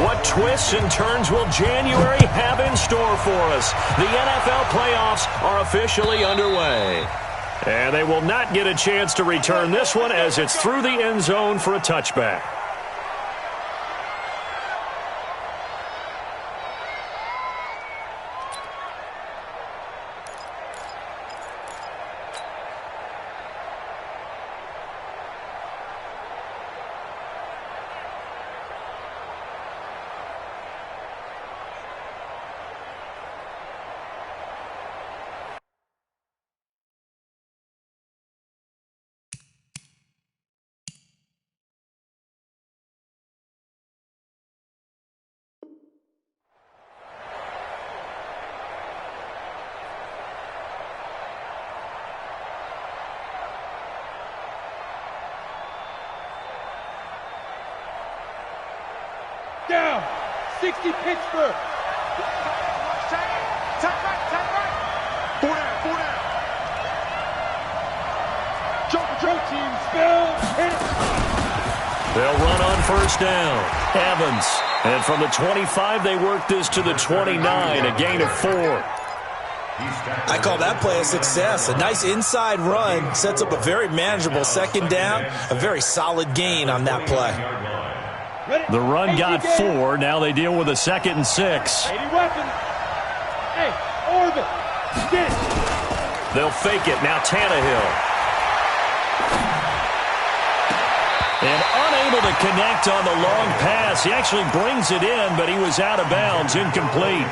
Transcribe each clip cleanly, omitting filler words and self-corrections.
What twists and turns will January have in store for us? The NFL playoffs are officially underway. And they will not get a chance to return this one as it's through the end zone for a touchback. Down, 60 Pittsburgh. Take right. 4 down. Joke team, spill, hit it. They'll run on first down. Evans. And from the 25, they work this to the 29, a gain of 4. I call that play a success. A nice inside run sets up a very manageable second down, a very solid gain on that play. The run got 4. Now they deal with a 2nd and 6. 80 weapons. Hey, orbit. Get it. They'll fake it. Now Tannehill. And unable to connect on the long pass. He actually brings it in, but he was out of bounds, incomplete.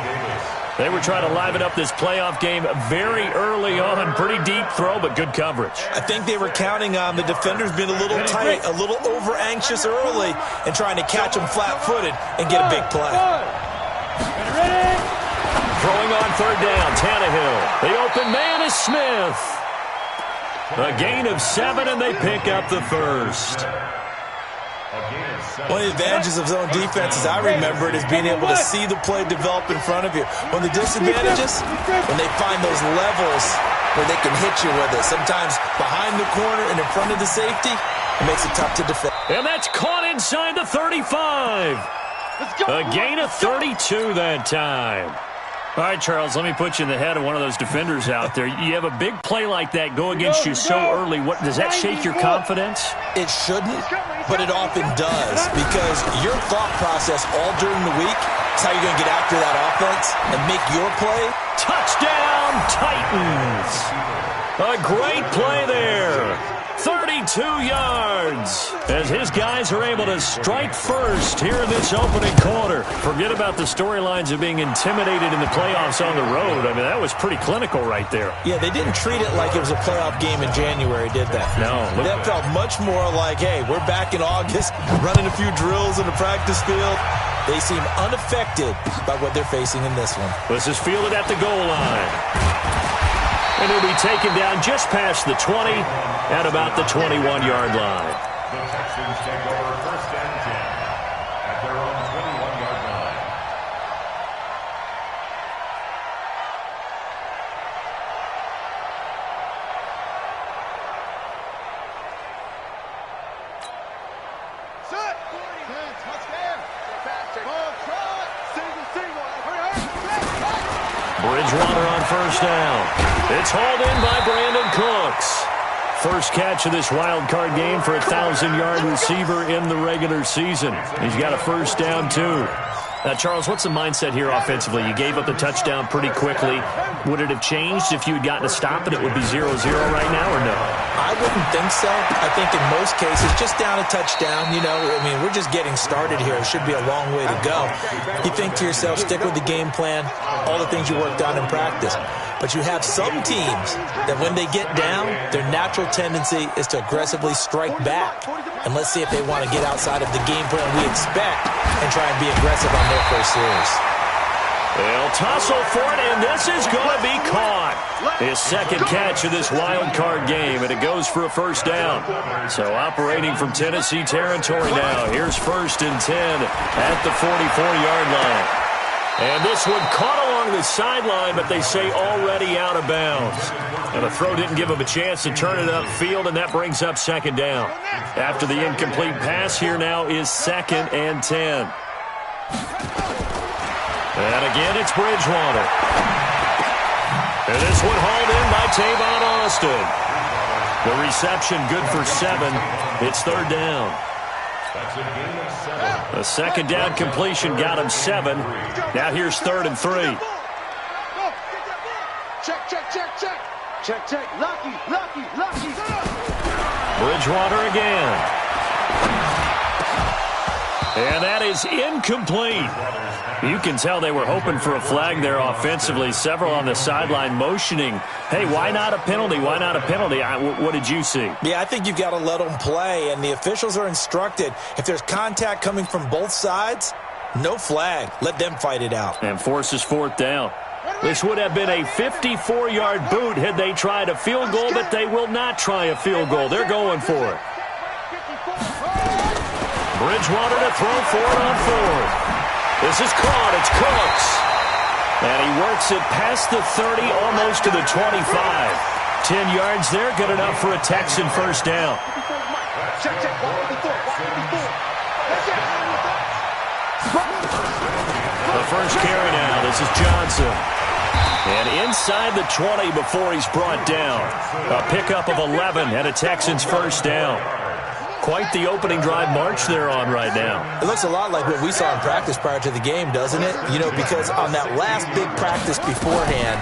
They were trying to liven up this playoff game very early on. Pretty deep throw, but good coverage. I think they were counting on the defenders being a little tight, a little over-anxious early, and trying to catch them flat-footed and get a big play. Ready? Throwing on third down, Tannehill. The open man is Smith. A gain of 7, and they pick up the first. One of the advantages of zone defense, as I remember it, is being able to see the play develop in front of you. One of the disadvantages, when they find those levels where they can hit you with it, sometimes behind the corner and in front of the safety, it makes it tough to defend. And that's caught inside the 35. A gain of 32 that time. All right, Charles, let me put you in the head of one of those defenders out there. You have a big play like that go against you so early. What does that shake your confidence? It shouldn't, but it often does, because your thought process all during the week is how you're going to get after that offense and make your play. Touchdown, Titans. A great play there. 32 yards as his guys are able to strike first here in this opening quarter. Forget about the storylines of being intimidated in the playoffs on the road. I mean, that was pretty clinical right there. Yeah, they didn't treat it like it was a playoff game in January, did they? No. That felt much more like, hey, we're back in August, running a few drills in the practice field. They seem unaffected by what they're facing in this one. This is fielded at the goal line. And he'll be taken down just past the 20 at about the 21-yard line. The Texans take over first and 10 at their own 21-yard line. Set. Touchdown. Bridgewater on first down. It's hauled in by Brandon Cooks. First catch of this wild card game for a 1,000-yard receiver in the regular season. He's got a first down, too. Now, Charles, what's the mindset here offensively? You gave up the touchdown pretty quickly. Would it have changed if you had gotten a stop and it would be 0-0 right now, or no? I wouldn't think so. I think in most cases, just down a touchdown, you know, I mean, we're just getting started here. It should be a long way to go. You think to yourself, stick with the game plan, all the things you worked on in practice. But you have some teams that when they get down, their natural tendency is to aggressively strike back. And let's see if they want to get outside of the game plan we expect and try and be aggressive on their first series. They'll tussle for it, and this is going to be caught. His second catch of this wild card game, and it goes for a first down. So operating from Tennessee territory now. Here's first and 10 at the 44-yard line. And this one caught along the sideline, but they say already out of bounds. And the throw didn't give him a chance to turn it upfield, and that brings up second down. After the incomplete pass, here now is second and 10. And again, it's Bridgewater. And this one hauled in by Tavon Austin. The reception good for 7. It's third down. A second down completion got him 7. Now here's 3rd and 3. Check, check, check, check. Check, check. Lucky. Bridgewater again. And that is incomplete. You can tell they were hoping for a flag there offensively. Several on the sideline motioning, hey, why not a penalty? Why not a penalty? What did you see? Yeah, I think you've got to let them play, and the officials are instructed. If there's contact coming from both sides, no flag. Let them fight it out. And forces 4th down. This would have been a 54-yard boot had they tried a field goal, but they will not try a field goal. They're going for it. Bridgewater to throw for it on 4th. This is caught. It's Cooks. And he works it past the 30, almost to the 25. 10 yards there, good enough for a Texan first down. The first carry now. This is Johnson. And inside the 20 before he's brought down. A pickup of 11 and a Texans first down. Quite the opening drive march they're on right now. It looks a lot like what we saw in practice prior to the game, doesn't it? You know, because on that last big practice beforehand,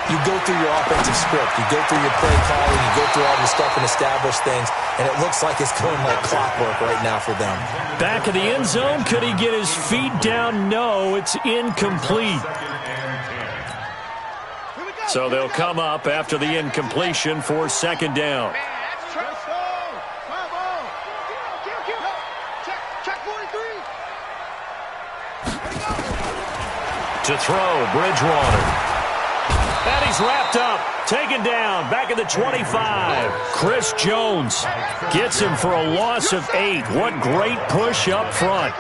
you go through your offensive script, you go through your play calling, you go through all your stuff and establish things, and it looks like it's going like clockwork right now for them. Back in the end zone, could he get his feet down? No, it's incomplete. So they'll come up after the incompletion for second down. To throw, Bridgewater. And he's wrapped up, taken down, back at the 25. Chris Jones gets him for a loss of 8. What great push up front.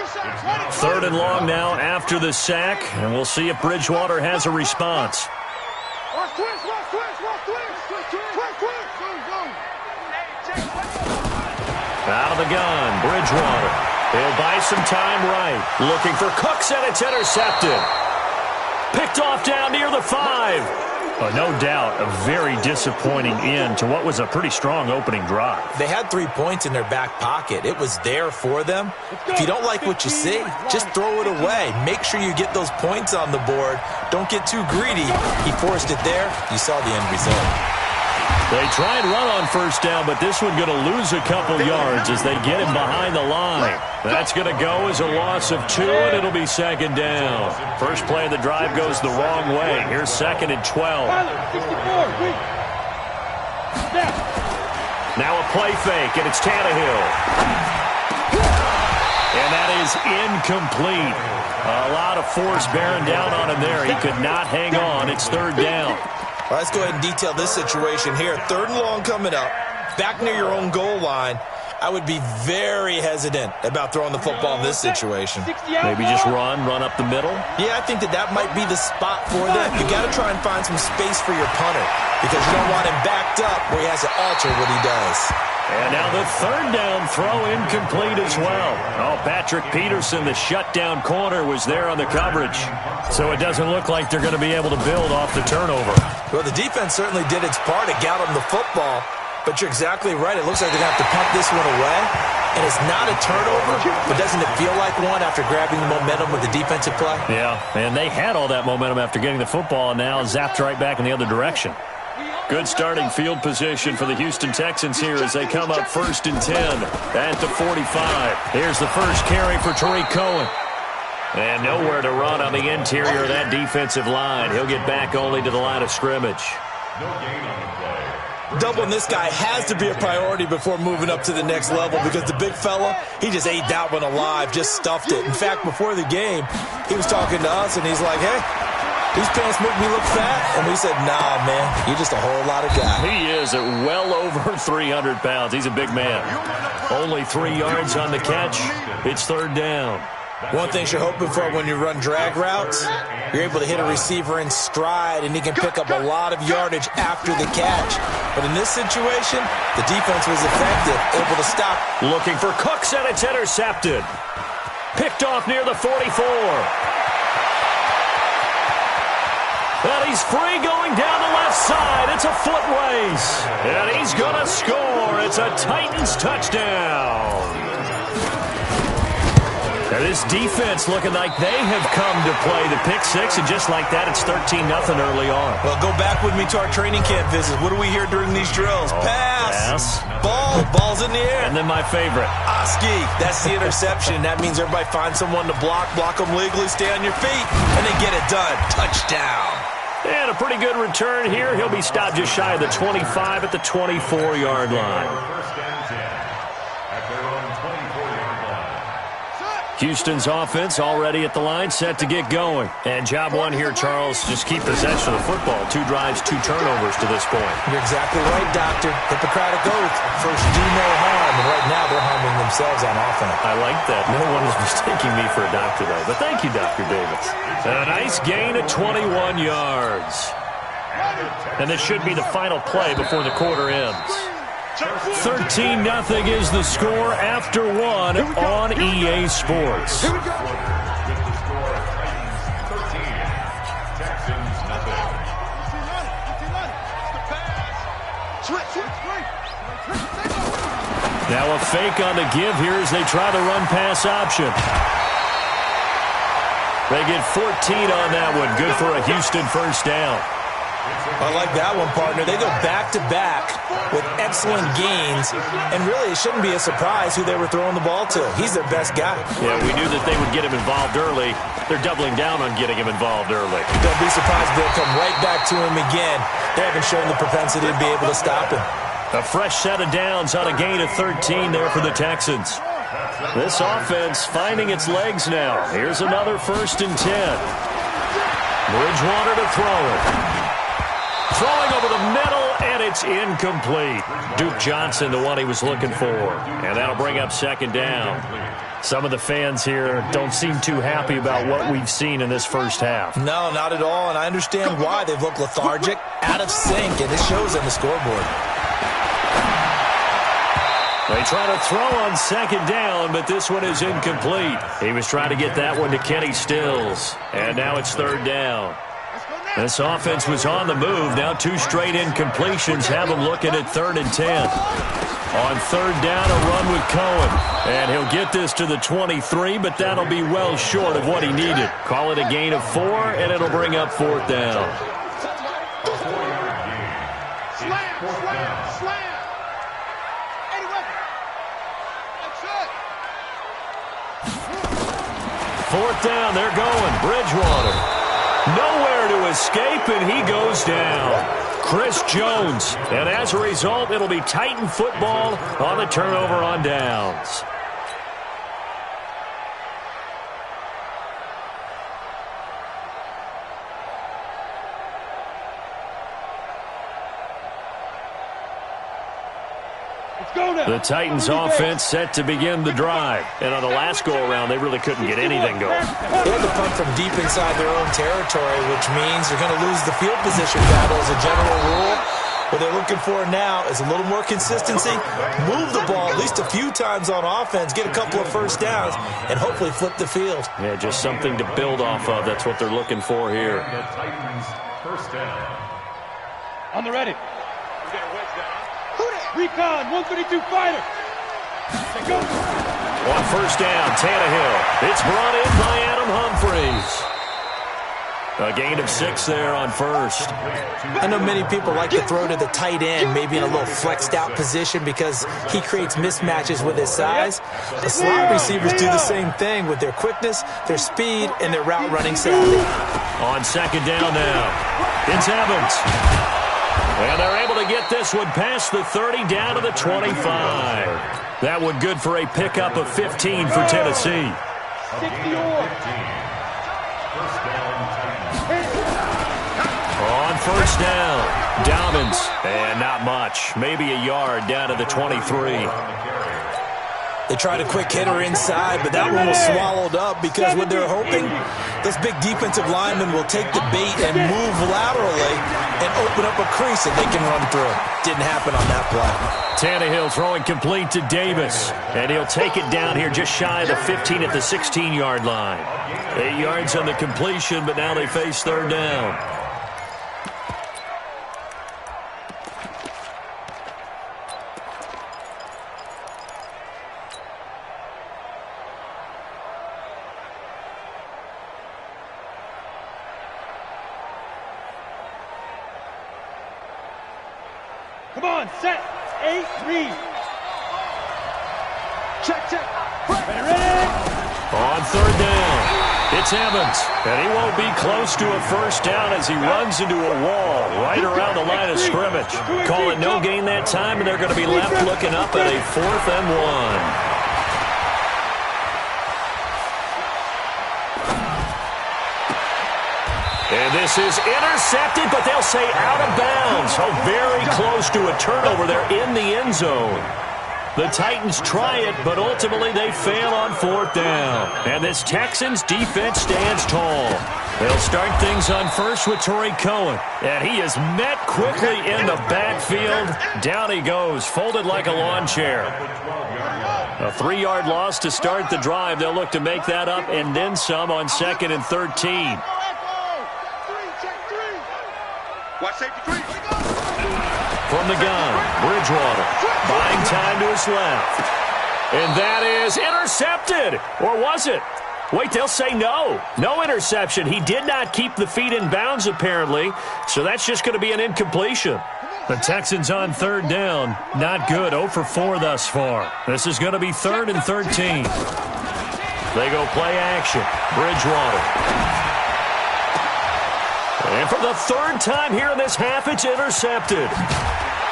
3rd and long now after the sack, and we'll see if Bridgewater has a response. Out of the gun, Bridgewater. He'll buy some time right. Looking for Cooks, and it's intercepted. Picked off down near the 5. No doubt a very disappointing end to what was a pretty strong opening drive. They had 3 points in their back pocket. It was there for them. If you don't like what you see, just throw it away. Make sure you get those points on the board. Don't get too greedy. He forced it there. You saw the end result. They try and run on first down, but this one going to lose a couple yards as they get him behind the line. That's going to go as a loss of 2, and it'll be second down. First play of the drive goes the wrong way. Here's 2nd and 12. Now a play fake, and it's Tannehill. And that is incomplete. A lot of force bearing down on him there. He could not hang on. It's 3rd down. All right, let's go ahead and detail this situation here. 3rd and long coming up, back near your own goal line. I would be very hesitant about throwing the football in this situation. Maybe just run up the middle? Yeah, I think that might be the spot for them. You got to try and find some space for your punter because you don't want him backed up where he has to alter what he does. And now the 3rd down throw incomplete as well. Oh, Patrick Peterson, the shutdown corner, was there on the coverage. So it doesn't look like they're going to be able to build off the turnover. Well, the defense certainly did its part to get them the football. But you're exactly right. It looks like they're going to have to punt this one away. And it's not a turnover, but doesn't it feel like one after grabbing the momentum with the defensive play? Yeah, and they had all that momentum after getting the football and now zapped right back in the other direction. Good starting field position for the Houston Texans here as they come up 1st and 10 at the 45. Here's the first carry for Tariq Cohen. And nowhere to run on the interior of that defensive line. He'll get back only to the line of scrimmage. No gain on the play. Doubling this guy has to be a priority before moving up to the next level because the big fella, he just ate that one alive, just stuffed it. In fact, before the game, he was talking to us, and he's like, hey, these pants make me look fat. And we said, nah, man, you're just a whole lot of guy. He is at well over 300 pounds. He's a big man. Only 3 yards on the catch. It's 3rd down. One thing you're hoping for when you run drag routes, you're able to hit a receiver in stride, and he can pick up a lot of yardage after the catch. But in this situation, the defense was effective, able to stop. Looking for Cooks, and it's intercepted. Picked off near the 44. And he's free going down the left side. It's a foot race. And he's going to score. It's a Titans touchdown. Now this defense looking like they have come to play the pick six, and just like that, it's 13-0 early on. Well, go back with me to our training camp visit. What do we hear during these drills? Pass. Ball's in the air. And then my favorite. Oski, that's the interception. That means everybody find someone to block them legally, stay on your feet, and then get it done. Touchdown. And a pretty good return here. He'll be stopped just shy of the 25 at the 24-yard line. Houston's offense already at the line, set to get going. And job one here, Charles, just keep possession of the football. 2 drives, 2 turnovers to this point. You're exactly right, Doctor. Hippocratic oath. First, do no harm. And right now, they're harming themselves on offense. I like that. No one is mistaking me for a doctor, though. But thank you, Dr. Davis. A nice gain of 21 yards. And this should be the final play before the quarter ends. 13-0 is the score after 1 on EA Sports. Now a fake on the give here as they try the run-pass option. They get 14 on that one. Good for a Houston first down. I like that one, partner. They go back-to-back with excellent gains, and really it shouldn't be a surprise who they were throwing the ball to. He's their best guy. Yeah, we knew that they would get him involved early. They're doubling down on getting him involved early. Don't be surprised if they'll come right back to him again. They haven't shown the propensity to be able to stop him. A fresh set of downs on a gain of 13 there for the Texans. This offense finding its legs now. Here's another 1st and 10. Bridgewater to throw it. Throwing over the middle, and it's incomplete. Duke Johnson, the one he was looking for. And that'll bring up 2nd down. Some of the fans here don't seem too happy about what we've seen in this first half. No, not at all, and I understand why. They've looked lethargic, out of sync, and it shows on the scoreboard. They try to throw on 2nd down, but this one is incomplete. He was trying to get that one to Kenny Stills, and now it's 3rd down. This offense was on the move. Now 2 straight incompletions have them looking at 3rd and 10. On 3rd down, a run with Cohen. And he'll get this to the 23, but that'll be well short of what he needed. Call it a gain of 4, and it'll bring up 4th down. Slam. 4th down, they're going. Bridgewater. Nowhere to escape, and he goes down. Chris Jones. And as a result, it'll be Titan football on the turnover on downs. The Titans offense set to begin the drive. And on the last go-around, they really couldn't get anything going. They had to punt from deep inside their own territory, which means they're going to lose the field position battle as a general rule. What they're looking for now is a little more consistency, move the ball at least a few times on offense, get a couple of 1st downs, and hopefully flip the field. Yeah, just something to build off of. That's what they're looking for here. The Titans' 1st down. On the ready. Recon, 132 fighter. Go. On 1st down, Tannehill. It's brought in by Adam Humphries. A gain of 6 there on 1st. I know many people like to throw to the tight end, maybe in a little flexed out position because he creates mismatches with his size. The slot receivers do the same thing with their quickness, their speed, and their route running savvy. On 2nd down now, it's Evans. And they're able to get this one past the 30 down to the 25. That one good for a pickup of 15 for Tennessee. On 1st down, Dobbins. And not much. Maybe a yard down to the 23. They tried a quick hitter inside, but that one was swallowed up because what they're hoping, those big defensive linemen will take the bait and move laterally and open up a crease that they can run through. Didn't happen on that play. Tannehill throwing complete to Davis, and he'll take it down here just shy of the 15 at the 16-yard line. 8 yards on the completion, but now they face third down. Come on, set. 8, read. Check, check. Ready. On third down, it's Evans, and he won't be close to a first down as he runs into a wall right around the line of scrimmage. Call it no gain that time, and they're going to be left looking up at a 4th and 1. And this is intercepted, but they'll say out of bounds. Oh, very close to a turnover there in the end zone. The Titans try it, but ultimately they fail on 4th down. And this Texans defense stands tall. They'll start things on first with Torrey Cohen. And he is met quickly in the backfield. Down he goes, folded like a lawn chair. A 3-yard loss to start the drive. They'll look to make that up and then some on 2nd and 13. Watch safety 3. From the gun, Bridgewater buying time to his left. And that is intercepted. Or was it? Wait, they'll say no. No interception. He did not keep the feet in bounds, apparently. So that's just going to be an incompletion. The Texans on third down. Not good. 0 for 4 thus far. This is going to be 3rd and 13. They go play action. Bridgewater. And for the 3rd time here in this half, it's intercepted.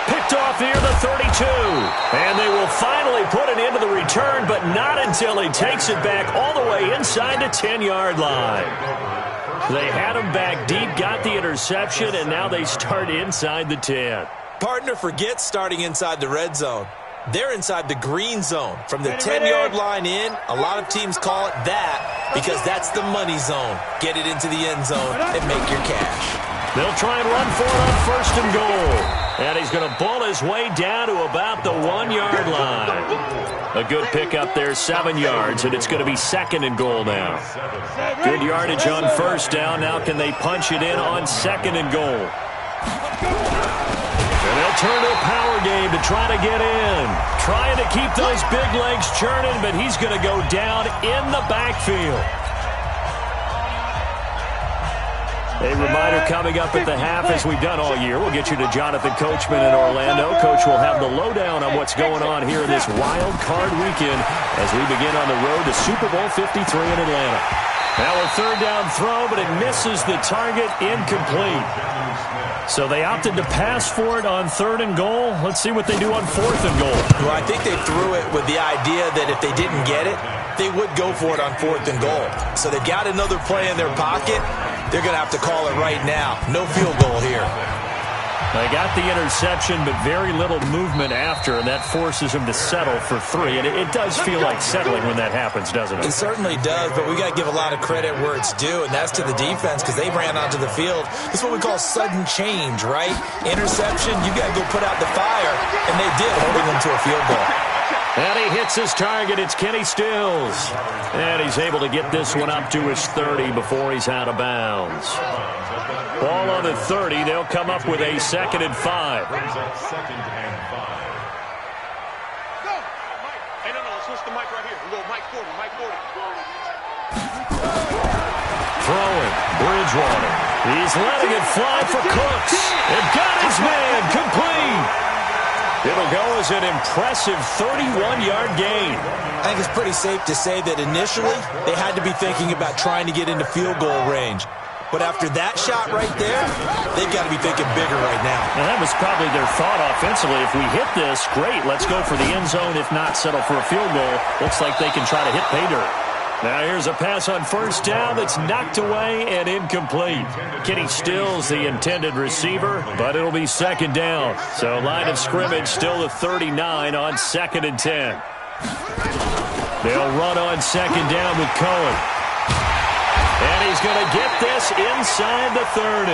Picked off near the 32. And they will finally put an end to the return, but not until he takes it back all the way inside the 10-yard line. They had him back deep, got the interception, and now they start inside the 10. Partner forgets starting inside the red zone. They're inside the green zone. From the 10-yard line in, a lot of teams call it that because that's the money zone. Get it into the end zone and make your cash. They'll try and run for it on 1st and goal. And he's going to bull his way down to about the 1-yard line. A good pickup there, 7 yards, and it's going to be 2nd and goal now. Good yardage on 1st down. Now can they punch it in on 2nd and goal? And they'll turn to a power game to try to get in. Trying to keep those big legs churning, but he's going to go down in the backfield. A reminder coming up at the half, as we've done all year. We'll get you to Jonathan Coachman in Orlando. Coach will have the lowdown on what's going on here in this wild card weekend as we begin on the road to Super Bowl 53 in Atlanta. Now a 3rd down throw, but it misses the target, incomplete. So they opted to pass for it on 3rd and goal. Let's see what they do on 4th and goal. Well, I think they threw it with the idea that if they didn't get it, they would go for it on 4th and goal. So they've got another play in their pocket. They're going to have to call it right now. No field goal here. They got the interception, but very little movement after, and that forces him to settle for 3. And it does feel like settling when that happens, doesn't it? It certainly does, but we got to give a lot of credit where it's due, and that's to the defense because they ran onto the field. This is what we call sudden change, right? Interception, you got to go put out the fire, and they did, holding them to a field goal. And he hits his target. It's Kenny Stills. And he's able to get this one up to his 30 before he's out of bounds. Ball on the 30. They'll come up with a 2nd and 5. Brings up 2nd and 5. Go! Mike. Hey, no, let's switch the mic right here. We'll go Mike 40, Mike 40. Throwing. Bridgewater. He's letting it fly for Cooks. And got his man. Complete. It'll go as an impressive 31-yard gain. I think it's pretty safe to say that initially they had to be thinking about trying to get into field goal range. But after that shot right there, they've got to be thinking bigger right now. And that was probably their thought offensively. If we hit this, great, let's go for the end zone. If not, settle for a field goal. Looks like they can try to hit pay dirt. Now here's a pass on 1st down that's knocked away and incomplete. Kenny Stills the intended receiver, but it'll be 2nd down. So line of scrimmage still the 39 on 2nd and 10. They'll run on second down with Cohen. And he's going to get this inside the 30.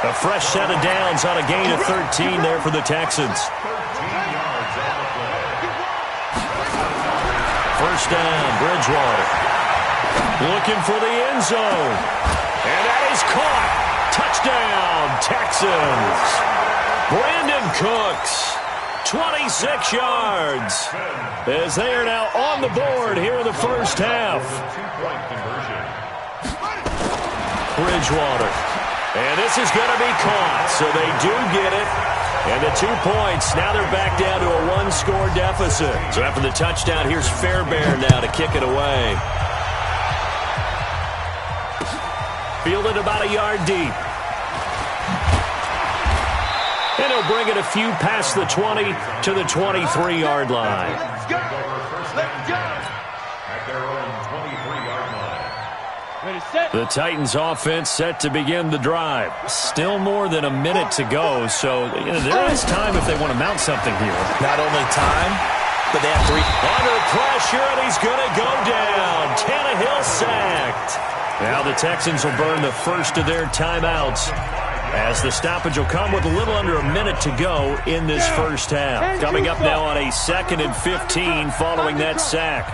A fresh set of downs on a gain of 13 there for the Texans. First down, Bridgewater. Looking for the end zone. And that is caught. Touchdown, Texans. Brandon Cooks, 26 yards, as they are now on the board here in the first half. Bridgewater. And this is going to be caught, so they do get it. And the 2 points, now they're back down to a one-score deficit. So after the touchdown, here's Fairbairn now to kick it away. Fielded about a yard deep. And he'll bring it a few past the 20 to the 23-yard line. Let's go! Let's go! At their own 23-yard line. Ready, set. The Titans offense set to begin the drive. Still more than a minute to go, so there is time if they want to mount something here. Not only time, but they have 3. Under pressure, and he's going to go down. Tannehill sacked. Now the Texans will burn the first of their timeouts, as the stoppage will come with a little under a minute to go in this first half. Coming up now on a 2nd and 15 following that sack.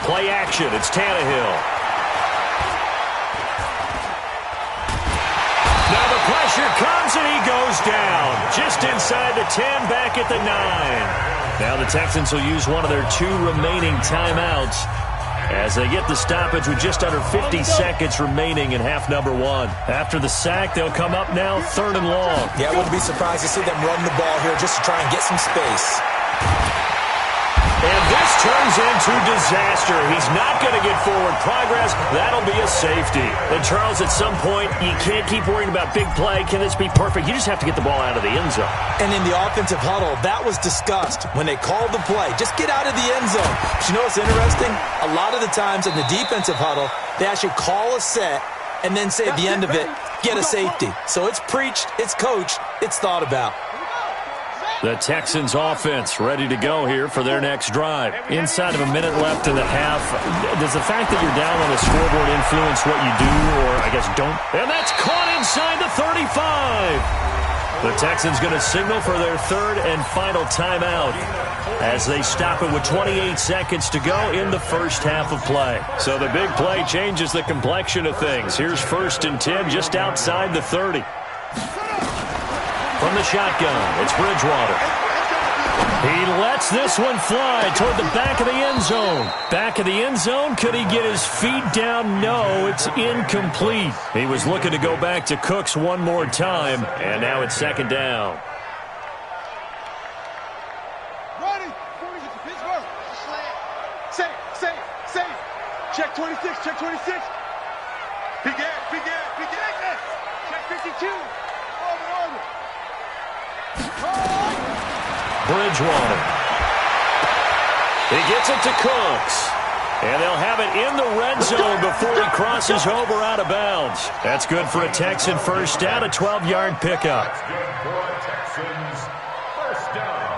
Play action, it's Tannehill. Now the pressure comes and he goes down. Just inside the 10, back at the 9. Now the Texans will use one of their 2 remaining timeouts as they get the stoppage with just under 50 seconds remaining in half number 1. After the sack, they'll come up now 3rd and long. Yeah, I wouldn't be surprised to see them run the ball here just to try and get some space. And this turns into disaster. He's not going to get forward progress. That'll be a safety. And Charles, at some point, you can't keep worrying about big play. Can this be perfect? You just have to get the ball out of the end zone. And in the offensive huddle, that was discussed when they called the play. Just get out of the end zone. But you know what's interesting? A lot of the times in the defensive huddle, they actually call a set and then say at the end of it, get a safety. So it's preached, it's coached, it's thought about. The Texans offense ready to go here for their next drive. Inside of a minute left in the half, does the fact that you're down on the scoreboard influence what you do, or I guess don't? And that's caught inside the 35. The Texans going to signal for their 3rd and final timeout as they stop it with 28 seconds to go in the first half of play. So the big play changes the complexion of things. Here's 1st and 10 just outside the 30. From the shotgun, it's Bridgewater. He lets this one fly toward the back of the end zone. Back of the end zone, could he get his feet down? No, it's incomplete. He was looking to go back to Cooks one more time, and now it's 2nd down. Ready? Pittsburgh. Safe. Check 26, check 26. Big air. Check 52. Over. Bridgewater. He gets it to Cooks. And they'll have it in the red zone before he crosses over out of bounds. That's good for a Texan first down, a 12-yard pickup. That's good for a Texans first down.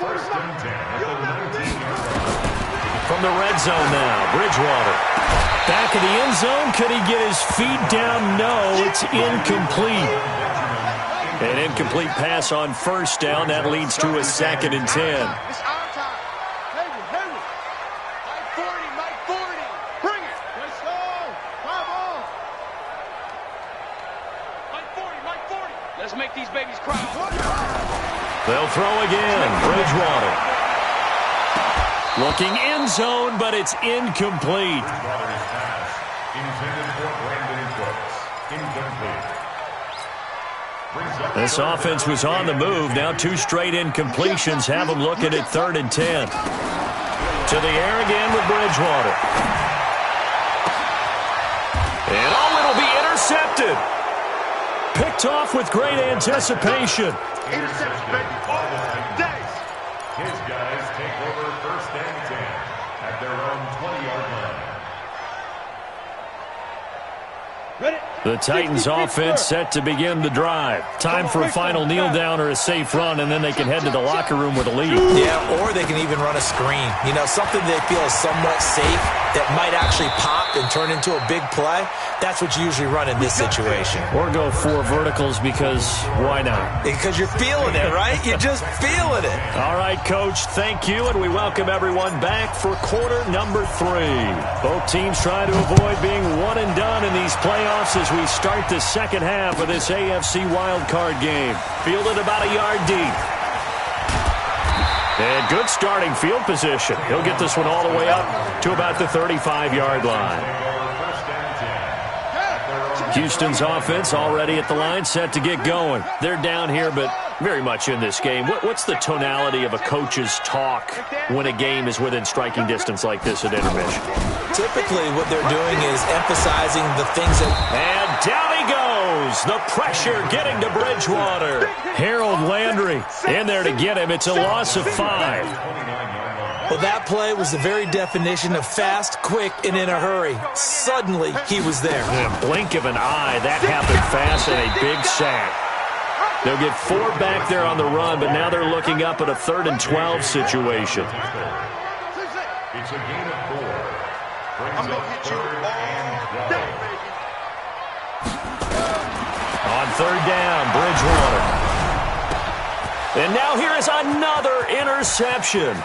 First and 10 at the 19-yard line. From the red zone now, Bridgewater. Back of the end zone, could he get his feet down? No, it's incomplete. An incomplete pass on first down. That leads to a 2nd and 10. It's our time. Heavy. Mike 40. Bring it. Let's go. Come on. Mike 40. Let's make these babies cry. They'll throw again. Bridgewater. Looking end zone, but it's incomplete. Bridgewater's pass intended for Brandon Cooks. Incomplete. This offense was on the move. Now 2 straight incompletions have them looking at 3rd and 10. To the air again with Bridgewater. And it'll be intercepted. Picked off with great anticipation. Interception, baby. Days. His guys take over 1st and 10 at their own 20-yard line. Ready? The Titans offense set to begin the drive. Time for a final kneel down or a safe run, and then they can head to the locker room with a lead. Yeah, or they can even run a screen. You know, something they feel is somewhat safe that might actually pop and turn into a big play. That's what you usually run in this situation. Or go 4 verticals because why not? Because you're feeling it, right? You're just feeling it. All right, Coach, thank you, and we welcome everyone back for quarter number 3. Both teams try to avoid being one and done in these playoffs as we start the second half of this AFC wildcard game. Fielded about a yard deep. And good starting field position. He'll get this one all the way up to about the 35-yard line. Houston's offense already at the line, set to get going. They're down here, but very much in this game. What's the tonality of a coach's talk when a game is within striking distance like this at intermission? Typically, what they're doing is emphasizing the things that... And down he goes. The pressure getting to Bridgewater. Harold Landry in there to get him. It's a loss of 5. Well, that play was the very definition of fast, quick, and in a hurry. Suddenly, he was there. In a blink of an eye, that happened fast and a big sack. They'll get 4 back there on the run, but now they're looking up at a 3rd and 12 situation. It's a gain of 4. I'm going to hit you all day, baby. On 3rd down, Bridgewater. And now here is another interception.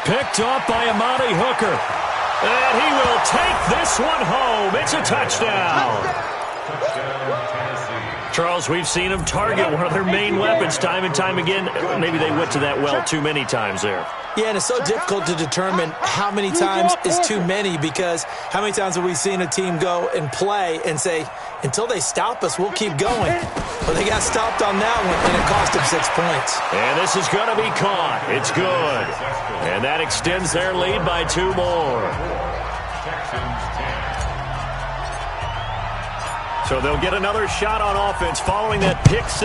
Picked up by Amani Hooker. And he will take this one home. It's a touchdown. Charles, we've seen them target one of their main weapons time and time again. Maybe they went to that well too many times there. Yeah, and it's so difficult to determine how many times is too many, because how many times have we seen a team go and play and say, until they stop us, we'll keep going. But they got stopped on that one, and it cost them 6 points. And this is going to be caught. It's good. And that extends their lead by 2 more. So they'll get another shot on offense following that pick 6.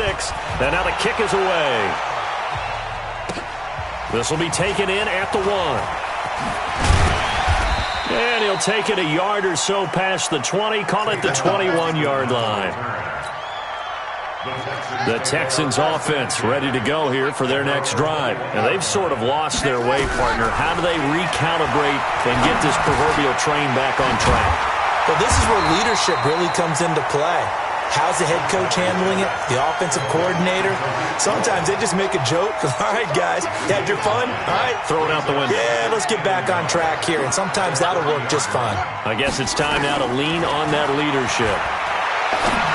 And now the kick is away. This will be taken in at the 1. And he'll take it a yard or so past the 20, call it the 21-yard line. The Texans offense ready to go here for their next drive. And they've sort of lost their way, partner. How do they recalibrate and get this proverbial train back on track? Well, this is where leadership really comes into play. How's the head coach handling it? The offensive coordinator? Sometimes they just make a joke. All right, guys, you had your fun? All right. Throw it out the window. Yeah, let's get back on track here. And sometimes that'll work just fine. I guess it's time now to lean on that leadership.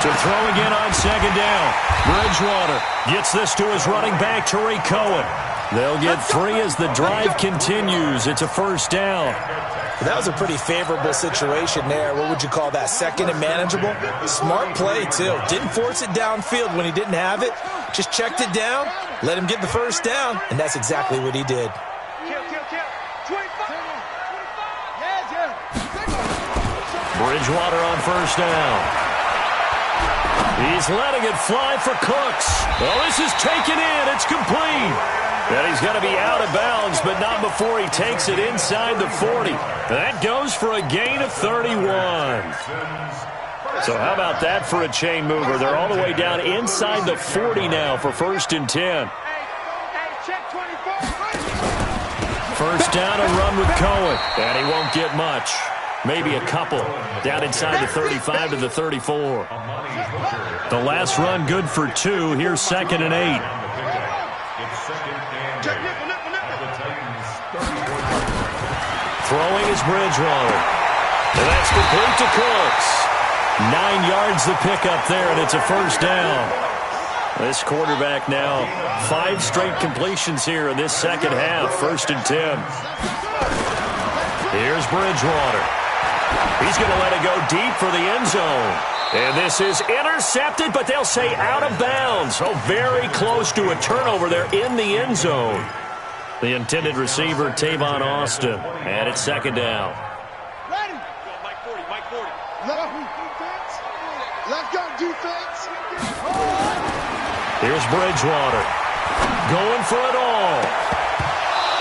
To throw again on 2nd down. Bridgewater gets this to his running back, Tariq Cohen. They'll get 3 as the drive continues. It's a 1st down. That was a pretty favorable situation there. What would you call that? 2nd and manageable? Smart play, too. Didn't force it downfield when he didn't have it. Just checked it down, let him get the 1st down, and that's exactly what he did. Bridgewater on 1st down. He's letting it fly for Cooks. Well, this is taken in. It's complete. And he's going to be out of bounds, but not before he takes it inside the 40. That goes for a gain of 31. So how about that for a chain mover? They're all the way down inside the 40 now for 1st and 10. 1st down and run with Cohen. And he won't get much. Maybe a couple. Down inside the 35 to the 34. The last run good for 2. Here's 2nd and 8. Throwing is Bridgewater. And that's complete to Cooks. 9 yards the pickup there, and it's a 1st down. This quarterback now, 5 straight completions here in this second half. 1st and 10. Here's Bridgewater. He's going to let it go deep for the end zone. And this is intercepted, but they'll say out of bounds. So very close to a turnover there in the end zone. The intended receiver, Tavon Austin. And it's 2nd down. Ready. Mike 40, Mike 40. Let's go, defense. Here's Bridgewater. Going for it all.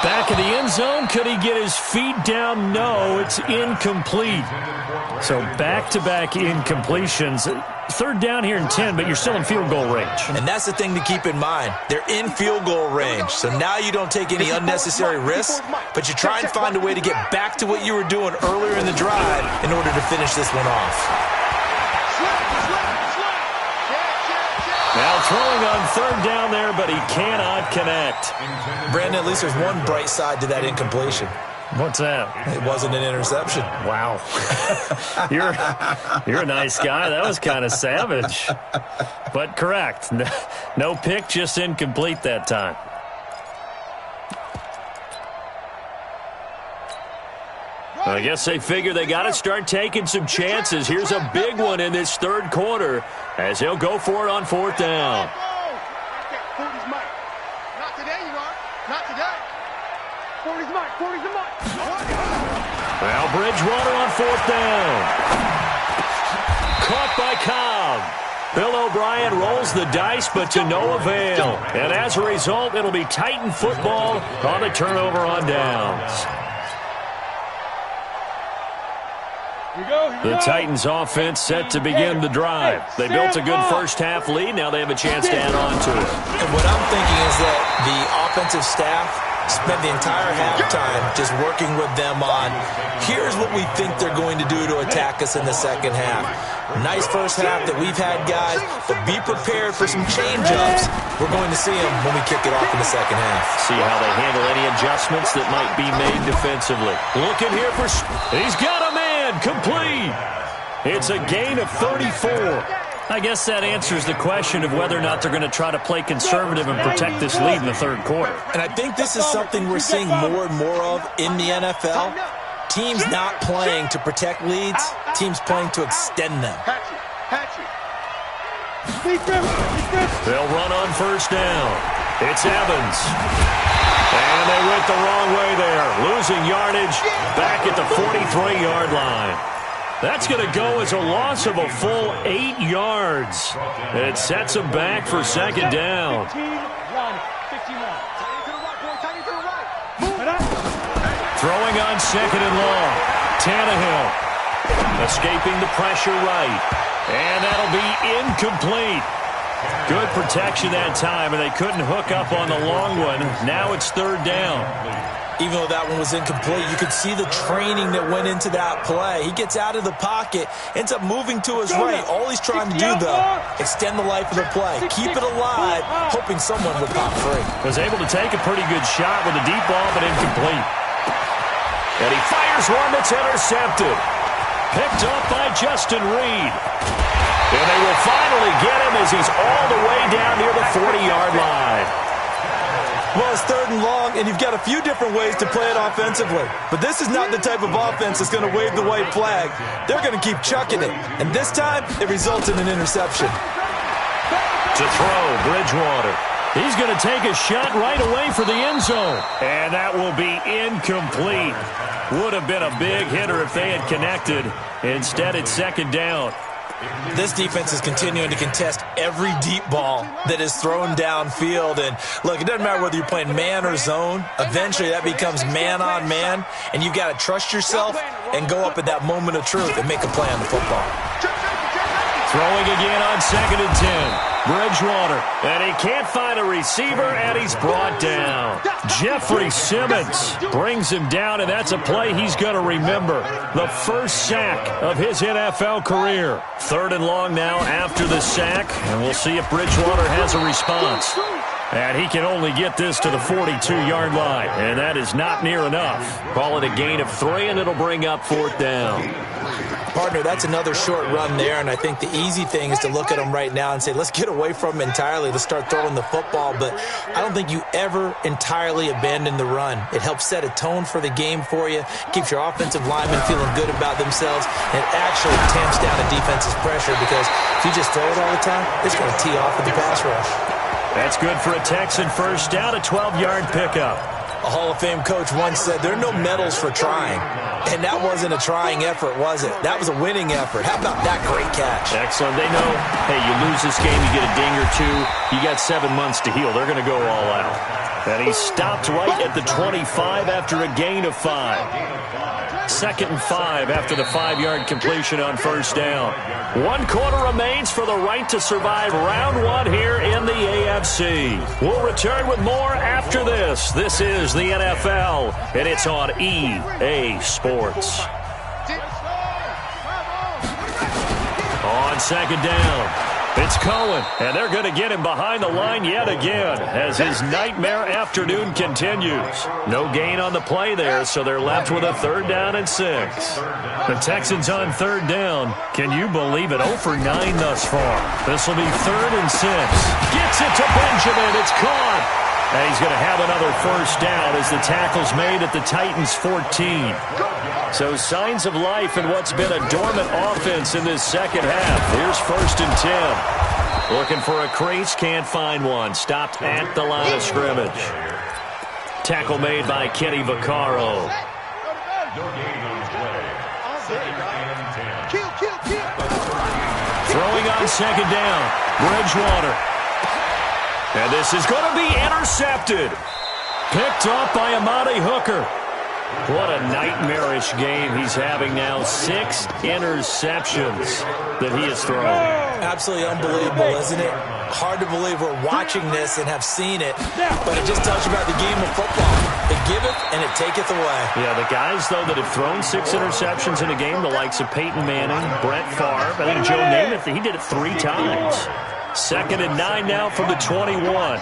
Back in the end zone, could he get his feet down? No, it's incomplete. So back-to-back incompletions. Third down here and 10, but you're still in field goal range. And that's the thing to keep in mind. They're in field goal range. So now you don't take any unnecessary risks, but you try and find a way to get back to what you were doing earlier in the drive in order to finish this one off. Now throwing on third down there, but he cannot connect. Brandon, at least there's one bright side to that incompletion. What's that? It wasn't an interception. Wow. You're a nice guy. That was kind of savage. But correct. No pick, just incomplete that time. I guess they figure they got to start taking some chances. Here's a big one in this third quarter as he'll go for it on fourth down. Not today, you are. Not today. 40's mine. 40's mine. Well, Bridgewater on fourth down. Caught by Cobb. Bill O'Brien rolls the dice, but to no avail. And as a result, it'll be Titan football on the turnover on downs. The Titans offense set to begin the drive. They built a good first half lead. Now they have a chance to add on to it. And what I'm thinking is that the offensive staff spent the entire halftime just working with them on, here's what we think they're going to do to attack us in the second half. Nice first half that we've had, guys, but be prepared for some change-ups. We're going to see them when we kick it off in the second half. See how they handle any adjustments that might be made defensively. Looking here for... He's got a man complete. It's a gain of 34. I guess that answers the question of whether or not they're going to try to play conservative and protect this lead in the third quarter. And I think this is something we're seeing more and more of in the NFL. Teams not playing to protect leads, teams playing to extend them. They'll run on first down. It's Evans. And they went the wrong way there. Losing yardage back at the 43-yard line. That's going to go as a loss of a full 8 yards. It sets them back for second down. Throwing on second and long. Tannehill escaping the pressure right. And that'll be incomplete. Good protection that time, and they couldn't hook up on the long one. Now it's third down. Even though that one was incomplete, you could see the training that went into that play. He gets out of the pocket, ends up moving to his right. All he's trying to do, though, extend the life of the play. Keep it alive, hoping someone would pop free. Was able to take a pretty good shot with a deep ball, but incomplete. And he fires one that's intercepted. Picked up by Justin Reed. And they will finally get him as he's all the way down near the 40-yard line. Well, it's third and long, and you've got a few different ways to play it offensively. But this is not the type of offense that's going to wave the white flag. They're going to keep chucking it. And this time, it results in an interception. To throw, Bridgewater. He's going to take a shot right away for the end zone. And that will be incomplete. Would have been a big hitter if they had connected. Instead, it's second down. This defense is continuing to contest every deep ball that is thrown downfield. And, look, it doesn't matter whether you're playing man or zone. Eventually, that becomes man-on-man, and you've got to trust yourself and go up at that moment of truth and make a play on the football. Throwing again on second and 10. Bridgewater, and he can't find a receiver, and he's brought down. Jeffrey Simmons brings him down, and that's a play he's going to remember. The first sack of his NFL career. Third and long now after the sack, and we'll see if Bridgewater has a response. And he can only get this to the 42-yard line, and that is not near enough. Call it a gain of 3, and it'll bring up fourth down. Partner, that's another short run there, and I think the easy thing is to look at him right now and say, let's get away from him entirely. Let's start throwing the football, but I don't think you ever entirely abandon the run. It helps set a tone for the game for you, keeps your offensive linemen feeling good about themselves, and it actually tamps down a defense's pressure because if you just throw it all the time, it's going to tee off with the pass rush. That's good for a Texan first down, a 12-yard pickup. A Hall of Fame coach once said, there are no medals for trying. And that wasn't a trying effort, was it? That was a winning effort. How about that great catch? Excellent. They know, hey, you lose this game, you get a ding or two, you got 7 months to heal. They're going to go all out. And he stopped right at the 25 after a gain of 5. 2nd and 5 after the 5-yard completion on first down. 1 quarter remains for the right to survive round 1 here in the AFC. We'll return with more after this. This is the NFL, and it's on EA Sports. On 2nd down, it's Cohen, and they're going to get him behind the line yet again as his nightmare afternoon continues. No gain on the play there, so they're left with a 3rd down and 6. The Texans on 3rd down. Can you believe it? 0 for 9 thus far. This will be 3rd and 6. Gets it to Benjamin. It's caught. And he's going to have another 1st down as the tackle's made at the Titans' 14. So signs of life in what's been a dormant offense in this second half. Here's 1st and 10. Looking for a crease, can't find one. Stopped at the line of scrimmage. Tackle made by Kenny Vaccaro. Throwing on 2nd down, Bridgewater. And this is going to be intercepted. Picked off by Amani Hooker. What a nightmarish game he's having now. 6 interceptions that he has thrown. Absolutely unbelievable, isn't it? Hard to believe we're watching this and have seen it, but it just tells you about the game of football. It giveth and it taketh away. Yeah, the guys, though, that have thrown 6 interceptions in a game, the likes of Peyton Manning, Brett Favre, I think Joe Namath, he did it 3 times. 2nd and 9 now from the 21.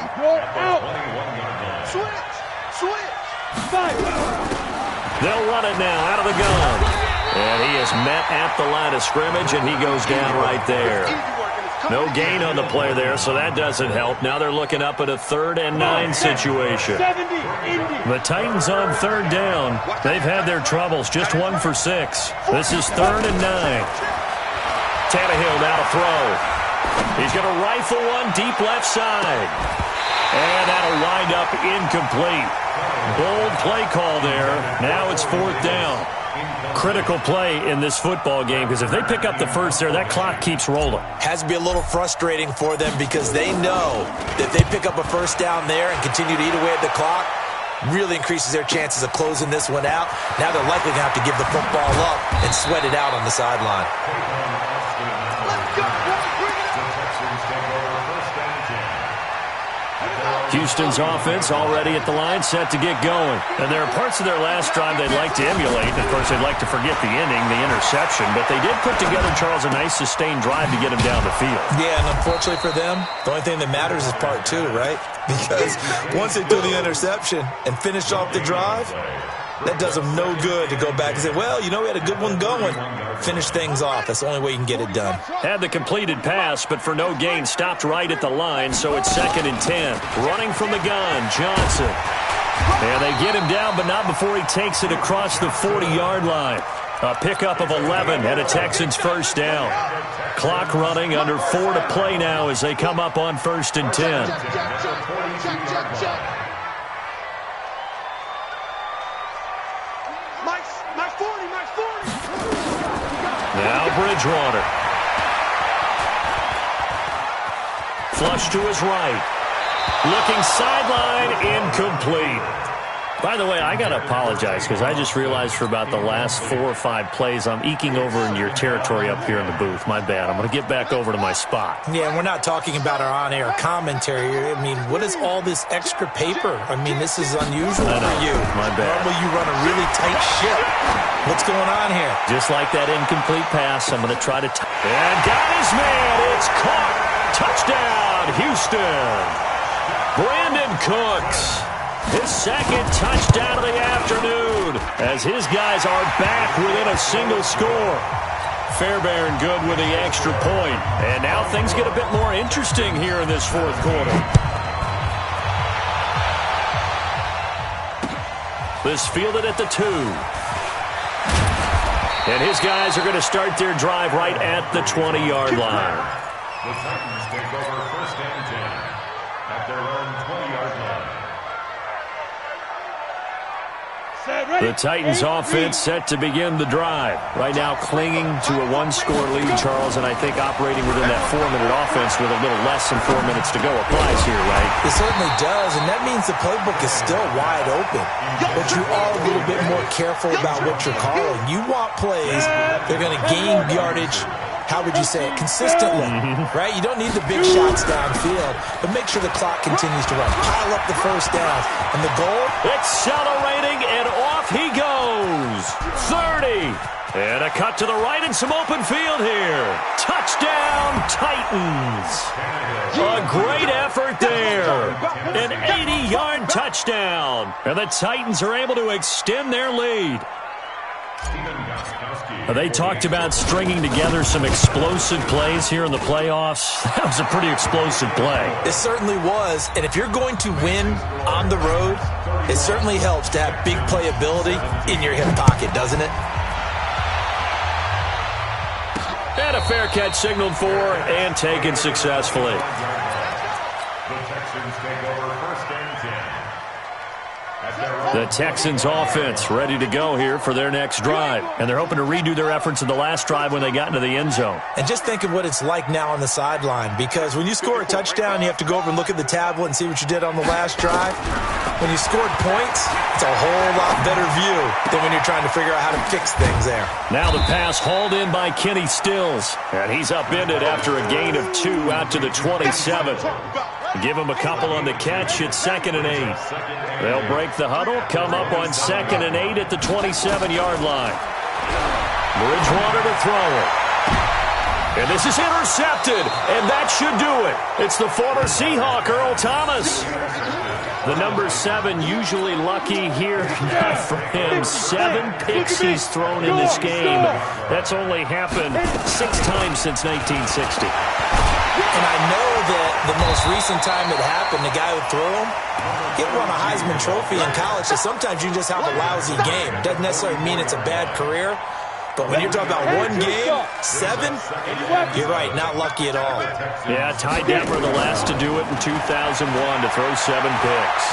They'll run it now out of the gun. And he is met at the line of scrimmage, and he goes down right there. No gain on the play there, so that doesn't help. Now they're looking up at a 3rd and 9 situation. The Titans on 3rd down. They've had their troubles, just 1 for 6. This is 3rd and 9. Tannehill now to throw. He's going to rifle one deep left side. And that'll wind up incomplete. Bold play call there. Now it's 4th down. Critical play in this football game because if they pick up the 1st there, that clock keeps rolling. Has to be a little frustrating for them because they know that if they pick up a 1st down there and continue to eat away at the clock, really increases their chances of closing this one out. Now they're likely going to have to give the football up and sweat it out on the sideline. Houston's offense already at the line, set to get going. And there are parts of their last drive they'd like to emulate. Of course, they'd like to forget the ending, the interception. But they did put together, Charles, a nice sustained drive to get him down the field. Yeah, and unfortunately for them, the only thing that matters is part 2, right? Because once they do the interception and finish off the drive, that does them no good to go back and say, well, you know, we had a good one going. Finish things off. That's the only way you can get it done. Had the completed pass, but for no gain, stopped right at the line, so it's 2nd and 10. Running from the gun, Johnson. And they get him down, but not before he takes it across the 40-yard line. A pickup of 11 and a Texans 1st down. Clock running, under 4 to play now as they come up on 1st and 10. Now Bridgewater. Flush to his right. Looking sideline, incomplete. By the way, I got to apologize because I just realized for about the last 4 or 5 plays, I'm eking over into your territory up here in the booth. My bad. I'm going to get back over to my spot. Yeah, we're not talking about our on-air commentary. I mean, what is all this extra paper? I mean, this is unusual for you. My bad. Normally you run a really tight ship. What's going on here? Just like that incomplete pass, I'm going to try to... And got his man. It's caught. Touchdown, Houston. Brandon Cooks. His 2nd touchdown of the afternoon as his guys are back within a single score. Fairbairn good with the extra point. And now things get a bit more interesting here in this 4th quarter. This fielded at the 2. And his guys are going to start their drive right at the 20-yard line. The Titans take over 1st and 10 at their own 20-yard line. The Titans offense set to begin the drive. Right now clinging to a one-score lead, Charles, and I think operating within that 4-minute offense with a little less than 4 minutes to go applies here, right? It certainly does, and that means the playbook is still wide open. But you are a little bit more careful about what you're calling. You want plays that are going to gain yardage, how would you say it, consistently, right? You don't need the big shots downfield, but make sure the clock continues to run. Pile up the first down. And the goal? Accelerating, and off he goes. 30. And a cut to the right and some open field here. Touchdown, Titans. A great effort there. An 80-yard touchdown. And the Titans are able to extend their lead. They talked about stringing together some explosive plays here in the playoffs. That was a pretty explosive play. It certainly was. And if you're going to win on the road, it certainly helps to have big playability in your hip pocket, doesn't it? And a fair catch signaled for and taken successfully. The Texans take over first and 10. The Texans offense ready to go here for their next drive. And they're hoping to redo their efforts in the last drive when they got into the end zone. And just think of what it's like now on the sideline, because when you score a touchdown, you have to go over and look at the tablet and see what you did on the last drive. When you scored points, it's a whole lot better view than when you're trying to figure out how to fix things there. Now the pass hauled in by Kenny Stills. And he's upended after a gain of 2 out to the 27. Give him a couple on the catch. It's 2nd and 8. They'll break the huddle, come up on 2nd and 8 at the 27-yard line. Bridgewater to throw it. And this is intercepted, and that should do it. It's the former Seahawk, Earl Thomas. The number 7 usually lucky here. Not for him. 7 picks he's thrown in this game. That's only happened 6 times since 1960. And I know that the most recent time it happened, the guy who threw him, he won a Heisman Trophy in college, so sometimes you just have a lousy game. Doesn't necessarily mean it's a bad career, but when you're talking about one game, 7, you're right, not lucky at all. Yeah, Ty Detmer the last to do it in 2001 to throw 7 picks.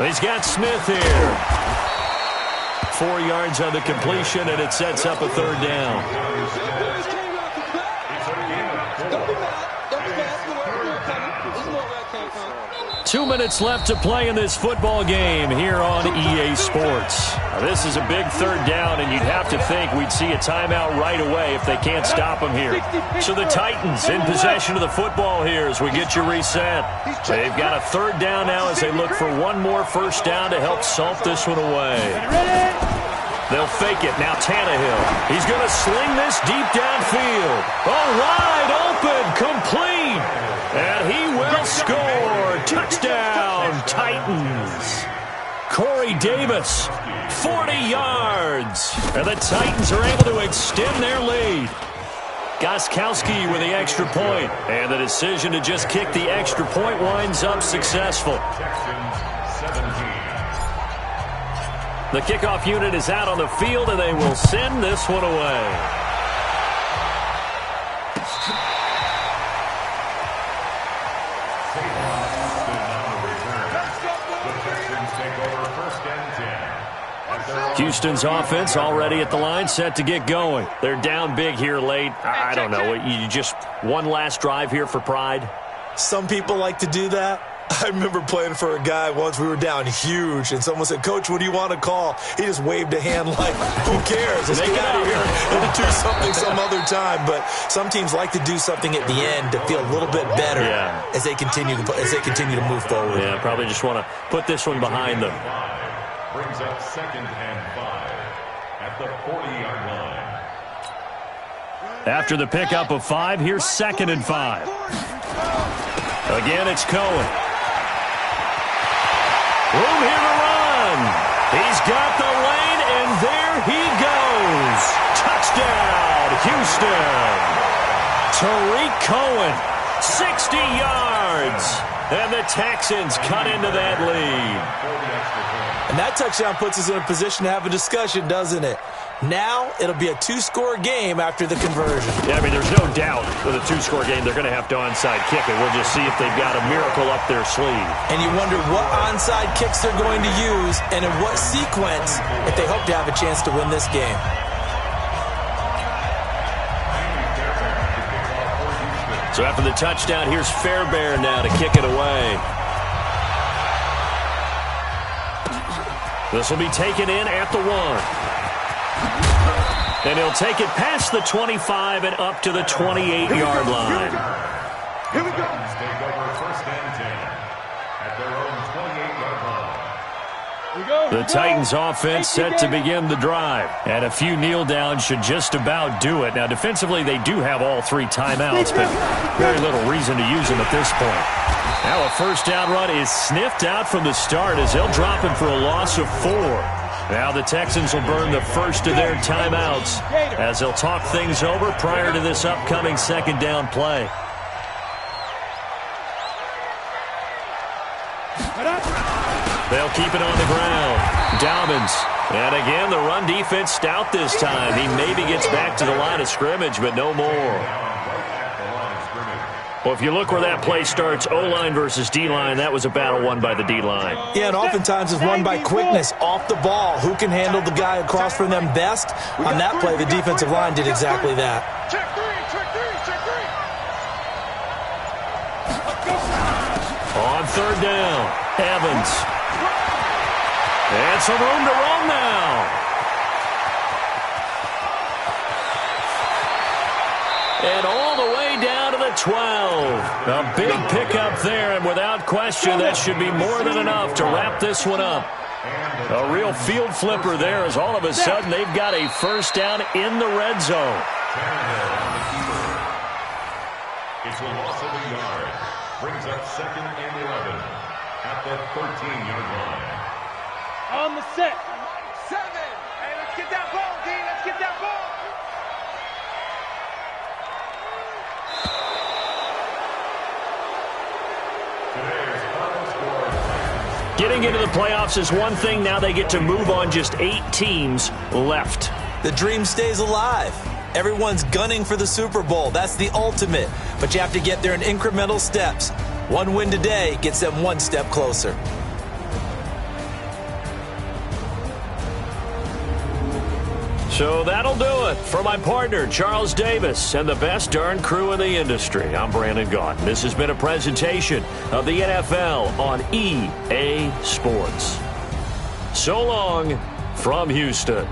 He's got Smith here. 4 yards on the completion, and it sets up a 3rd down. 2 minutes left to play in this football game here on EA Sports. Now, this is a big 3rd down, and you'd have to think we'd see a timeout right away if they can't stop them here. So the Titans in possession of the football here as we get you reset. They've got a 3rd down now as they look for one more first down to help salt this one away. They'll fake it. Now Tannehill. He's going to sling this deep downfield. Oh, wide open, complete. And he will score. Touchdown, Titans. Corey Davis, 40 yards. And the Titans are able to extend their lead. Gostkowski with the extra point. And the decision to just kick the extra point winds up successful. The kickoff unit is out on the field, and they will send this one away. Houston's offense already at the line, set to get going. They're down big here late. I don't know. You just one last drive here for pride? Some people like to do that. I remember playing for a guy once. We were down huge, and someone said, "Coach, what do you want to call?" He just waved a hand like, "Who cares? Let's get out of here and do something some other time." But some teams like to do something at the end to feel a little bit better as they continue to move forward. Yeah, probably just want to put this one behind them. Brings up 2nd and 5 at the 40-yard line. After the pickup of 5, here's 2nd and 5. Again, it's Cohen. Room here to run. He's got the lane, and there he goes. Touchdown, Houston. Tariq Cohen, 60 yards. And the Texans cut into that lead. And that touchdown puts us in a position to have a discussion, doesn't it? Now it'll be a two-score game after the conversion. Yeah, I mean, there's no doubt with a two-score game they're going to have to onside kick it. We'll just see if they've got a miracle up their sleeve. And you wonder what onside kicks they're going to use and in what sequence if they hope to have a chance to win this game. So after the touchdown, here's Fairbairn now to kick it away. This will be taken in at the 1. And he'll take it past the 25 and up to the 28-yard line. Here we go. Take over first and 10 at their own 28-yard line. The Titans offense set to begin the drive. And a few kneel downs should just about do it. Now, defensively, they do have all 3 timeouts, but very little reason to use them at this point. Now a first down run is sniffed out from the start as they'll drop him for a loss of 4. Now the Texans will burn the first of their timeouts as they'll talk things over prior to this upcoming second down play. They'll keep it on the ground. Dobbins. And again, the run defense stout this time. He maybe gets back to the line of scrimmage, but no more. Well, if you look where that play starts, O-line versus D-line, that was a battle won by the D-line. Yeah, and oftentimes it's won by quickness off the ball. Who can handle the guy across from them best? On that play, the defensive line did exactly that. Check three, check three, check three. On third down, Evans. And some room to run now. And all the way down to the 12. A big pickup there, and without question, that should be more than enough to wrap this one up. A real field flipper there as all of a sudden they've got a first down in the red zone. It's a loss of a yard. Brings up second and 11 at the 13-yard line. On the set. 7. Hey, let's get that ball, D. Let's get that ball. Getting into the playoffs is one thing. Now they get to move on just 8 teams left. The dream stays alive. Everyone's gunning for the Super Bowl. That's the ultimate. But you have to get there in incremental steps. One win today gets them one step closer. So that'll do it for my partner, Charles Davis, and the best darn crew in the industry. I'm Brandon Gaughan. This has been a presentation of the NFL on EA Sports. So long from Houston.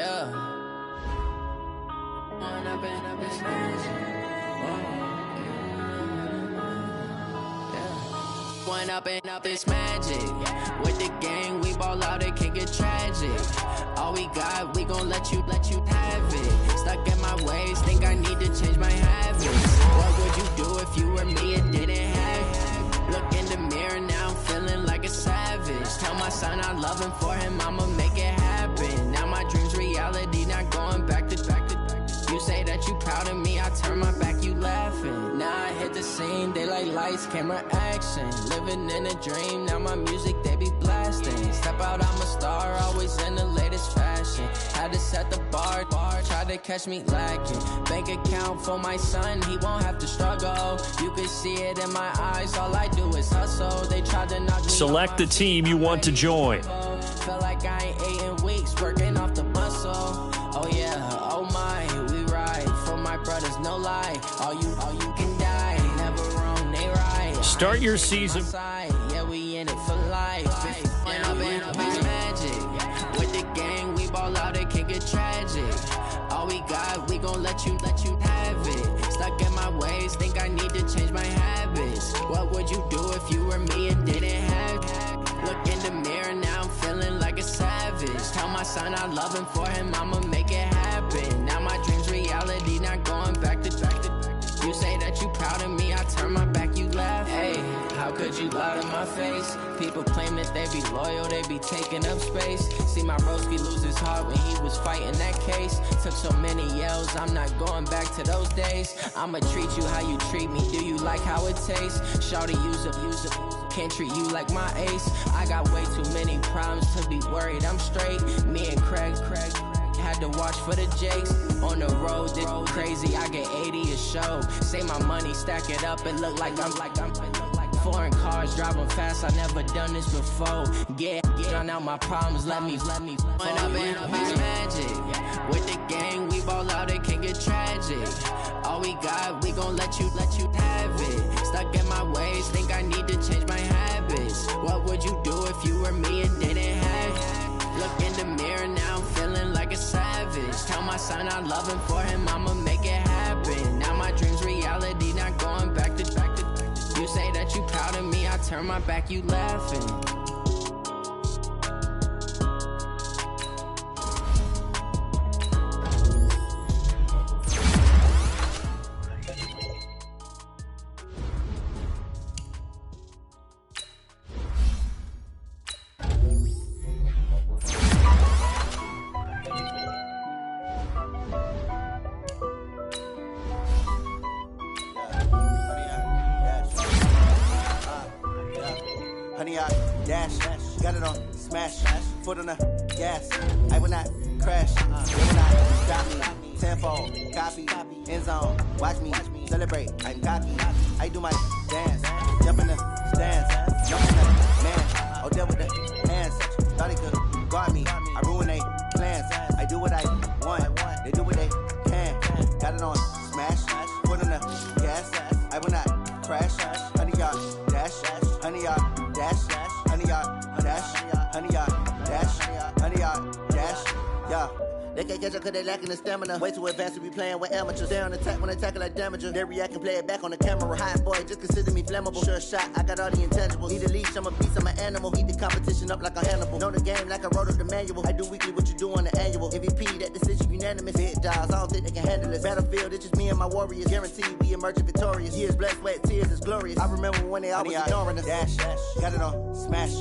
Yeah. One up and up, it's magic. With the gang, we ball out, it can get tragic. All we got, we gon' let you have it. Stuck in my ways, think I need to change my habits. What would you do if you were me and didn't have it? Look in the mirror, now I'm feeling like a savage. Tell my son I love him, for him I'ma make it happen. Now my dream's reality, not going back to. You say that you proud of me, I turn my back, you laughing. Now I hit the scene, they like lights, camera, action. Living in a dream, now my music, they be blasting. Step out, I'm a star, always in the latest fashion. Had to set the bar, try to catch me lacking. Bank account for my son, he won't have to struggle. You can see it in my eyes, all I do is hustle. They tried to knock me. Select the team you want to join. Felt like I ain't ate in weeks, working off the muscle. Oh yeah, oh my, we ride for my brothers, no lie. All you can die, never wrong, they right. Start your season. Yeah, we in it for life. Magic. With the gang, we ball out, it can get tragic. All we got, we gon' let you have it. Stuck in my ways, think I need to change my habits. What would you do if you were me and didn't have it? Look in the mirror, now I'm feeling like a savage. Tell my son I love him, for him I'ma make it happen. Now my dream's reality, not going back to. You say that you proud of me, I turn my back, you laugh. Hey, how could you lie to my face? People claim that they be loyal, they be taking up space. See my broski lose his heart when he was fighting that case. Took so many yells, I'm not going back to those days. I'ma treat you how you treat me, do you like how it tastes? Shawty, use it, can't treat you like my ace. I got way too many problems to be worried, I'm straight. Me and Craig had to watch for the Jakes. On the road, this crazy, I get 80 a show. Say my money, stack it up, it look like I'm foreign cars, driving fast, I never done this before. Get drown out my problems, let me One up and up, it's magic. With the gang, we ball out, it can get tragic. All we got, we gon' let you have it. Stuck in my ways, think I need to change my habits. What would you do if you were me and didn't have it? Look in the mirror, now I'm feeling like a savage. Tell my son I love him, for him I'ma make it happen. Now my dream's reality, not going back to. You say that you proud of me, I turn my back, you laughing. Honey, I dash, got it on smash, foot on the gas. I will not crash, they will not stop me. Tenfold, copy, end zone, watch me celebrate. I'm cocky, I do my dance, jump in the stands, jump in the man. Oh, deal with the hands, thought he could guard me. I ruin they plans, I do what I want, they do what they can. Got it on smash, foot on the gas. I will not crash, honey, y'all dash, honey, y'all dash, honey, y'all dash, honey, y'all dash, honey, y'all dash, yeah. They can't catch up cause they lacking the stamina. Way too advanced to be playing with amateurs. They on attack when they tackle like damager. They react and play it back on the camera. Hot boy, just consider me flammable. Sure shot, I got all the intangibles. Need a leash, I'm a beast, I'm an animal. Heat the competition up like a Hannibal. Know the game like I wrote up the manual. I do weekly what you do on the annual. MVP, that decision unanimous. Hit dials, I don't think they can handle it. Battlefield, it's just me and my warriors. Guaranteed we emerging victorious. Years, blood, sweat, tears, it's glorious. I remember when they always ignoring us. Dash, got it on smash,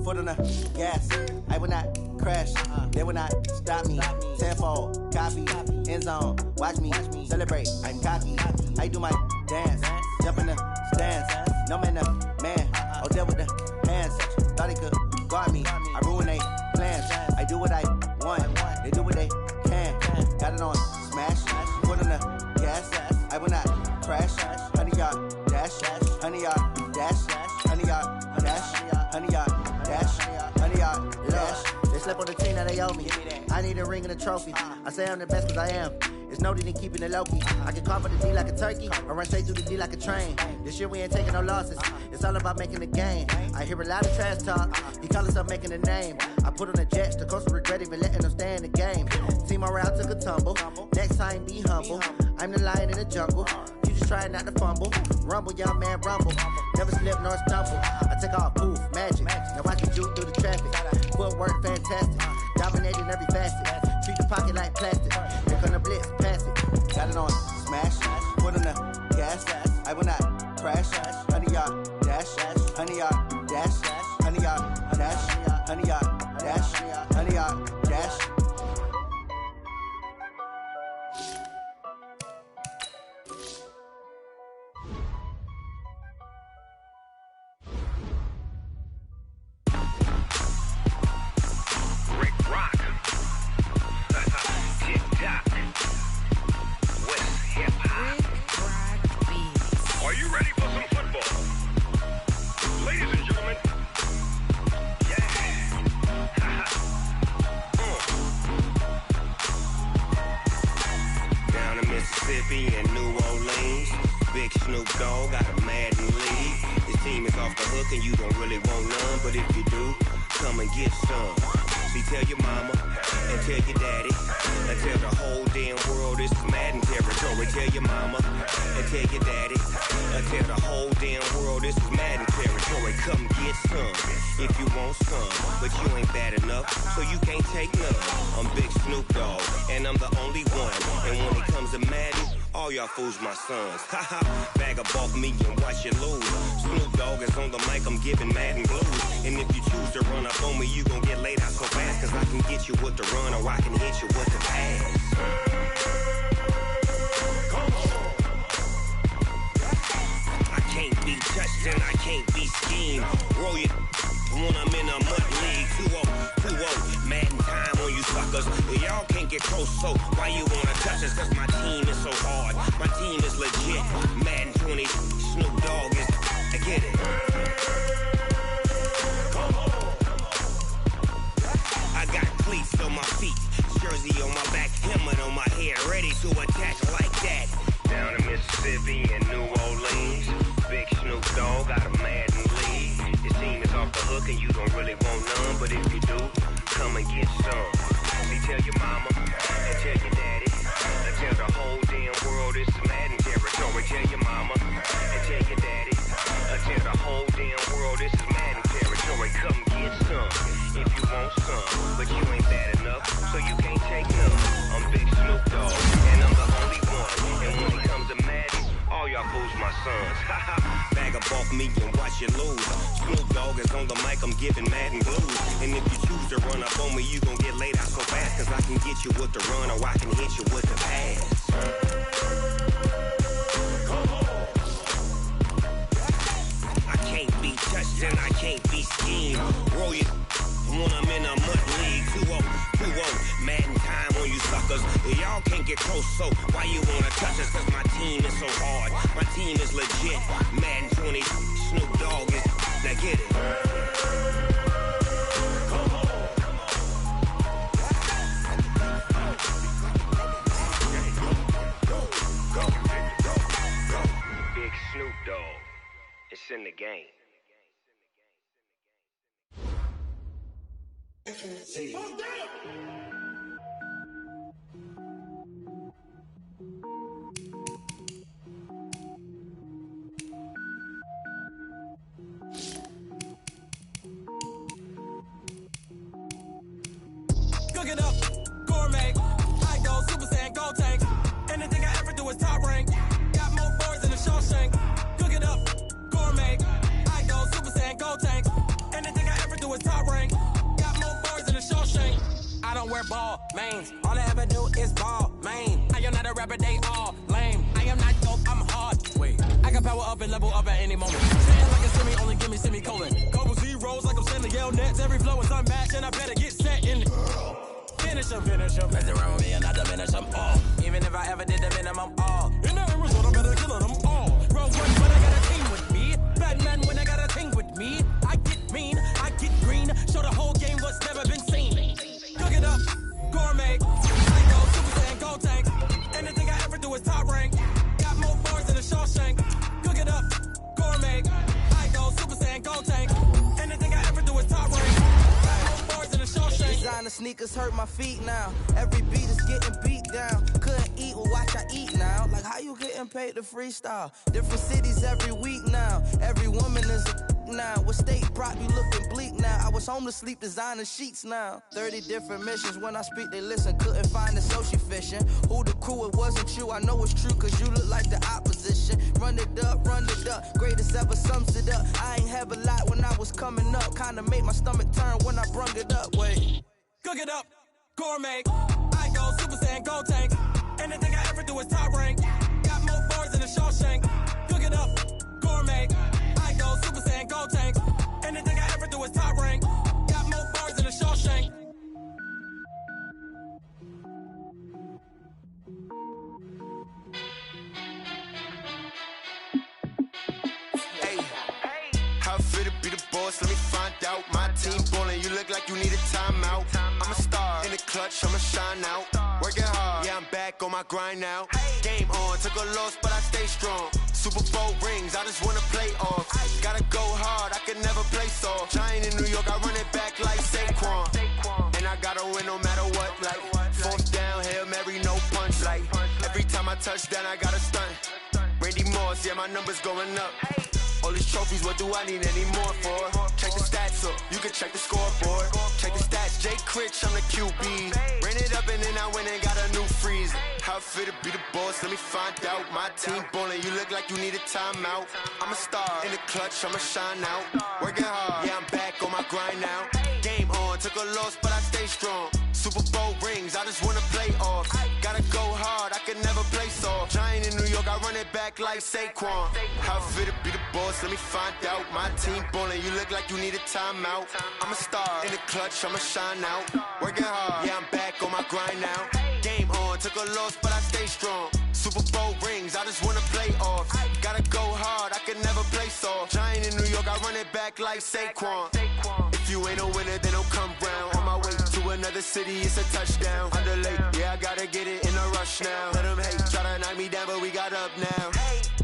foot on the gas. I will not crash, they will not stop me. Tenfold, copy, end zone, watch me celebrate. I'm cocky, I do my dance, jump in the stands. No man, man, oh, deal with the hands. Thought he could guard me, I ruin they plans. I do what I want, they do what they can. Got it on smash, foot on the gas. I will not crash, honey, y'all dash, honey, y'all dash, honey, y'all dash, honey, y'all dash, honey, y'all dash. They slept on the team, now they owe me. I need a ring and a trophy. I say I'm the best cause I am. It's noted in keeping it low-key. I can call for the D like a turkey, or run straight through the D like a train. This year we ain't taking no losses. It's all about making the game. I hear a lot of trash talk. He call himself making a name. I put on the Jets, the coach will regret even letting them stay in the game. Team morale took a tumble. Next time be humble. I'm the lion in the jungle. You just trying not to fumble. Rumble, young man, rumble. Never slip nor stumble. I take off, poof, magic. Now watch me juke through the traffic. Footwork fantastic. Dominating every facet. Treat the pocket like plastic. Here come the blitz, pass it. Got it on smash. Put on the gas. I will not crash. 100-yard dash. 100-yard dash. 100-yard dash. 100-yard dash. 100-yard dash. And New Orleans, Big Snoop Dogg got a Madden league. His team is off the hook and you don't really want none, but if you do, come and get some. See, tell your mama and tell your daddy and tell the whole damn world this is Madden territory. Tell your mama and tell your daddy and tell the whole damn world this is Madden territory. Come get some if you want some, but you ain't bad enough, so you can't take none. I'm Big Snoop Dogg and I'm the only one, and when it comes to Madden, all y'all fools my sons. Haha, bag up off me and watch you lose. Snoop Dogg is on the mic, I'm giving Madden blues. And if you choose to run up on me, you gon' get laid out so fast, cause I can get you with the run or I can hit you with the pass. I can't be touched and I can't be schemed. Roll you when I'm in a mud league. 2-0, Madden time on you suckers. Y'all can't get close, so why you wanna touch us? Cause my team is so hard. My team is legit. Madden 20, Snoop Dogg is, I get it. I got cleats on my feet, jersey on my back, helmet on my head, ready to attack like that. Down in Mississippi and New Orleans, Big Snoop Dogg got a Madden league. His team is off the hook and you don't really want none, but if you do, come and get some. See, tell your mama and tell your daddy and tell the whole damn world this is Madden territory. Tell your mama and tell your daddy and tell the whole damn world this is Madden territory. Come get some if you want some, but you ain't bad enough, so you can't take none. I'm Big Snoop Dogg and I'm the only one, and when it comes to Madden, all y'all fools my sons. Haha, bag up off me and watch you lose. Snoop Dogg is on the mic, I'm giving Madden blues. And if you choose to run up on me, you gon' get laid out so fast, cause I can get you with the run or I can hit you with the pass. I can't be touched and I can't be schemed. Roll you when I'm in a mud league. 2-0, Madden time on you suckers. Y'all can't get close, so why you wanna touch us? Cause my team is so hard. My team is legit. Madden 20, Snoop Dogg is, now get it. Big Snoop Dogg, it's in the game. Cook it up, gourmet. I go Super Saiyan, go tank. Anything I ever do is top rank. Got more boys than a Shawshank. Cook it up, gourmet. I go Super Saiyan, go tank. Anything I ever do is top rank. Got more boys than a Shawshank. I don't wear ball mains. All I ever do is ball main. I am not a rapper, they all lame. I am not dope, I'm hard. Wait, I can power up and level up at any moment. Sitting like a semi, only give me semicolon. Couple zeros like I'm sending Yale Nets. Every flow is unmatched and I better get set in. Finish them. Mess around with me and I diminish them all. Even if I ever did the minimum all. In the Arizona, I better kill them all. Rogue one, but I got a team with me. Batman when I got a team with me. I get mean, I get green. Show the whole game what's never been seen. Cook it up, gourmet. sneakers hurt my feet now. Every beat is getting beat down. Couldn't eat, well watch I eat now. Like how you getting paid to freestyle? Different cities every week now. Every woman is a now. What state brought you looking bleak now? I was home to sleep designing sheets now. 30 different missions. When I speak they listen. Couldn't find the social fishing. Who the crew? It wasn't you. I know it's true cause you look like the opposition. Run it up, run it up. Greatest ever sums it up. I ain't have a lot when I was coming up. Kinda made my stomach turn when I brung it up. Wait. Cook it up, gourmet. I go Super Saiyan, go tank. Anything I ever do is top rank. Got more bars than a Shawshank. Cook it up, gourmet. I go Super Saiyan, go tank. Anything I ever do is top rank. Got more bars than a Shawshank. Hey, how fit to be the boss? Let me find out. My team ballin', you look like you need a timeout. I'm a star in the clutch, I'ma shine out. Working hard, yeah, I'm back on my grind now. Game on, took a loss, but I stay strong. Super Bowl rings, I just wanna play off. Gotta go hard, I can never play soft. Giant in New York, I run it back like Saquon. And I gotta win no matter what, like fourth down, Hail Mary, no punch. Like every time I touch down, I gotta stunt. Randy Moss, yeah, my numbers going up. All these trophies, what do I need any more for? Check the stats up, you can check the scoreboard. Check the stats, Jay Critch, I'm the QB. Ran it up and then I went and got a new freeze. How fit to be the boss, let me find out. My team ballin', you look like you need a timeout. I'm a star in the clutch, I'ma shine out. Working hard, yeah, I'm back on my grind now. Game on, took a loss, but I stay strong. Super Bowl rings, I just wanna play off. Gotta go hard, I can never play soft. Giant in New York, I run it back like Saquon. How fit to be the boss, let me find out. My team ballin', you look like you need a timeout. I'm a star in the clutch, I'ma shine out. Working hard, yeah, I'm back on my grind now. Game on, took a loss, but I stay strong. Super Bowl rings, I just wanna play off. Gotta go hard, I can never play soft. Giant in New York, I run it back like Saquon. If you ain't a winner, then don't come round. On my way to another city, it's a touchdown. Underlay, yeah, I gotta get it in a rush now. Let them hate, try to knock me down, but we got up now.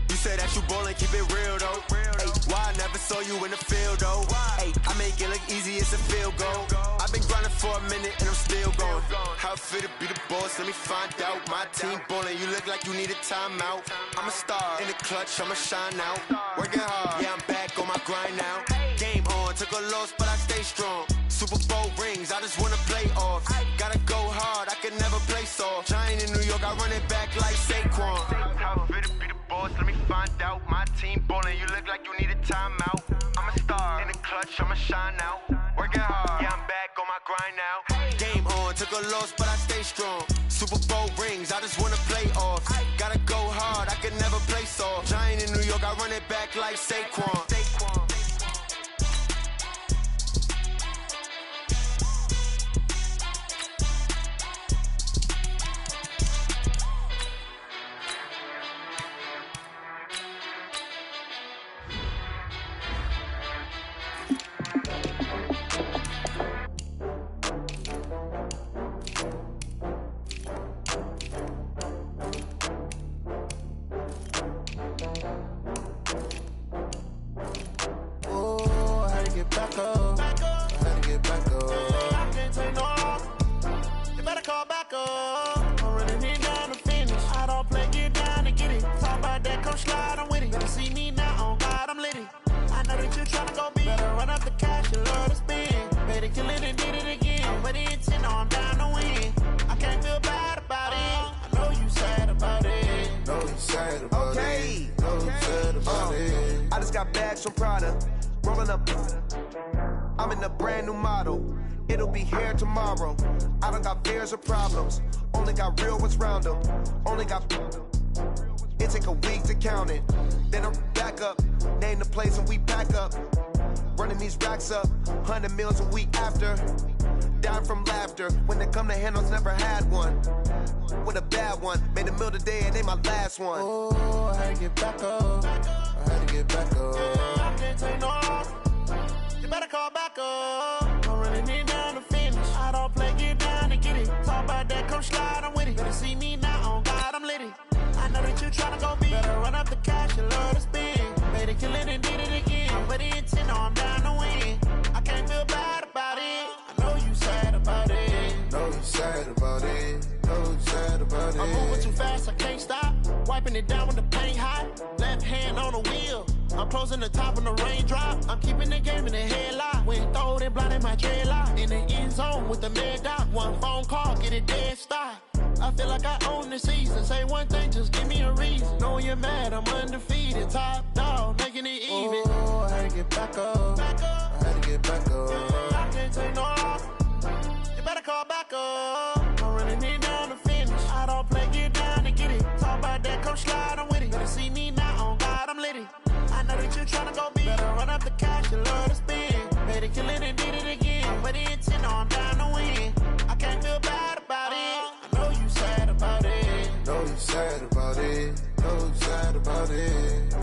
You said that you ballin', keep it real though. Hey, why I never saw you in the field though? Hey, I make it look easy, it's a field goal. I've been grinding for a minute and I'm still going. How fit to be the boss, let me find out. My team ballin', you look like you need a timeout. I'm a star in the clutch, I'ma shine out. Working hard, yeah, I'm back on my grind now. Game on, took a loss, but I stay strong. Super Bowl rings, I just wanna play off. Gotta go hard, I can never play soft. Giant in New York, I run it back like Saquon. How fit to be the boss, let me find out. My team ballin', you look like you need a timeout. I'm a star in the clutch, I'ma shine out. Working hard, yeah, I'm back on my grind now. Game on, took a loss, but I stay strong. Super Bowl rings, I just wanna play off. Gotta go hard, I can never play soft. Giant in New York, I run it back like Saquon. From Prada, rolling up. I'm in a brand new model. It'll be here tomorrow. I don't got fears or problems. Only got real ones round them. Only got. It take a week to count it. Then I'm back up. Name the place and we back up. Running these racks up. 100 meals a week after. Down from laughter. When it come to handles, never had one. With a bad one. Made a meal today and they my last one. Oh, I had to get back up. I had to get back up. I can't take no loss. You better call back up. I'm running it down to finish. I don't play, get down to get it. Talk about that, come slide, I'm with it. Better see me now, on God, I'm litty. I know that you tryna go big. Better run up the cash, you love to spend. Better kill it and did it again. I'm with the intent, no, I'm down to win. I can't feel bad about it. I know you sad about it. Wiping it down when the paint hot. Left hand on the wheel. I'm closing the top on the raindrop. I'm keeping the game in the headlock. When throwed and blinded my dreadlock. In the end zone with the mad dot. One phone call, get it dead stop. I feel like I own the season. Say one thing, just give me a reason. Knowing you're mad, I'm undefeated. Top dog, making it even. Oh, I had to get back up. I had to get back up. I can't take no loss. You better call back up. I'm running it down to finish. I don't play, get down and get it. Talk about that, come slide, I'm with it. Better see me now, on God, I'm litty. I know that you're tryna go big. Better run up the cash, you love to spin. Better kill it and did it again. But the intent, I'm down to win. I can't feel bad about it. I know you sad about it. Know you sad about it. Know you sad about it.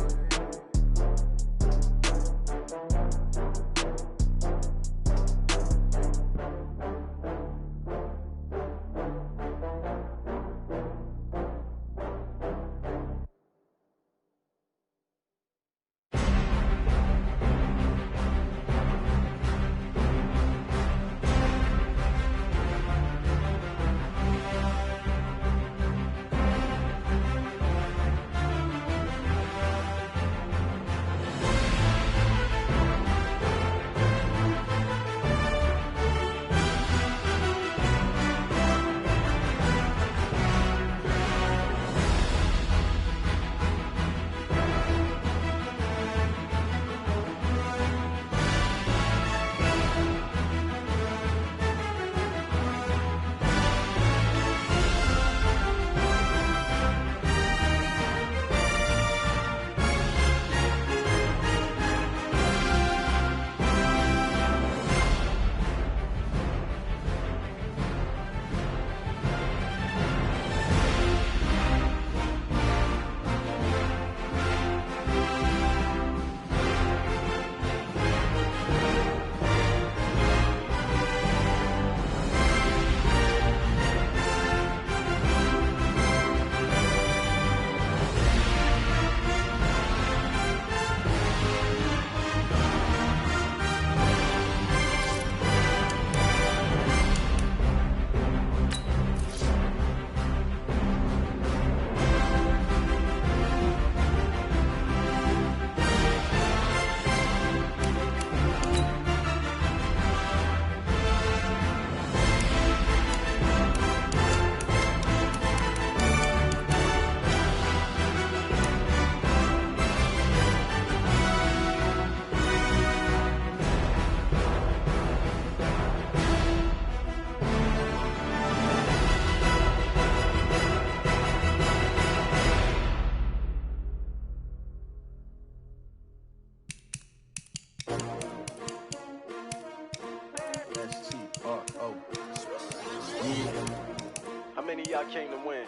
How many of y'all came to win?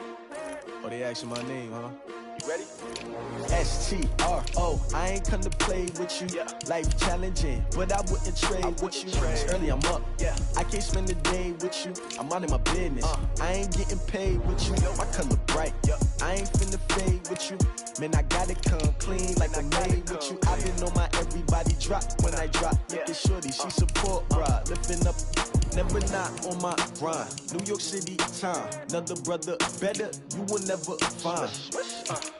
Oh, they asking my name, huh? You ready? S-T-R-O, I ain't come to play with you. Yeah. Life challenging, but I wouldn't trade with you. It's early, I'm up. Yeah. I can't spend the day with you. I'm out of my business. I ain't getting paid with you. My color bright. I ain't finna fade with you. Man, I gotta come clean like I made with you. I've been on my everybody drop when I drop. Look at shorty, she support, bruh. Lifting up, never not on my grind. New York City time, another brother better, you will never find.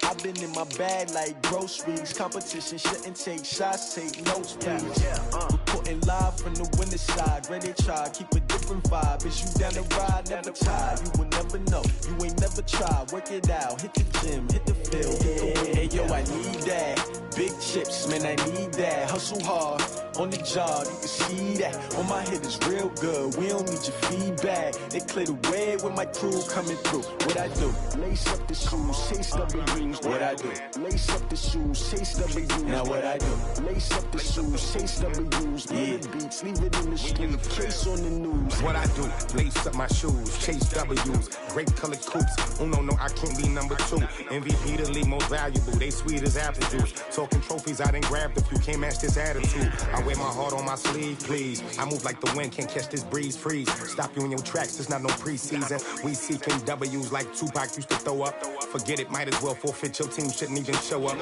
I've been in my bag like groceries. Competition shouldn't take shots, take notes, please. Reporting live from the winter side. Ready to try, keep a different vibe. Is you down the ride, never tired. You will never know, you ain't never tried. Work it out, hit the gym, hit the field, hit the wind. Hey yo, I need that. Big chips, man, I need that. Hustle hard, on the job, you can see that. On my hit is real good, we don't need your feedback. They clear the way when my crew coming through. What I do? Lace up the shoes, chase W's. What I do? Lace up the shoes, chase W's. Now what I do? Lace up the shoes, chase W's. Yeah. Beats, leave it in the street, case on the news. What I do? Lace up my shoes, chase W's. Great colored coops. Oh no, I can't be number 2. MVP the league most valuable. They sweet as apple juice. Talking trophies, I done grabbed a few. Can't match this attitude. I wear my heart on my sleeve, please. I move like the wind, can't catch this breeze, freeze. Stop you in your tracks, there's not no preseason. We seeking W's like Tupac used to throw up. Forget it, might as well forfeit, your team shouldn't even show up.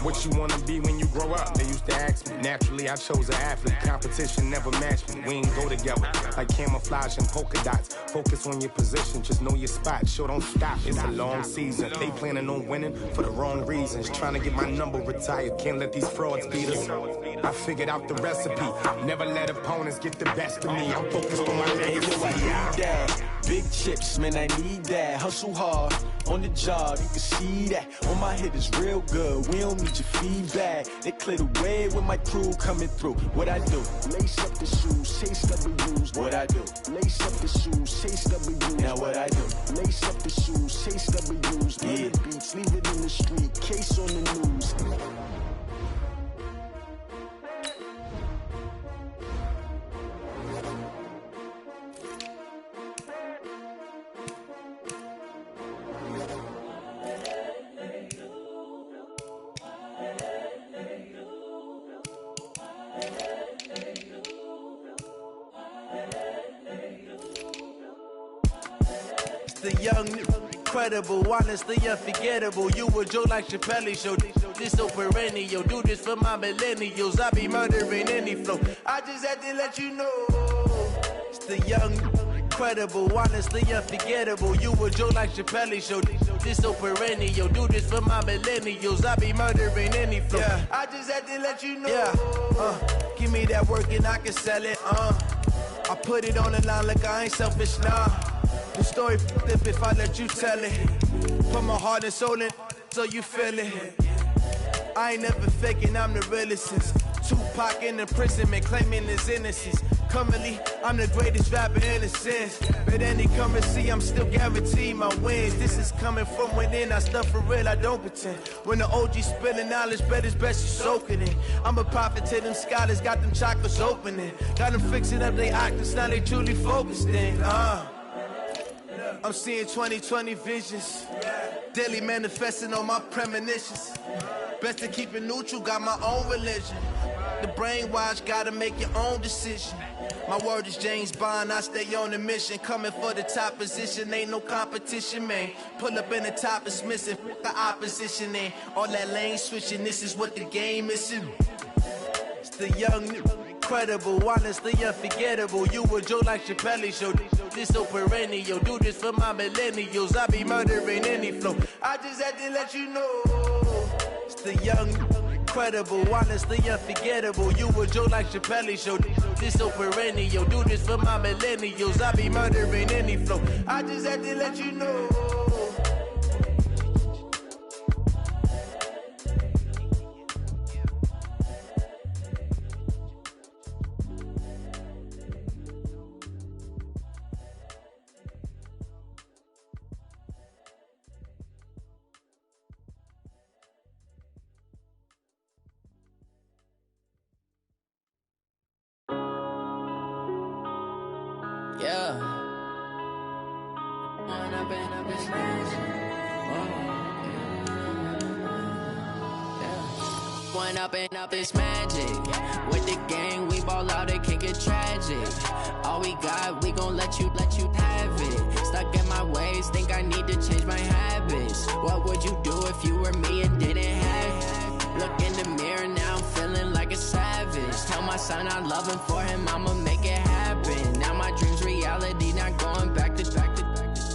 What you wanna be when you grow up? They used to ask me. Naturally, I chose an athlete. Competition never matched me. We ain't go together like camouflage and polka dots. Focus on your position, just know your spot. Sure, don't stop, it's a long season. They planning on winning for the wrong reasons. Trying to get my number retired, can't let these frauds beat us. I figured out the recipe. Never let opponents get the best of me. I'm focused on my legacy. Big chips, man, I need that. Hustle hard on the job, you can see that. On my head is real good, we don't need your feedback. They clear the way with my crew coming through. What I do? Lace up the shoes, chase W's. What I do? Lace up the shoes, chase W's. Now what I do? Lace up the shoes, chase W's. Yeah. The beats, leave it in the street, case on the news. The young, incredible, honestly unforgettable. You a joke like Chappelle show. This so perennial. Do this for my millennials. I be murdering any flow. I just had to let you know. It's the young, incredible, honestly unforgettable. You a joke like Chappelle show. This so perennial. Do this for my millennials. I be murdering any flow. Yeah. I just had to let you know. Yeah. Give me that work and I can sell it. I put it on the line like I ain't selfish now. The story flip if I let you tell it. Put my heart and soul in so you feel it. I ain't never faking, I'm the realest since Tupac in imprisonment, claiming his innocence. Currently, I'm the greatest rapper in a sense. But any currency, I'm still guaranteed my wins. This is coming from within, I stuff for real, I don't pretend. When the OG spilling knowledge, bet it's best you soak it in. I'm a prophet to them scholars, got them chakras opening. Got them fixing up their octaves, now they truly focused in. I'm seeing 2020 visions, daily manifesting on my premonitions. Best to keep it neutral, got my own religion. The brainwash, gotta make your own decision. My word is James Bond, I stay on a mission. Coming for the top position, ain't no competition, man. Pull up in the top, it's missing, the opposition, man. All that lane switching, this is what the game is. It's the young, incredible, honestly unforgettable. You a joke like Chappelle show. This so perennial. Do this for my millennials. I be murdering any flow. I just had to let you know. It's the young, incredible, honestly unforgettable. You a joke like Chappelle show. This so perennial. Do this for my millennials. I be murdering any flow. I just had to let you know. Yeah. One up and up is magic. With the gang, we ball out, it can get tragic. All we got, we gon' let you have it. Stuck in my ways, think I need to change my habits. What would you do if you were me and didn't have it? Look in the mirror, now I'm feeling like a savage. Tell my son I love him, for him I'ma make it happen. Now my dream's reality, not going back to.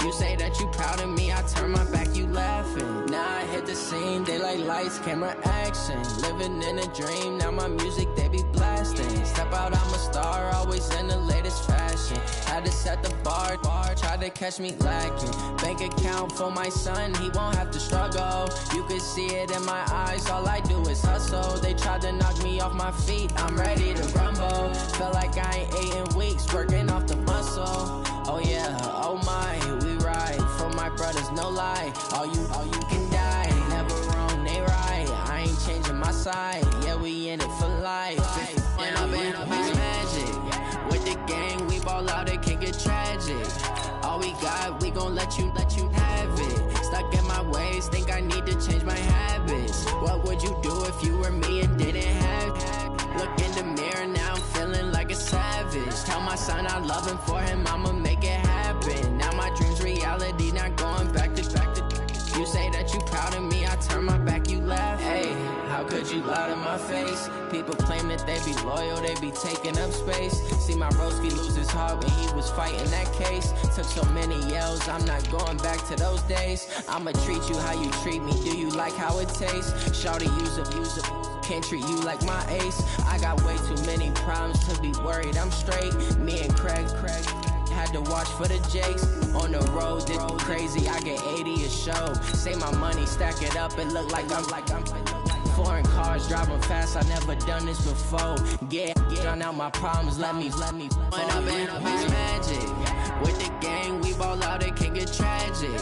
You say that you proud of me, I turn my back, you laughing. Now I hit the scene, daylight lights, camera action. Living in a dream, now my music, they be blasting. Step out, I'm a star, always in the latest fashion. Had to set the bar, try to catch me lacking. Bank account for my son, he won't have to struggle. You can see it in my eyes, all I do is hustle. They tried to knock me off my feet, I'm ready to rumble. Felt like I ain't ate in weeks, working off the muscle. Oh yeah, oh my, we ride for my brothers, no lie. All you can die, never wrong, they right. I ain't changing my side, yeah, we in it for life. And I've been magic. With the gang, we ball out, it can get tragic. All we got, we gon' let you have it. Stuck in my ways, think I need to change my habits. What would you do if you were me and didn't have it? Look in the mirror now, loving for him, I'ma make it happen. Now my dream's reality, not going back to. You say that you proud of me, I turn my back, you laugh. Hey, how could you lie to my face? People claim that they be loyal, they be taking up space. See my broski lose his heart when he was fighting that case. Took so many yells, I'm not going back to those days. I'ma treat you how you treat me, do you like how it tastes? Shawty, use a can't treat you like my ace. I got way too many problems to be worried, I'm straight. Me and Craig had to watch for the Jakes. On the road, did crazy, I get 80 a show. Say my money, stack it up, it look like I'm foreign cars, driving fast, I never done this before. Get on out my problems, let me When I've been magic. With the gang, we ball out, it can get tragic.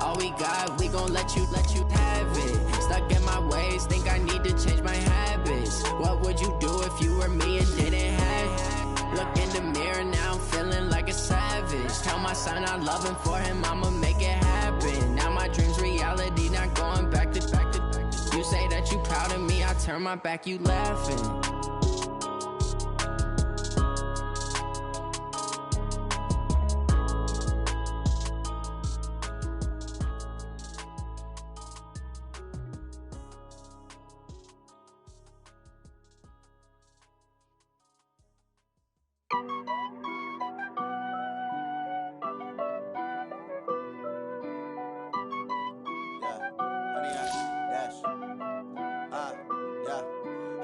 All we got, we gon' let you have it. Stuck in my ways, think I need to change my habits. What would you do if you were me and didn't have it? Look in the mirror now, I'm feeling like a savage. Tell my son I love him, for him I'ma make it happen. Now my dream's reality, not going back to. You say that you proud of me, I turn my back, you laughing.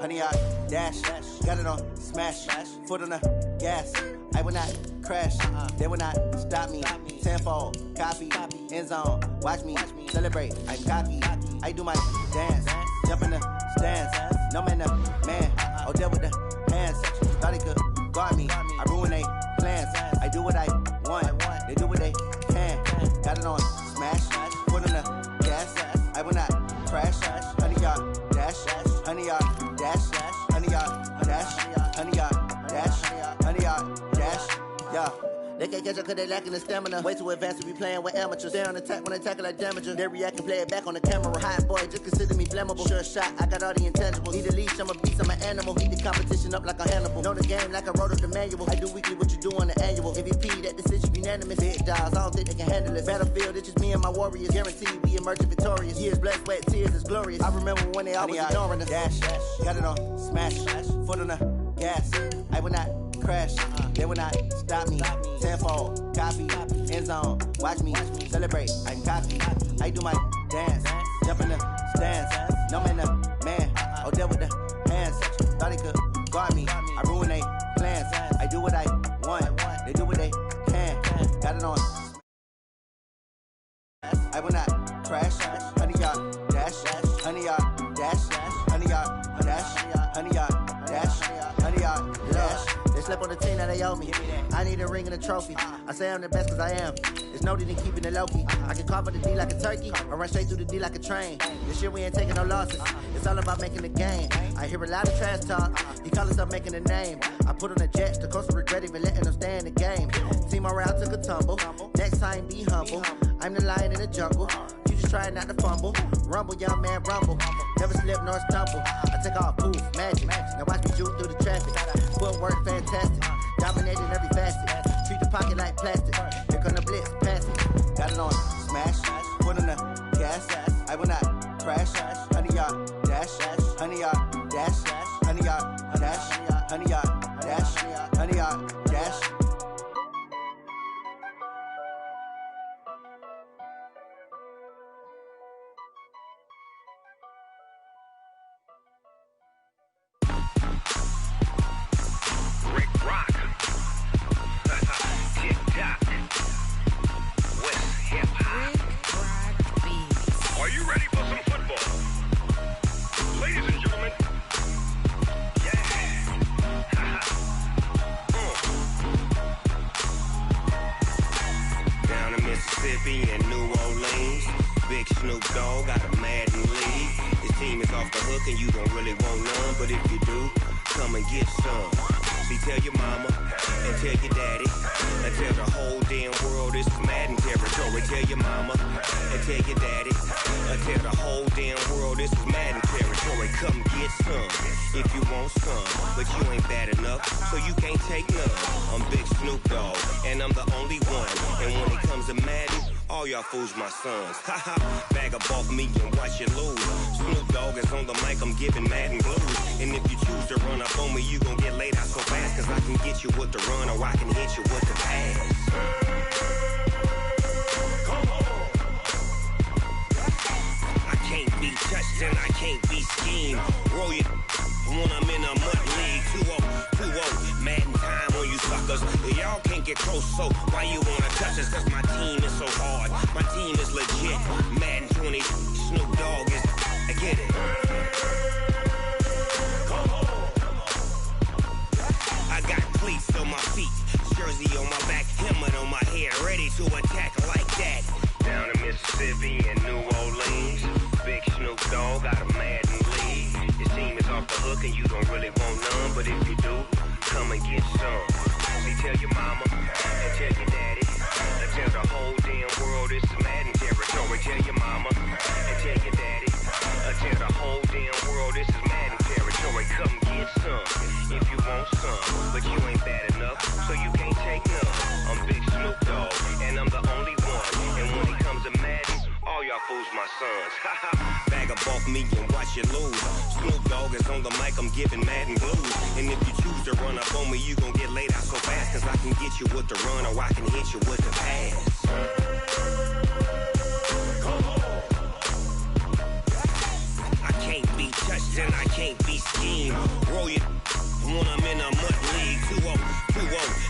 Honey, I dash, got it on smash, foot on the gas. I will not crash, they will not stop me. Tenfold, copy, end zone, watch me celebrate. I'm cocky, I do my dance, jump in the stands. No man, man, oh, there with the hands. Thought he could guard me, I ruin they plans. I do what I want, they do what they can. Got it on smash, foot on the gas. I will not crash, honey, y'all dash, honey, y'all dash, honey, y'all dash, honey, y'all dash, honey, y'all dash, yeah. They can't catch up cause they lacking the stamina. Way too advanced to be playing with amateurs. Stay on attack when they tackle like damager. They react and play it back on the camera. Hot boy, just consider me flammable. Sure shot, I got all the intangibles. Need a leash, I'm a beast, I'm an animal. Heat the competition up like a Hannibal. Know the game like I wrote up the manual. I do weekly what you do on the annual. MVP, that decision unanimous. Big dials, I don't think they can handle it. Battlefield, it's just me and my warriors. Guaranteed we emerge victorious. Years, blood, sweat, tears, is glorious. I remember when they always ignoring us. Dash, got it on smash, foot on the gas. I will not crash, they will not stop me. Tenfold, copy, end zone, watch me celebrate. I'm cocky, I do my dance, jump in the stands. No man, man, oh, there with the hands. Thought he could guard me, I ruin they plans. I do what I want, they do what they can. Got it on. I will not crash, honey, y'all dash, honey, y'all dash, honey, y'all dash, honey, y'all dash, honey, y'all dash. They slept on the team that they owe me. I need a ring and a trophy. I say I'm the best cause I am. It's noted in keeping it low-key. I can carve up the D like a turkey or run straight through the D like a train. This year we ain't taking no losses. It's all about making the game. I hear a lot of trash talk. He call himself making a name. I put on the Jets. The coast will regret even letting them stay in the game. Team morale took a tumble. Next time be humble. I'm the lion in the jungle. You just try not to fumble. Rumble, young man, rumble. Never slip nor stumble. I take off, poof, magic. Now watch me juke through the traffic. Footwork fantastic. Dominating every facet. Treat the pocket like plastic. Here come the blitz, pass it. Got it on smash. Foot on the gas. I will not crash. Honey, y'all dash. Honey, y'all dash. Honey, y'all dash. Honey, y'all dash. Honey, y'all dash. And New Orleans, Big Snoop Dogg got a Madden league. His team is off the hook and you don't really want none, but if you do, come and get some. See, tell your mama and tell your daddy and tell the whole damn world this is Madden territory. Tell your mama and tell your daddy and tell the whole damn world this is Madden territory. territory, come get some. If you want some, but you ain't bad enough, so you can't take none. I'm Big Snoop Dogg, and I'm the only one. And when it comes to Madden, all y'all fools my sons. Haha, bag up off me and watch you lose. Snoop Dogg is on the mic, I'm giving Madden blues. And if you choose to run up on me, you gon' get laid out so fast. Cause I can get you with the run or I can hit you with the pass. Come on. I can't be touched and I can't be schemed. Roll you when I'm in a mud league. 2-0, Madden time on you suckers. Y'all can't get close, so why you wanna touch us? Cause my team is so hard. My team is legit. Madden 20, Snoop Dogg is, I get it. Come on. I got cleats on my feet, jersey on my back, helmet on my head, ready to attack like that. Down in Mississippi and New Orleans, Big Snoop Dogg got a Madden league. Your team is off the hook and you don't really want none, but if you do, come and get some. See, tell your mama and tell your daddy, and tell the whole damn world this is Madden territory. Tell your mama and tell your daddy, and tell the whole damn world this is Madden territory. Come get some if you want some, but you ain't bad enough, so you can't take none. I'm Big Snoop Dogg, and I'm the only one. And when it comes to Madden, all y'all fools my sons. Bag up off me and watch you lose. Snoop Dogg is on the mic, I'm giving Madden blues. And if you choose to run up on me, you gon' get laid out so fast. Cause I can get you with the run or I can hit you with the pass. Come on. I can't be touched and I can't be schemed. Roll you when I'm in a mud league. 2-0,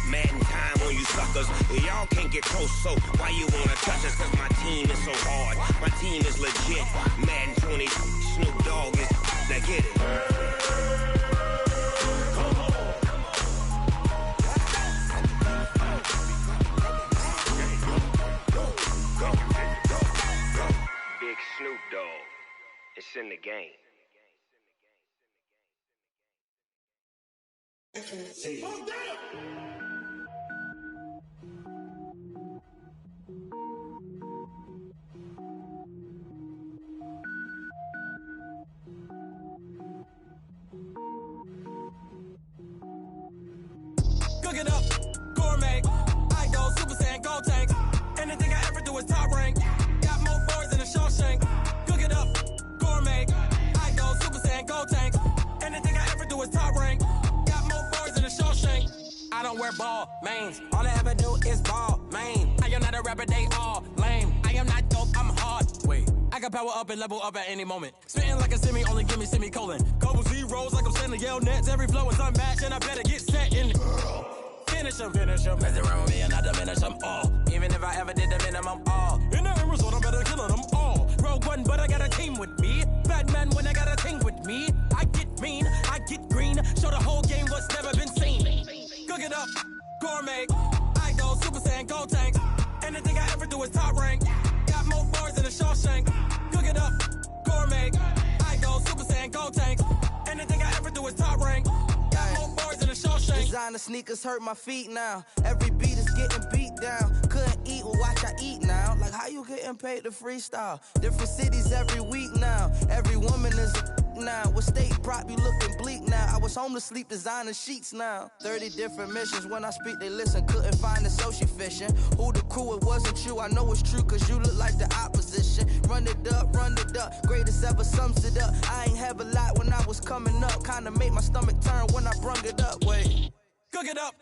Madden time on you suckers. Y'all can't get close, so why you wanna touch us? Cause my team is so hard. My team is legit. Madden 20, Snoop Dogg is, now get it. Come on. Go. Big Snoop Dogg. It's in the game. Oh, damn! Cook it up, gourmet. I go Super Saiyan, go tank. Anything I ever do is top rank. Got more boys than a Shawshank. Cook it up, gourmet. I go Super Saiyan, go tank. Anything I ever do is top rank. Got more boys than a Shawshank. I don't wear ball mains. All I ever do is ball main. I am not a rapper, they all lame. I am not dope, I'm hard. Wait, I can power up and level up at any moment. Spitting like a semi, only give me semicolon. Couple zeros like I'm sending yell nets. Every flow is unmatched and I better get set in. Finish them. Mess around with me and I diminish them all. Even if I ever did the minimum all. In the end result, I better kill them all. Rogue One, but I got a team with me. Batman when I got a team with me. I get mean, I get green. Show the whole game what's never been seen. Cook it up, gourmet. I go Super Saiyan, go tank. Anything I ever do is top rank. Got more boys than a Shawshank. Cook it up, gourmet. I go Super Saiyan, go tank. Anything I ever do is top rank. Got more boys than a Shawshank. Designer sneakers hurt my feet now. Every beat is getting beat down. Couldn't eat, well watch I eat now. Like how you getting paid to freestyle? Different cities every week now. Every woman is a now. With state prop, you looking bleak now. I was home to sleep, designer sheets now. 30 different missions. When I speak, they listen. Couldn't find it, so she fishing. Who the crew? It wasn't you. I know it's true, cause you look like the opposition. Run it up. Greatest ever sums it up. I ain't have a lot when I was coming up. Kinda made my stomach turn when I brung it up. Wait. Cook it up,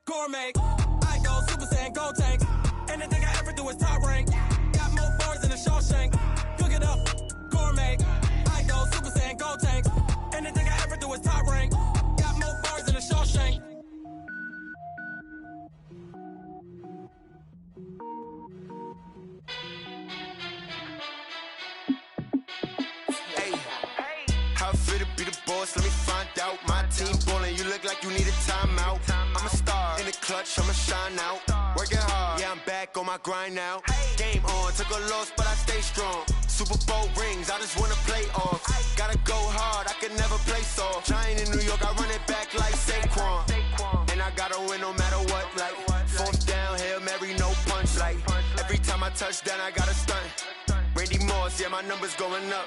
gourmet. I go Super Saiyan, go tank. Anything I ever do is top rank. Got more boys than a Shawshank. Cook it up, gourmet. I go Super Saiyan, go tank. Anything I ever do is top rank. Got more boys than a Shawshank. Hey, how I feel to be the boss, let me find out. My team ballin', you look like you need a timeout. I'm a star in the clutch, I'ma shine out. Working hard, yeah, I'm back on my grind now. Game on, took a loss, but I stay strong. Super Bowl rings, I just wanna play off. Gotta go hard, I can never play soft. Giant in New York, I run it back like Saquon. And I gotta win no matter what, like fourth down, Hail Mary, no punch. Like every time I touch down, I gotta stunt. Randy Moss, yeah, my numbers going up.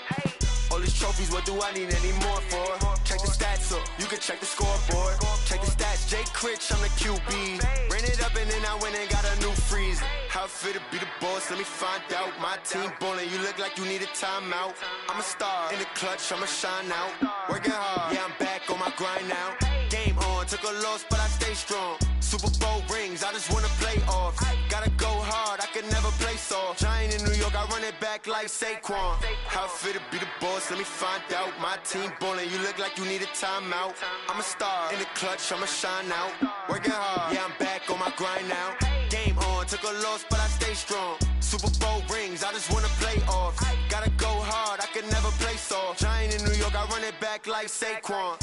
All these trophies, what do I need any more for? Check the stats up, you can check the scoreboard. Check the stats, Jay Critch, I'm the QB. Ran it up and then I went and got a new freezer. How it feel to be the boss, let me find out. My team ballin', you look like you need a timeout. I'm a star, in the clutch, I'ma shine out. Working hard, yeah, I'm back on my grind now. Game on, took a loss, but I stay strong. Super Bowl rings, I just wanna play off. Gotta go hard, I can never play soft. Giant in New York, I run it back like Saquon. How it feel to be the boss, let me find out. My team ballin', you look like you need a timeout. I'm a star, in the clutch, I'ma shine out. Working hard, yeah, I'm back on my grind now. Game on, took a loss, but I stay strong. Super Bowl rings, I just wanna play off. Gotta go hard, I can never play soft. Giant in New York, I run it back like Saquon.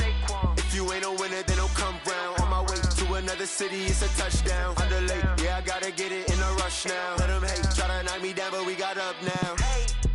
If you ain't a winner, then don't come round. On my way to another city, it's a touchdown. Underlay, yeah, I gotta get it in a rush now. Let them hate, try to knock me down, but we got up now.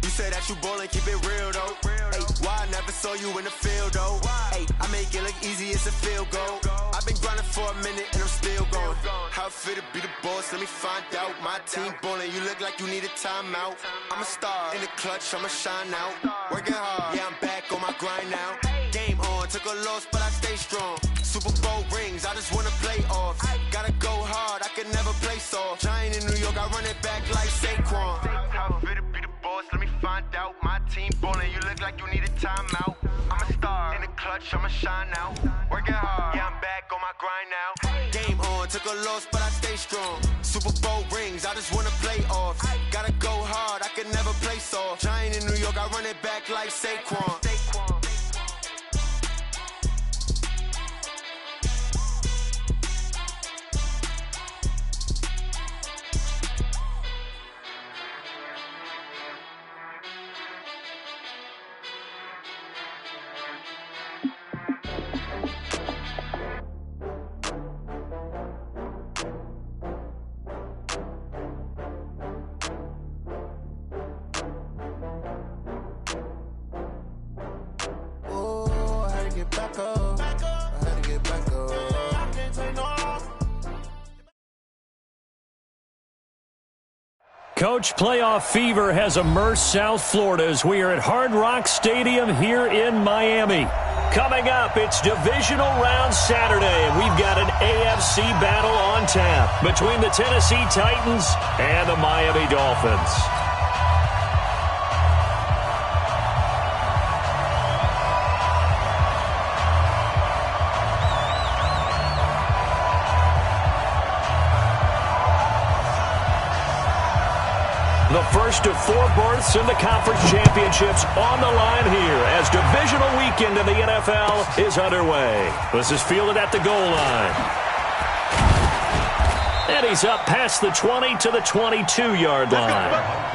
You said that you ballin', keep it real though. Hey, why I never saw you in the field though? Hey, I make it look easy, it's a field goal. I've been grinding for a minute and I'm still going. How it feel to be the boss, let me find out. My team ballin', you look like you need a timeout. I'm a star, in the clutch, I'ma shine out. Working hard, yeah, I'm back on my grind now. Game on, took a loss, but I stay strong. Super Bowl rings, I just wanna play off. Gotta go hard, I can never play soft. Giant in New York, I run it back like Saquon. How it feel to be the boss, let me find out. My team ballin', you look like you need a timeout. I'm a star, in the clutch, I'ma shine out. Working hard, yeah, I'm back on my grind now. Game on, took a loss, but I stay strong. Super Bowl rings, I just wanna play off. Gotta go hard, I can never play soft. Giant in New York, I run it back like Saquon. Coach, playoff fever has immersed South Florida as we are at Hard Rock Stadium here in Miami. Coming up, it's divisional round Saturday, and we've got an AFC battle on tap between the Tennessee Titans and the Miami Dolphins. The first of 4 berths in the conference championships on the line here as divisional weekend in the NFL is underway. This is fielded at the goal line. And he's up past the 20 to the 22-yard line.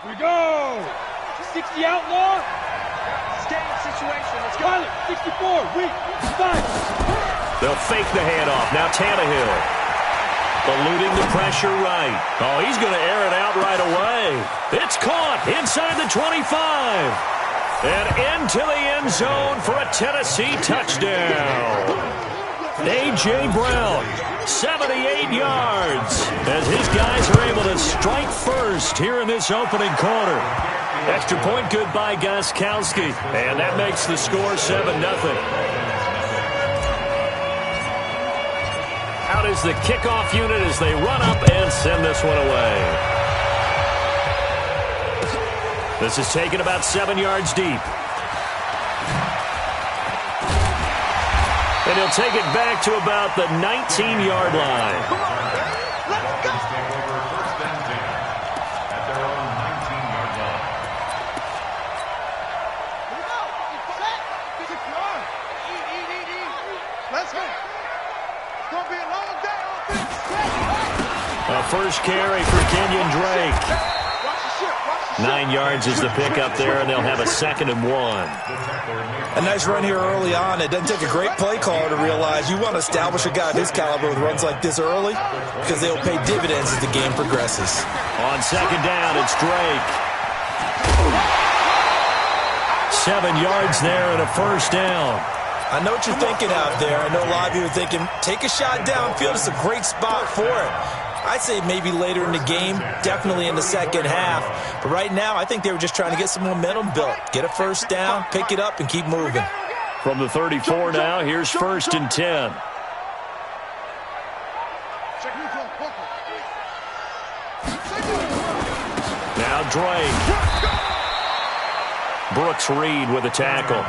we go. 60 outlaw. Game situation. Let's go. Pilot, 64, weak, 5. They'll fake the handoff. Now Tannehill. Eluding the pressure right. Oh, he's going to air it out right away. It's caught inside the 25. And into the end zone for a Tennessee touchdown. A.J. Brown, 78 yards, as his guys are able to strike first here in this opening quarter. Extra point good by Gostkowski, and that makes the score 7-0. Out is the kickoff unit as they run up and send this one away. This is taken about 7 yards deep. And he'll take it back to about the 19-yard line. Let's go. It's going to be a long day on offense. A first carry for Kenyon Drake. 9 yards is the pickup there, and they'll have a 2nd and 1. A nice run here early on. It doesn't take a great play caller to realize you want to establish a guy of his caliber with runs like this early because they'll pay dividends as the game progresses. On 2nd down, it's Drake. 7 yards there and a first down. I know what you're thinking out there. I know a lot of you are thinking, take a shot downfield. It's a great spot for it. I'd say maybe later in the game, definitely in the second half. But right now, I think they were just trying to get some momentum built. Get a first down, pick it up, and keep moving. From the 34 now, here's 1st and 10. Now Drake. Brooks Reed with a tackle.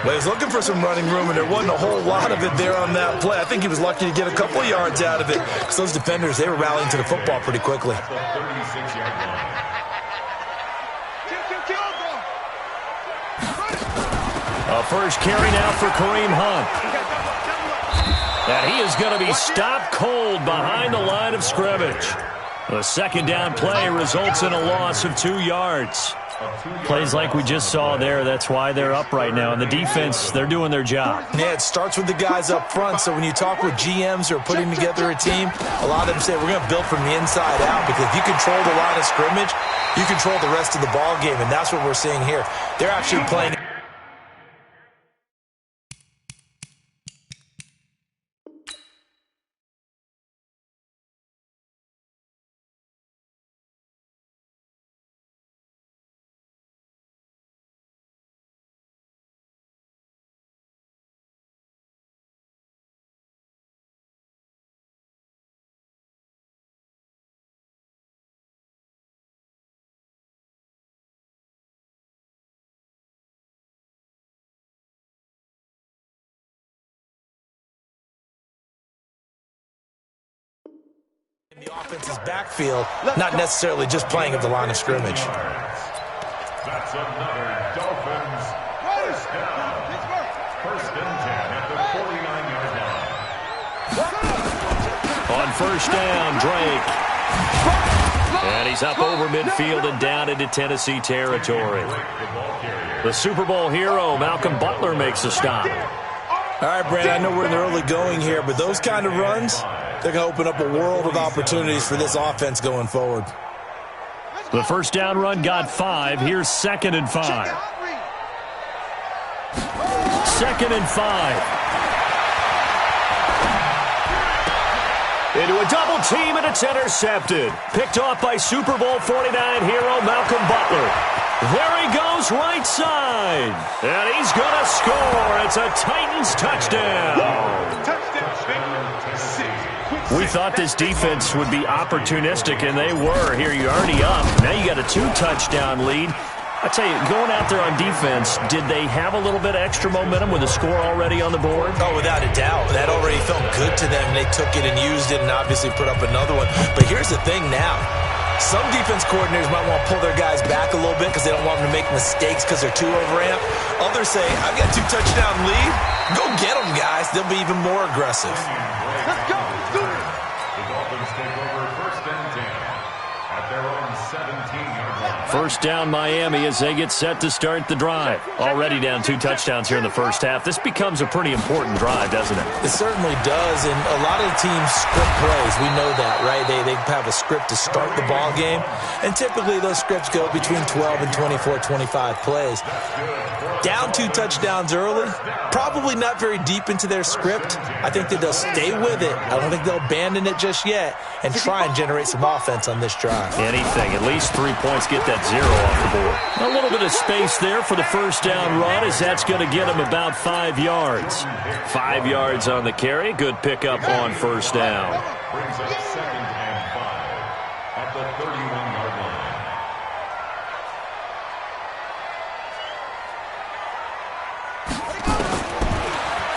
Well, he was looking for some running room, and there wasn't a whole lot of it there on that play. I think he was lucky to get a couple of yards out of it because those defenders, they were rallying to the football pretty quickly. A first carry now for Kareem Hunt. And he is going to be stopped cold behind the line of scrimmage. The 2nd down play results in a loss of 2 yards. Plays like we just saw there, that's why they're up right now. And the defense, they're doing their job. Yeah, it starts with the guys up front. So when you talk with GMs who are putting together a team, a lot of them say we're going to build from the inside out because if you control the line of scrimmage, you control the rest of the ball game, and that's what we're seeing here. They're actually playing. In the offense's backfield, not necessarily just playing at the line of scrimmage. That's another Dolphins first down. 1st and 10 at the 49-yard line. On 1st down, Drake. And he's up over midfield and down into Tennessee territory. The Super Bowl hero, Malcolm Butler, makes a stop. All right, Brandon, I know we're in the early going here, but those kind of runs, they're going to open up a world of opportunities for this offense going forward. The 1st down run got 5. Here's 2nd and 5. 2nd and 5. Into a double team, and it's intercepted. Picked off by Super Bowl 49 hero Malcolm Butler. There he goes, right side. And he's going to score. It's a Titans touchdown. We thought this defense would be opportunistic, and they were. Here, you're already up. Now you got a 2-touchdown lead. I tell you, going out there on defense, did they have a little bit of extra momentum with a score already on the board? Oh, without a doubt. That already felt good to them. They took it and used it and obviously put up another one. But here's the thing now. Some defense coordinators might want to pull their guys back a little bit because they don't want them to make mistakes because they're too overamped. Others say, I've got 2-touchdown lead. Go get them, guys. They'll be even more aggressive. Let's go. Let's do it. The Dolphins take over 1st and 10 at their own 17-yard line. First down Miami as they get set to start the drive. Already down 2 touchdowns here in the first half. This becomes a pretty important drive, doesn't it? It certainly does, and a lot of the teams script plays. We know that, right? They have a script to start the ball game, and typically those scripts go between 12 and 24, 25 plays. Down 2 touchdowns early, probably not very deep into their script. I think that they'll stay with it. I don't think they'll abandon it just yet and try and generate some offense on this drive. Anything, at least 3 points, get that 0 off the board. A little bit of space there for the first down run as that's going to get him about 5 yards. 5 yards on the carry. Good pickup on first down. Brings up 2nd and 5 at the 31-yard line.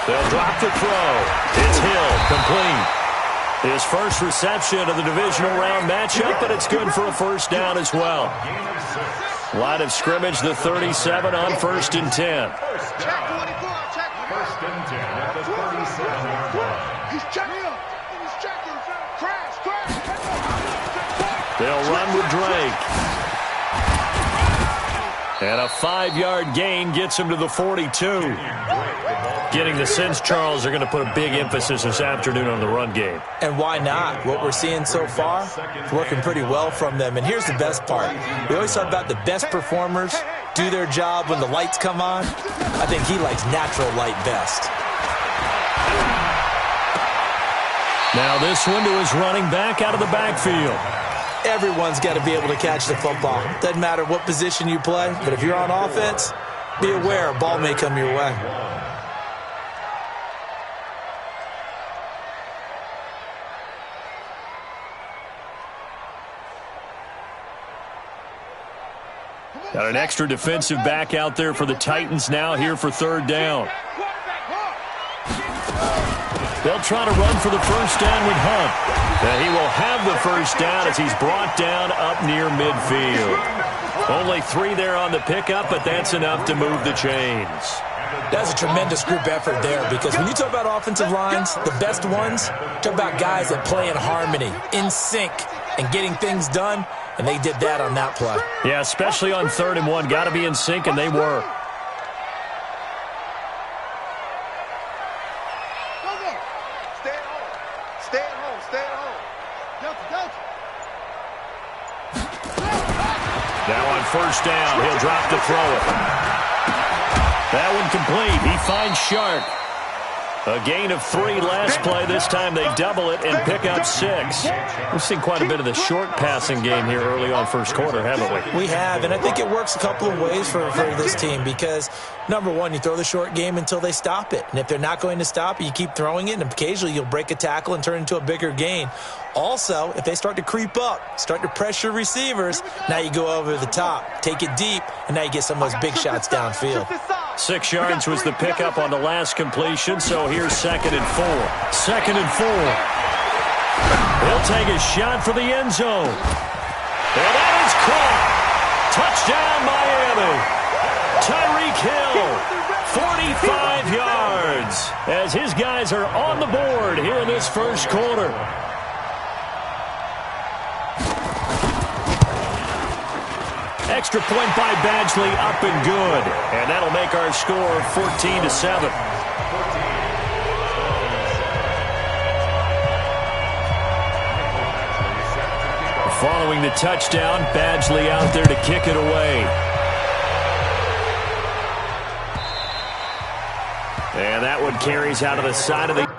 They'll drop the throw. It's Hill, complete. His first reception of the divisional round matchup, but it's good for a first down as well. Line of scrimmage, the 37 on 1st and 10. First down. 1st and 10 at the 37-yard line. He's checking. He's checking. Crash. They'll run with Drake. And a 5-yard gain gets him to the 42. Getting the sense, Charles, are going to put a big emphasis this afternoon on the run game. And why not? What we're seeing so far is working pretty well from them. And here's the best part. We always talk about the best performers do their job when the lights come on. I think he likes natural light best. Now this one to his running back out of the backfield. Everyone's got to be able to catch the football. Doesn't matter what position you play, but if you're on offense, be aware a ball may come your way. Got an extra defensive back out there for the Titans now here for 3rd down. They'll try to run for the first down with Hunt. He will have the first down as he's brought down up near midfield. Only 3 there on the pickup, but that's enough to move the chains. That's a tremendous group effort there, because when you talk about offensive lines, the best ones, talk about guys that play in harmony, in sync, and getting things done, and they did that on that play. Yeah, especially on 3rd and 1. Got to be in sync, and they were. Stay at home. Delta. Now on first down, he'll drop to throw it. That one complete. He finds Shark. A gain of 3 last play. This time they double it and pick up 6. We've seen quite a bit of the short passing game here early on first quarter, haven't we? We have, and I think it works a couple of ways for this team because, number one, you throw the short game until they stop it. And if they're not going to stop it, you keep throwing it, and occasionally you'll break a tackle and turn it into a bigger gain. Also, if they start to creep up, start to pressure receivers, now you go over the top, take it deep, and now you get some of those big shots downfield. 6 yards was the pickup on the last completion, so here's 2nd and 4. 2nd and 4. He'll take a shot for the end zone. And that is caught. Touchdown, Miami. Tyreek Hill, 45 yards, as his guys are on the board here in this first quarter. Extra point by Badgley, up and good. And that'll make our score 14-7. Following the touchdown, Badgley out there to kick it away. And that one carries out of the side of the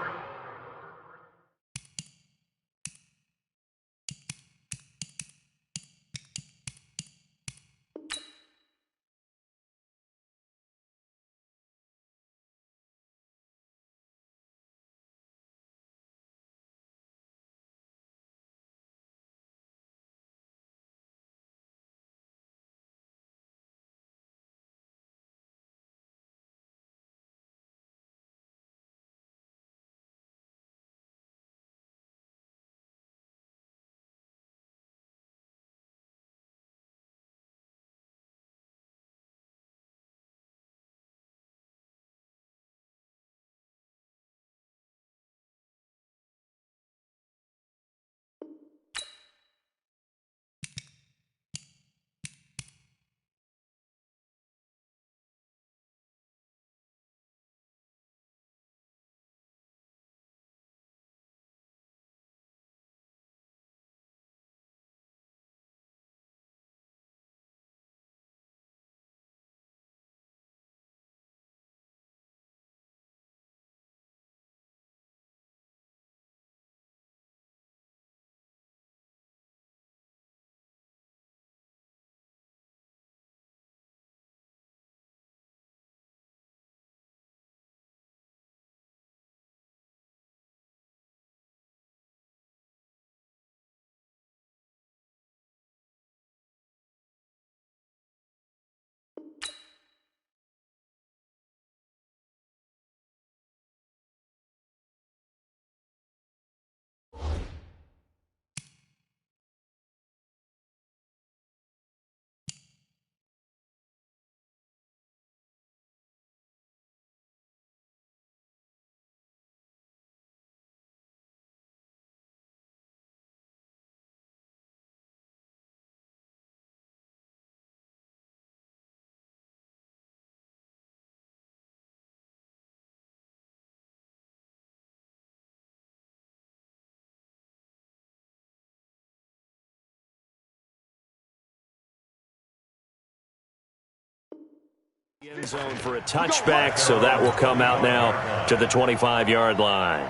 End zone for a touchback, so that will come out now to the 25-yard line.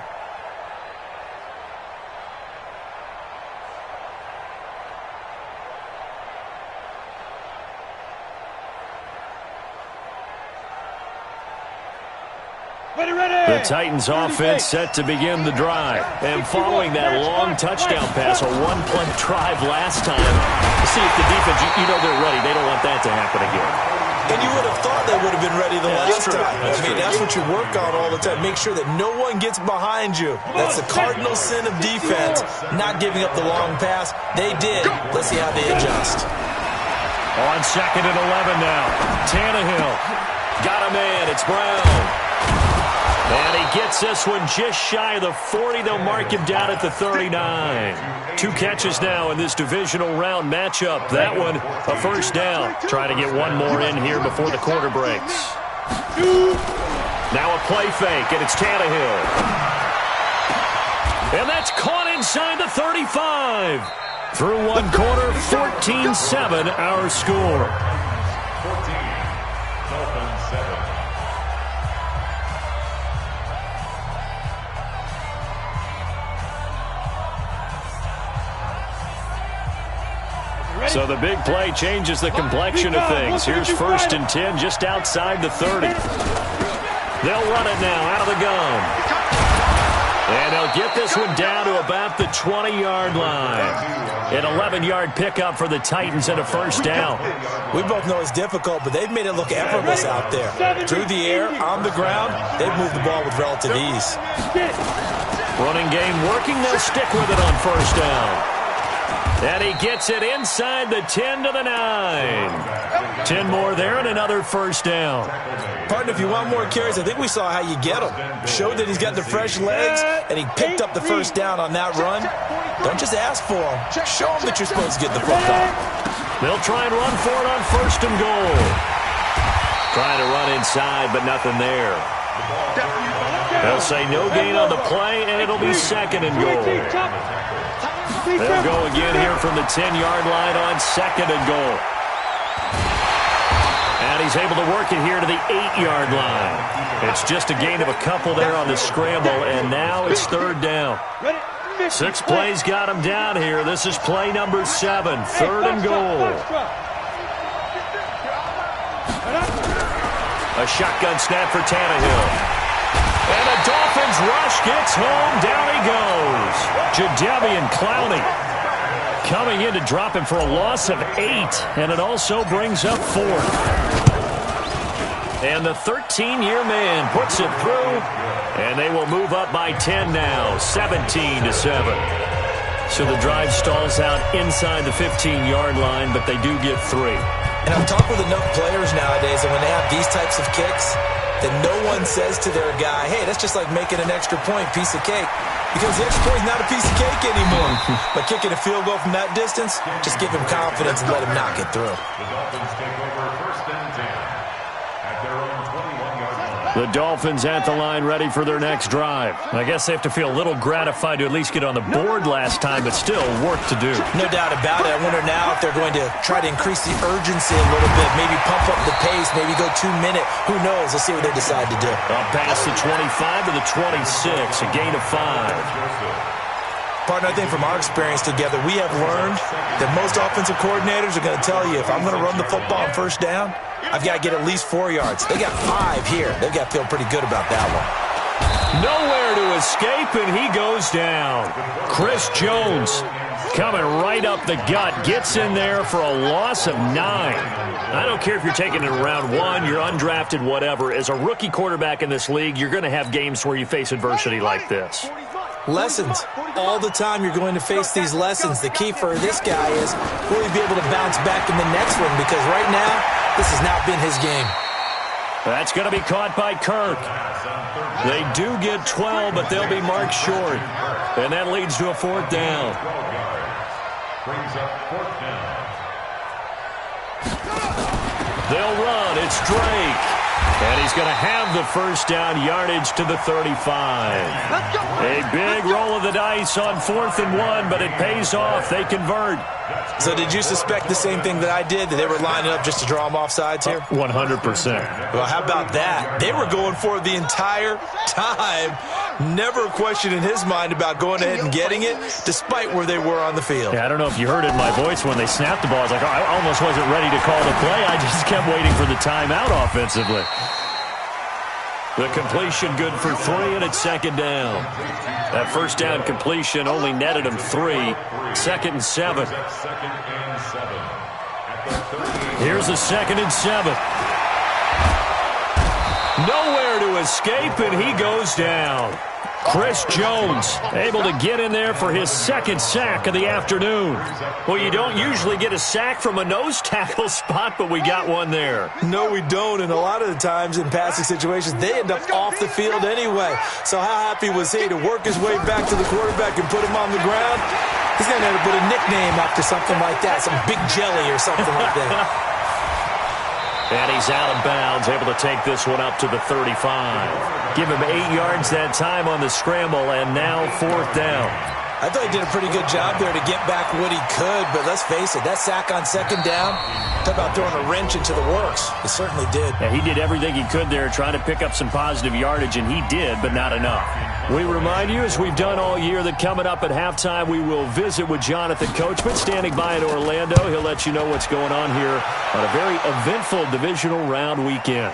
The Titans offense set to begin the drive. And following that long touchdown pass, a one-play drive last time, to see if the defense, you know they're ready. They don't want that to happen again. And you would have thought they would have been ready the last time. That's what you work on all the time. Make sure that no one gets behind you. That's the cardinal sin of defense, not giving up the long pass. They did. Let's see how they adjust. On 2nd and 11 now. Tannehill. Got a man. It's Brown. And he gets this one just shy of the 40. They'll mark him down at the 39. 2 catches now in this divisional round matchup. That one, a first down. Try to get one more in here before the quarter breaks. Now a play fake, and it's Tannehill. And that's caught inside the 35. Through one quarter, 14-7 our score. 14, Dolphins 7. So the big play changes the complexion of things. Here's 1st and 10 just outside the 30. They'll run it now out of the gun. And they'll get this one down to about the 20-yard line. An 11-yard pickup for the Titans and a first down. We both know it's difficult, but they've made it look effortless out there. Through the air, on the ground, they've moved the ball with relative ease. Running game working. They'll stick with it on first down. And he gets it inside the 10 to the 9. 10 more there and another first down. Partner, if you want more carries, I think we saw how you get him. Showed that he's got the fresh legs, and he picked up the first down on that run. Don't just ask for him. Show him that you're supposed to get the football. They'll try and run for it on 1st and goal. Trying to run inside, but nothing there. They'll say no gain on the play, and it'll be 2nd and goal. They'll go again here from the 10-yard line on 2nd and goal. And he's able to work it here to the 8-yard line. It's just a gain of a couple there on the scramble, and now it's 3rd down. 6 plays got him down here. This is play number 7, 3rd and goal. A shotgun snap for Tannehill. And the Dolphins rush gets home. Down he goes. Jadeveon Clowney coming in to drop him for a loss of 8. And it also brings up 4th. And the 13-year man puts it through. And they will move up by 10 now, 17-7. So the drive stalls out inside the 15-yard line, but they do get 3. And I've talked with enough players nowadays that when they have these types of kicks, that no one says to their guy, hey, that's just like making an extra point, piece of cake. Because the extra point is not a piece of cake anymore. But kicking a field goal from that distance, just give him confidence and let him knock it through. The Dolphins take over 1st and 10 at their own 21-yard line. The Dolphins at the line ready for their next drive. I guess they have to feel a little gratified to at least get on the board last time, but still work to do. No doubt about it. I wonder now if they're going to try to increase the urgency a little bit, maybe pump up the pace, maybe go 2-minute. Who knows? Let's see what they decide to do. Up past the 25 to the 26, a gain of 5. Partner, I think from our experience together, we have learned that most offensive coordinators are going to tell you, if I'm going to run the football on first down, I've got to get at least 4 yards. They got 5 here. They've got to feel pretty good about that one. Nowhere to escape, and he goes down. Chris Jones coming right up the gut, gets in there for a loss of 9. I don't care if you're taking it in round 1, you're undrafted, whatever. As a rookie quarterback in this league, you're going to have games where you face adversity like this. Lessons. All the time you're going to face these lessons. The key for this guy is, will he be able to bounce back in the next one? Because right now, this has not been his game. That's going to be caught by Kirk. They do get 12, but they'll be marked short. And that leads to a 4th down. Brings up 4th down. They'll run. It's Drake. And he's going to have the first down, yardage to the 35. A big roll of the dice on 4th and 1, but it pays off. They convert. So did you suspect the same thing that I did, that they were lining up just to draw them off sides here? 100%. Well, how about that? They were going for it the entire time. Never a question in his mind about going ahead and getting it, despite where they were on the field. Yeah, I don't know if you heard it in my voice when they snapped the ball. I was like, I almost wasn't ready to call the play. I just kept waiting for the timeout offensively. The completion good for 3, and it's 2nd down. That first down completion only netted him 3. 2nd and 7. Here's a 2nd and 7. Nowhere to escape, and he goes down. Chris Jones able to get in there for his 2nd sack of the afternoon. Well, you don't usually get a sack from a nose tackle spot, but we got one there. No, we don't, and a lot of the times in passing situations, they end up off the field anyway. So how happy was he to work his way back to the quarterback and put him on the ground? He's going to have to put a nickname after something like that, some Big Jelly or something like that. And he's out of bounds, able to take this one up to the 35. Give him 8 yards that time on the scramble, and now 4th down. I thought he did a pretty good job there to get back what he could, but let's face it, that sack on 2nd down, talk about throwing a wrench into the works. It certainly did. Yeah, he did everything he could there, trying to pick up some positive yardage, and he did, but not enough. We remind you, as we've done all year, that coming up at halftime, we will visit with Jonathan Coachman, standing by in Orlando. He'll let you know what's going on here on a very eventful divisional round weekend.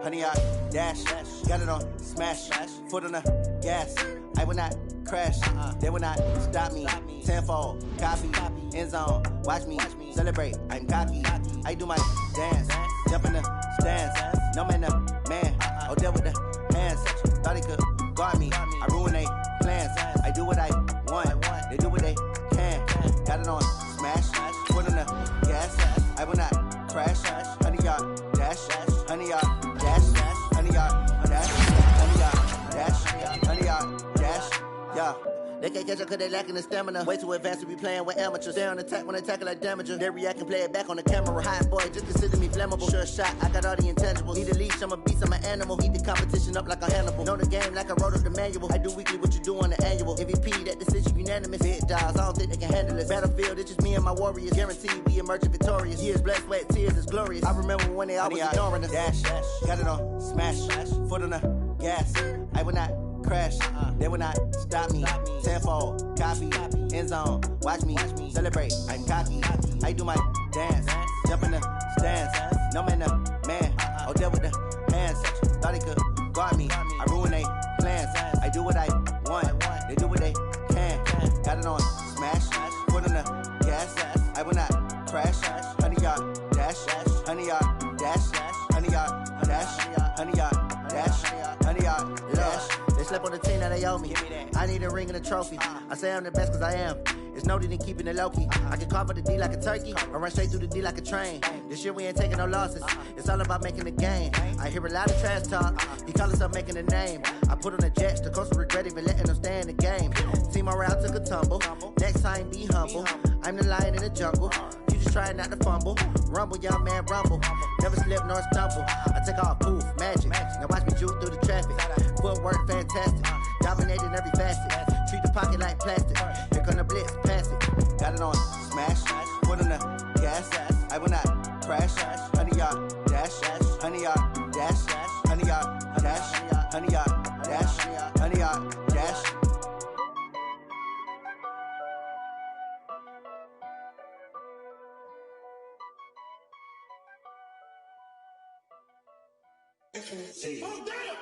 Honey, I dash, got it on smash, foot on the gas. I will not crash, they will not stop me. Tenfold, copy, end zone, watch me celebrate. I'm cocky, I do my dance, jump in the stands. No man, man, oh deal with the hands. Thought he could guard me, I ruin they plans. I do what I want, they do what they can. Got it on smash, foot on the gas. I will not crash, honey, y'all dash, honey, y'all. They can't catch up cause they lacking the stamina. Way too advanced to be playing with amateurs. They on attack when they tackle like damager. They react and play it back on the camera. Hot boy, just consider me flammable. Sure shot, I got all the intangibles. Need a leash, I'm a beast, I'm an animal. Eat the competition up like a Hannibal. Know the game like I wrote up the manual. I do weekly what you do on the annual. MVP, that decision unanimous. Big dogs, I don't think they can handle it. Battlefield, it's just me and my warriors. Guaranteed we emerging victorious. Years, blood, sweat, tears, it's glorious. I remember when they always ignoring us. Dash, got it on, smash, foot on the gas. I will not crash, they will not stop me. Tenfold, copy, end zone, watch me celebrate. I'm cocky, I do my dance, jump in the stands. No man, man, oh there with the hands. Thought he could guard me, I ruin they plans. I do what I want, they do what they can. Got it on, smash, foot on the gas. I will not crash, 100-yard dash, 100-yard dash, 100-yard dash, 100-yard dash, 100-yard dash. They slept on the team that they owe me. I need a ring and a trophy. I say I'm the best cause I am. It's noted in keeping it low-key. I can carve up the D like a turkey or run straight through the D like a train. This year we ain't taking no losses. It's all about making the game. I hear a lot of trash talk. He call himself making a name. I put on the Jets. The coach will regret even letting them stay in the game. Team morale took a tumble. Next time be humble. I'm the lion in the jungle. You just try not to fumble. Rumble, young man, rumble. Never slip nor stumble. I take off, poof, magic. Now watch me juke through the traffic. Footwork fantastic. Dominating every facet. Treat the pocket like plastic. Here come the blitz, pass it. Got it on, smash. Foot on the gas. I will not crash. 100-yard dash. 100-yard dash. 100-yard dash. 100-yard dash. 100-yard dash. Oh, damn!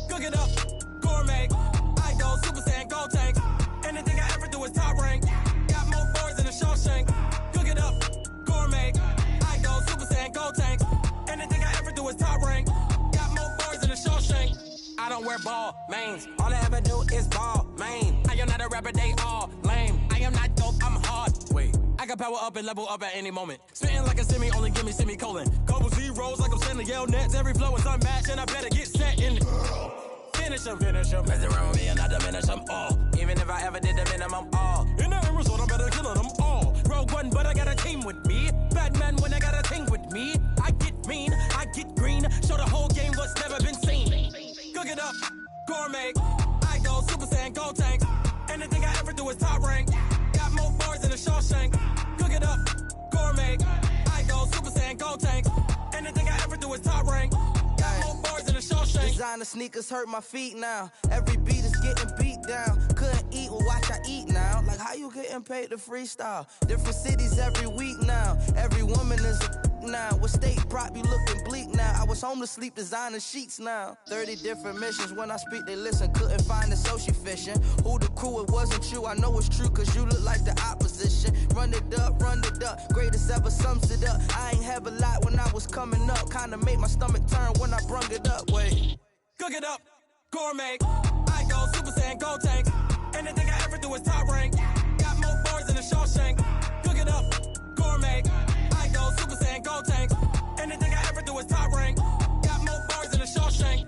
Cook it up, gourmet. I go Super Saiyan, go tank. Anything I ever do is top rank. Got more boards than a Shawshank. Cook it up, gourmet. I go Super Saiyan, go tank. Anything I ever do is top rank. Got more boards than a Shawshank. I don't wear ball mains. All I ever do is ball main. I am not a rapper, they all lame. I am not dope, I'm hard. Wait, I can power up and level up at any moment. Spitting like a semi, only give me semicolon. Couple zeros like I'm sending yell nets. Every flow is unmatched and I better get set in. Finish them. Mess around with me and I diminish them all. Even if I ever did the minimum all. In the end result, I better kill them all. Rogue One, but I got a team with me. Batman when I got a thing with me. I get mean, I get green. Show the whole game what's never been seen. Cook it up, gourmet. I go Super Saiyan, go tank. Anything I ever do is top rank. Got more boards than a Shawshank. Cook it up, gourmet. I go Super Saiyan, go tank. Anything I ever do is top rank. Got more boards than a Shawshank. Designer sneakers hurt my feet now. Every beat is getting beat down. Couldn't eat, well watch I eat now. Like how you getting paid to freestyle? Different cities every week now. Every woman is a now. What state prop you looking bleak now? I was home to sleep designer sheets now. 30 different missions. When I speak they listen. Couldn't find the social fishing. Who the crew? It wasn't you. I know it's true cause you look like the opposition. Run it up. Greatest ever sums it up. I ain't have a lot when I was coming up. Kinda made my stomach turn when I brung it up. Wait. Cook it up, gourmet. I go Super Saiyan, go tank. Anything I ever do is top rank. Got more boards than a Shawshank. Cook it up, gourmet. I go Super Saiyan, go tank. Anything I ever do is top rank. Got more boards than a Shawshank.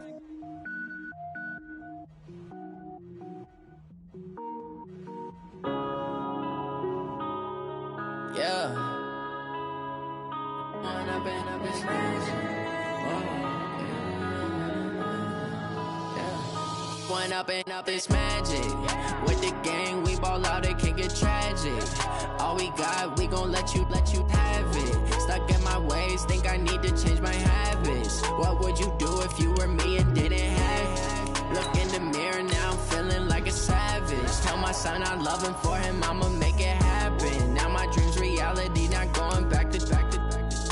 Yeah. I've been smashed. One up and up is magic. With the gang, we ball out, it can get tragic. All we got, we gon' let you have it. Stuck in my ways, think I need to change my habits. What would you do if you were me and didn't have it? Look in the mirror now, I'm feeling like a savage. Tell my son I love him, for him I'ma make it happen. Now my dream's reality, not going back to.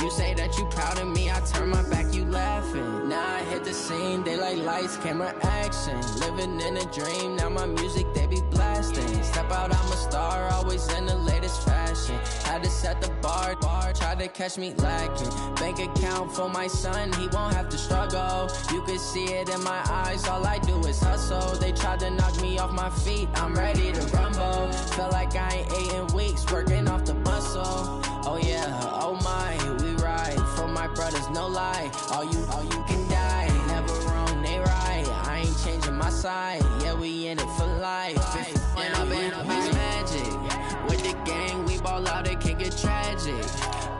You say that you proud of me, I turn my back, you laughing. Now I hit the scene, they like lights, camera, action. Living in a dream, now my music, they be blasting. Step out, I'm a star, always in the latest is fashion. Had to set the bar, try to catch me lacking. Bank account for my son, he won't have to struggle. You can see it in my eyes, all I do is hustle. They tried to knock me off my feet, I'm ready to rumble. Felt like I ain't ate in weeks, working off the muscle. Oh yeah, oh my, we ride for my brothers, no lie. All you can die, never wrong, they right. I ain't changing my side, yeah, we in it for life. And I've been magic. With the gang, we ball out, it can get tragic.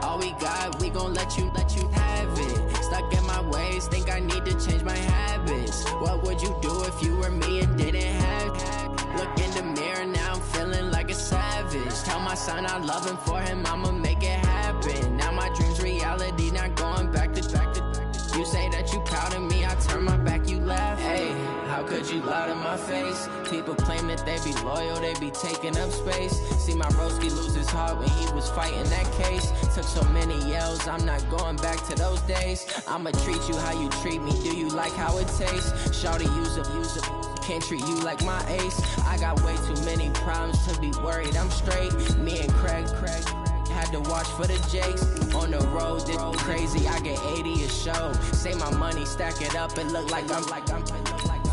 All we got, we gon' let you have it. Stuck in my ways, think I need to change my habits. What would you do if you were me and didn't have it? Look in the mirror, now I'm feeling like a savage. Tell my son I love him, for him I'ma make it happen. Now my dream's reality, not going back to. You say that you proud of me, I turn my back, you laugh. Hey, how could you lie to my face? People claim that they be loyal, they be taking up space. See my broski lose his heart when he was fighting that case. Took so many yells, I'm not going back to those days. I'ma treat you how you treat me, do you like how it tastes? Shawty, use up, can't treat you like my ace. I got way too many problems to be worried, I'm straight. Me and Craig had to watch for the Jakes. On the road, it's crazy, I get 80 a show. Say my money, stack it up, it look like I'm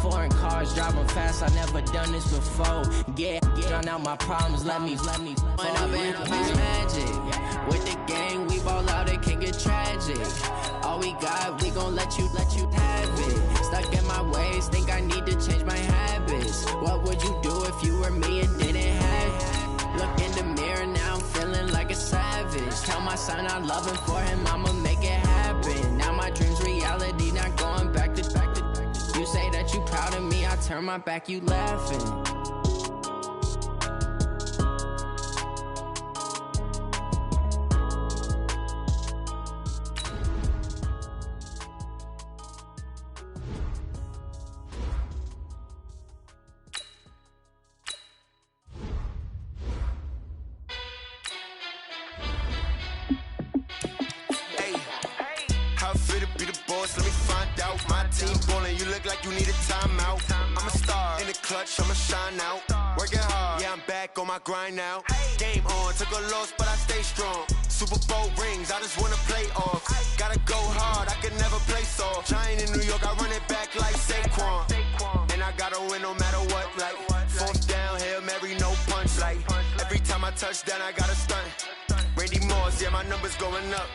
foreign cars, driving fast, I never done this before. Drown out my problems, let me When I've been magic. With the gang, we ball out, it can get tragic. All we got, we gon' let you have it. Stuck in my ways, think I need to change my habits. What would you do if you were me and didn't have it? Look in the mirror, now I'm feeling like a savage. Tell my son I love him, for him I'ma make it happen. Now my dream's reality, not going back to. You say that you proud of me, I turn my back, you laughing. I'ma shine out, working hard, yeah I'm back on my grind now. Game on, took a loss but I stay strong. Super Bowl rings, I just wanna play off. Gotta go hard, I can never play soft. Giant in New York, I run it back like Saquon. And I gotta win no matter what, like fourth down, Hail Mary, no punch. Like every time I touch down, I gotta stunt. Randy Moss, yeah my numbers going up.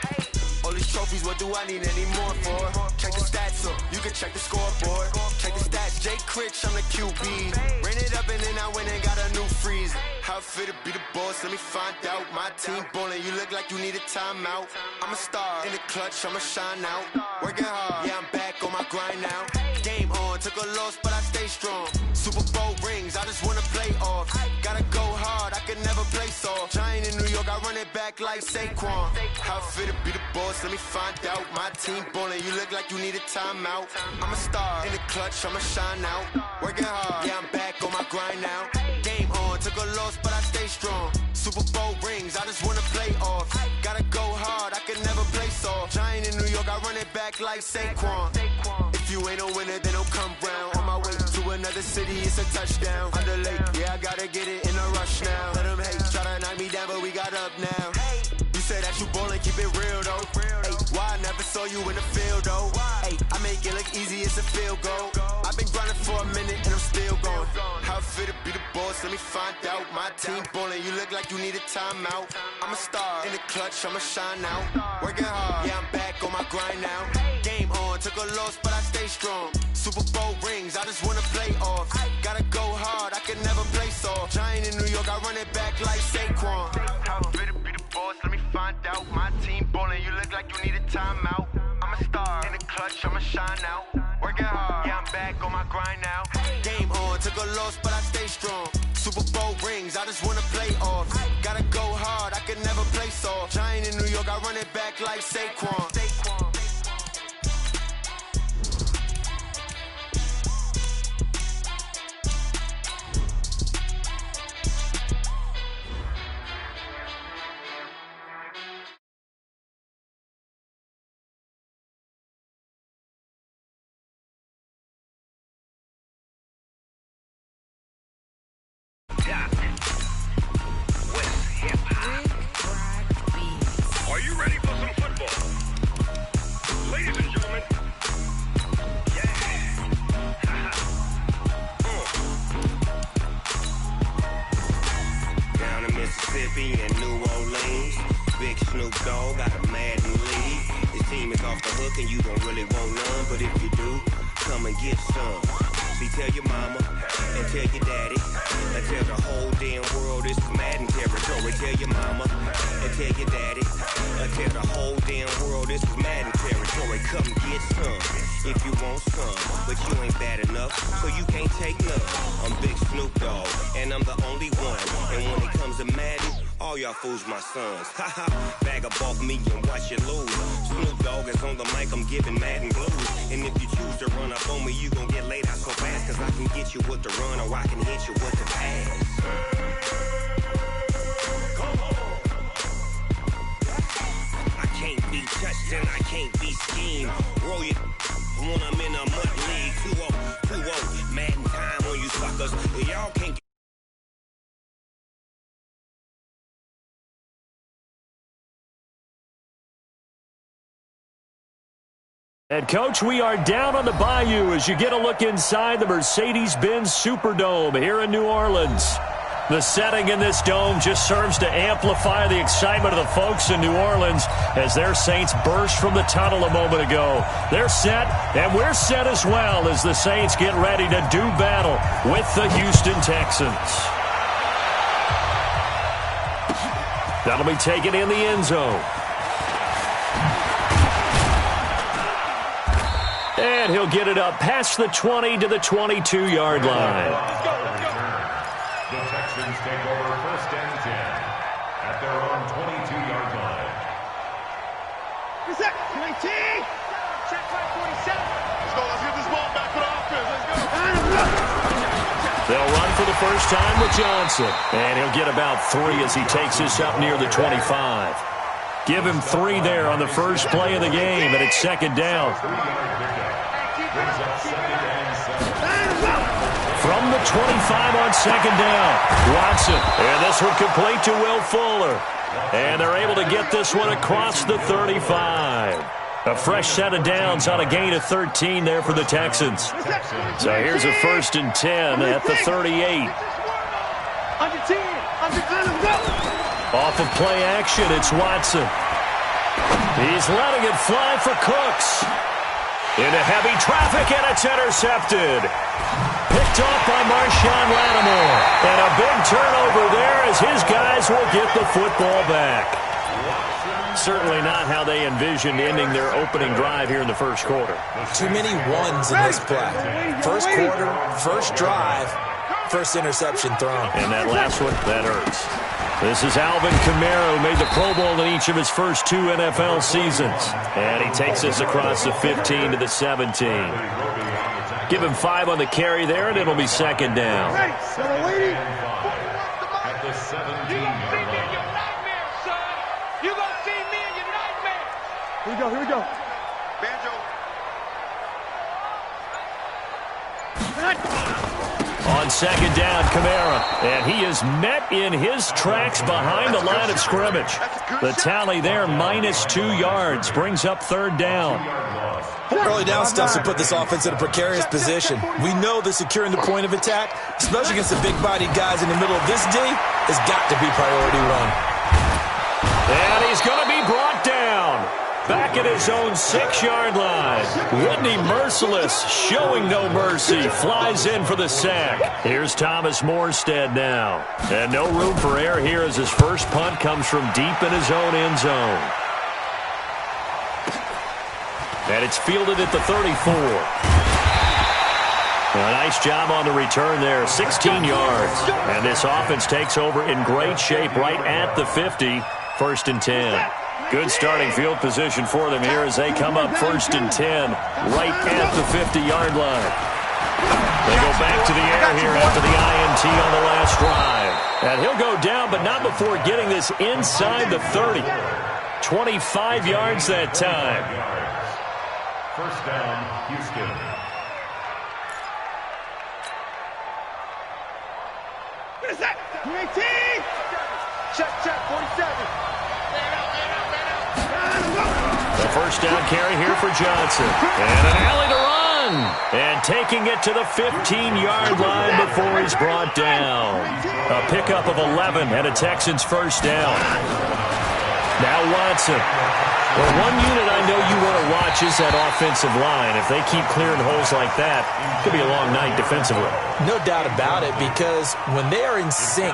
All these trophies, what do I need any more for? Check the stats up, you can check the scoreboard. Check the stats, Jake Critch, I'm the QB. Ran it up and then I went and got a new freeze. How it fit to be the boss, let me find out. My team ballin', you look like you need a timeout. I'm a star, in the clutch, I'ma shine out. Working hard, yeah I'm back on my grind now. Game on, took a loss but I stay strong. Super Bowl rings, I just wanna play off. Gotta go hard, I can never play soft. Giant in New York, I run it back like Saquon. How it fit to be the boss, let me find out. My team ballin', you look like you need a timeout. I'm a star, in the clutch, I'ma shine out. Working hard, yeah I'm back on my grind now. Game on, took a loss but I stay strong. Super Bowl rings, I just wanna play off. Gotta go hard, I can never play soft. Giant in New York, I run it back like Saquon. If you ain't a winner, then don't come round. On my way to another city, it's a touchdown. Underlay, yeah I gotta get it in a rush now. Let them hate, try to knock me down but we got up now. You say that you ballin', keep it real though. Hey, why I never saw you in the field though? Hey, I make it look easy, it's a field goal. I've been grinding for a minute and I'm still going. How it fit to be the boss, let me find out. My team ballin', you look like you need a timeout. I'm a star, in the clutch, I'ma shine out. Working hard, yeah I'm back on my grind now. Game on, took a loss but I stay strong. Super Bowl rings, I just wanna play off. Gotta go hard, I can never play soft. Giant in New York, I run it back like Saquon. How it fit to be the boss, let me find out. My team ballin', you look like you need a timeout. I'm a star, in the clutch, I'ma shine out. Working hard, yeah I'm back on my grind now. Game on, took a loss but I stay strong. Super Bowl rings, I just wanna play off. Gotta go hard, I can never play soft. Giant in New York, I run it back like Saquon. West Hip Hop. in New Orleans. Big Snoop Dogg got a Madden league. His team is off the hook and you don't really want none, but if you do, come and get some. See, tell your mama and tell your daddy and tell the whole damn world this is Madden territory. Tell your mama and tell your daddy and tell the whole damn world this is Madden territory. Come get some if you want some, but you ain't bad enough, so you can't take none. I'm Big Snoop Dogg, and I'm the only one. And when it comes to Madden, all y'all fools my sons. Haha, bag up off me and watch you lose. Snoop Dogg is on the mic, I'm giving Madden blues. And if you choose to run up on me, you gon' get laid out so fast, cause I can get you with the run or I can hit you with the pass. I can't be touched and I can't be schemed. Roll you when I'm in a mud league. 2-0, Madden time on you suckers. Y'all can't. And, Coach, we are down on the Bayou as you get a look inside the Mercedes-Benz Superdome here in New Orleans. The setting in this dome just serves to amplify the excitement of the folks in New Orleans as their Saints burst from the tunnel a moment ago. They're set, and we're set as well as the Saints get ready to do battle with the Houston Texans. That'll be taken in the end zone. And he'll get it up past the 20 to the 22-yard line. The Texans take over 1st and 10 at their own 22-yard line. Reset. 19. Check 547. Let's go. Let's get this ball back for the offense. Let's go. They'll run for the first time with Johnson. And he'll get about 3 as he takes this up near the 25. Give him 3 there on the first play of the game, and it's 2nd down. From the 25 on 2nd down, Watson. And this one complete to Will Fuller. And they're able to get this one across the 35. A fresh set of downs on a gain of 13 there for the Texans. So here's a 1st and 10 at the 38. Off of play action, it's Watson. He's letting it fly for Cooks. Into heavy traffic, and it's intercepted. Picked off by Marshawn Lattimore. And a big turnover there as his guys will get the football back. Certainly not how they envisioned ending their opening drive here in the first quarter. Too many ones in this play. First quarter, first drive, first interception thrown. And that last one, that hurts. This is Alvin Kamara, who made the Pro Bowl in each of his first 2 NFL seasons. And he takes us across the 15 to the 17. Give him 5 on the carry there, and it'll be 2nd down. At the 17-yard line. You're going to see me in your nightmare. Here we go. Here we go. Banjo. On 2nd down, Kamara. And he is met in his tracks behind the line of scrimmage. The tally there, -2 yards, brings up 3rd down. Early down stuff to put this offense in a precarious position. We know that securing the point of attack, especially against the big-bodied guys in the middle of this D, has got to be priority 1. And he's going to be brought down. Back at his own 6-yard line. Whitney Merciless, showing no mercy, flies in for the sack. Here's Thomas Morstead now. And no room for error here as his first punt comes from deep in his own end zone. And it's fielded at the 34. A nice job on the return there, 16 yards. And this offense takes over in great shape right at the 50, 1st and 10. Good starting field position for them here as they come up 1st and 10 right at the 50-yard line. They go back to the air here after the INT on the last drive. And he'll go down, but not before getting this inside the 30. 25 yards that time. 1st down, Houston. What is that? 18! Check, 47. The 1st down carry here for Johnson. And an alley to run. run. And taking it to the 15-yard line before he's brought down. A pickup of 11 and a Texans first down. Now Watson. Well, one unit I know you want to watch is that offensive line. If they keep clearing holes like that, it could be a long night defensively. No doubt about it, because when they are in sync,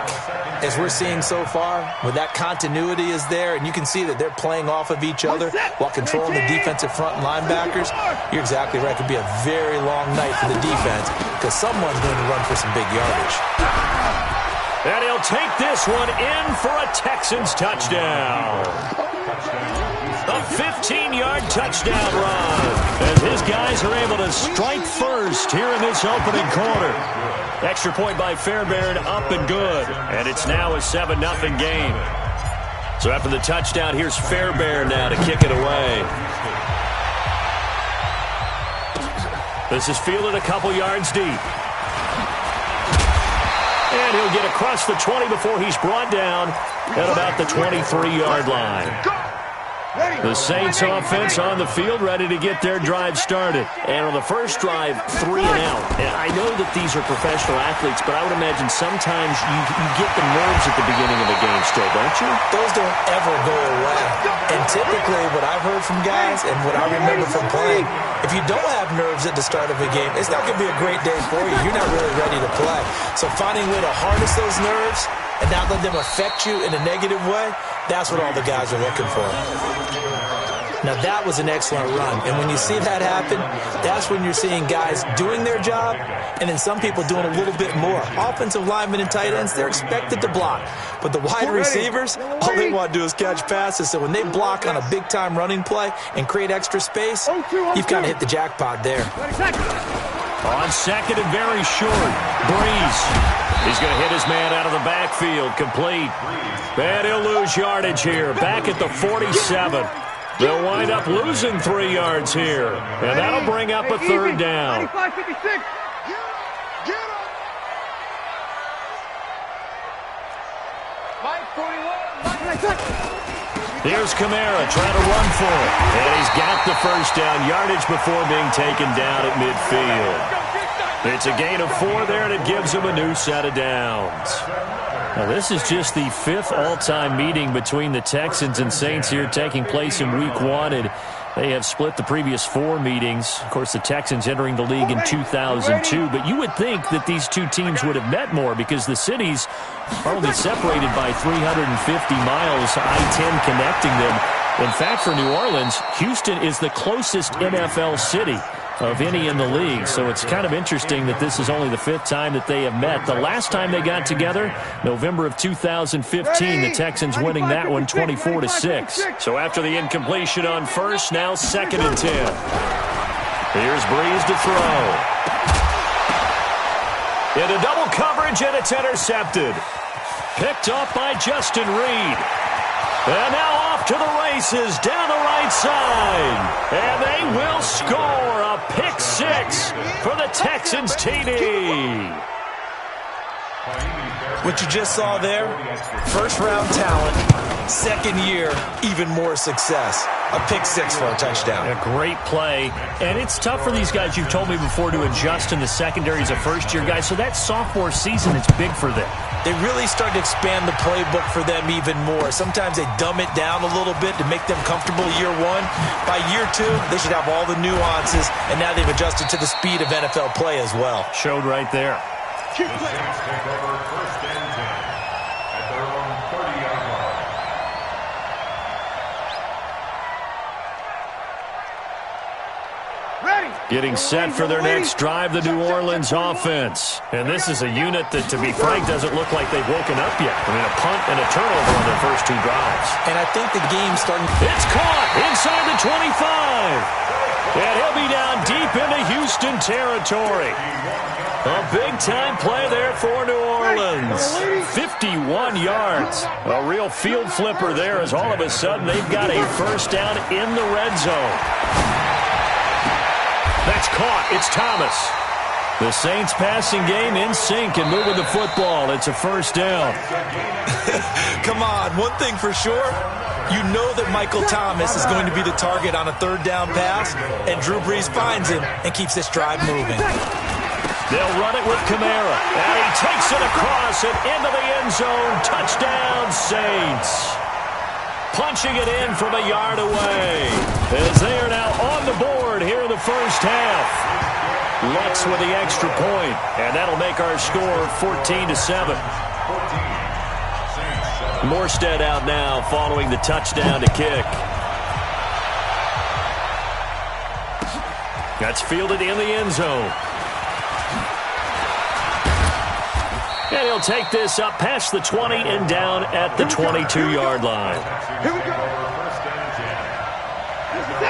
as we're seeing so far, when that continuity is there, and you can see that they're playing off of each other while controlling the defensive front and linebackers, you're exactly right. It could be a very long night for the defense because someone's going to run for some big yardage. And he'll take this one in for a Texans touchdown. A 15-yard touchdown run. As his guys are able to strike first here in this opening quarter. Extra point by Fairbairn, up and good. And it's now a 7-0 game. So after the touchdown, here's Fairbairn now to kick it away. This is fielded a couple yards deep. And he'll get across the 20 before he's brought down at about the 23-yard line. The Saints offense on the field, ready to get their drive started. And on the first drive, 3 and out. And I know that these are professional athletes, but I would imagine sometimes you get the nerves at the beginning of a game still, don't you? Those don't ever go away. And typically what I've heard from guys and what I remember from playing, if you don't have nerves at the start of a game, it's not going to be a great day for you. You're not really ready to play. So finding a way to harness those nerves and not let them affect you in a negative way, that's what all the guys are looking for. Now, that was an excellent run. And when you see that happen, that's when you're seeing guys doing their job and then some people doing a little bit more. Offensive linemen and tight ends, they're expected to block. But the wide receivers, all they want to do is catch passes. So when they block on a big-time running play and create extra space, you've kind of hit the jackpot there. On second and very short, Breeze. He's going to hit his man out of the backfield, complete. And he'll lose yardage here, back at the 47. They'll wind up losing 3 yards here, and that'll bring up a third down. 95-56. Here's Kamara trying to run for it, and he's got the first down yardage before being taken down at midfield. It's a gain of 4 there, and it gives him a new set of downs. Now, this is just the 5th all-time meeting between the Texans and Saints here taking place in Week 1, and they have split the previous 4 meetings. Of course, the Texans entering the league in 2002, but you would think that these two teams would have met more because the cities are only separated by 350 miles, I-10 connecting them. In fact, for New Orleans, Houston is the closest NFL city of any in the league. So it's kind of interesting that this is only the 5th time that they have met. The last time they got together, November of 2015, the Texans winning that one 24-6. So after the incompletion on first, now 2nd and 10. Here's Breeze to throw. Into double coverage, and it's intercepted. Picked off by Justin Reed. And now off to the races down the right side. And they will score a pick 6 for the Texans TD. What you just saw there, first-round talent, 2nd year, even more success. A pick 6 for a touchdown. A great play. And it's tough for these guys, you've told me before, to adjust in the secondary as a first-year guy. So that sophomore season is big for them. They really start to expand the playbook for them even more. Sometimes they dumb it down a little bit to make them comfortable year 1. By year 2, they should have all the nuances, and now they've adjusted to the speed of NFL play as well. Showed right there. Saints take over 1st and 10 at their own 30-yard line. Getting set for their next drive, the New Orleans offense. And this is a unit that, to be frank, doesn't look like they've woken up yet. I mean, a punt and a turnover on their first 2 drives. And I think the game's starting. It's caught inside the 25. And he'll be down deep into Houston territory. A big-time play there for New Orleans. 51 yards. A real field flipper there as all of a sudden they've got a first down in the red zone. That's caught. It's Thomas. The Saints passing game in sync and moving the football. It's a first down. Come on, one thing for sure. You know that Michael Thomas is going to be the target on a third down pass, and Drew Brees finds him and keeps this drive moving. They'll run it with Kamara, and he takes it across and into the end zone. Touchdown, Saints. Punching it in from a yard away as they are now on the board here in the first half. Lux with the extra point, and that'll make our score 14-7. Morstead out now following the touchdown to kick. That's fielded in the end zone. And he'll take this up past the 20 and down at the 22-yard line. Here we go.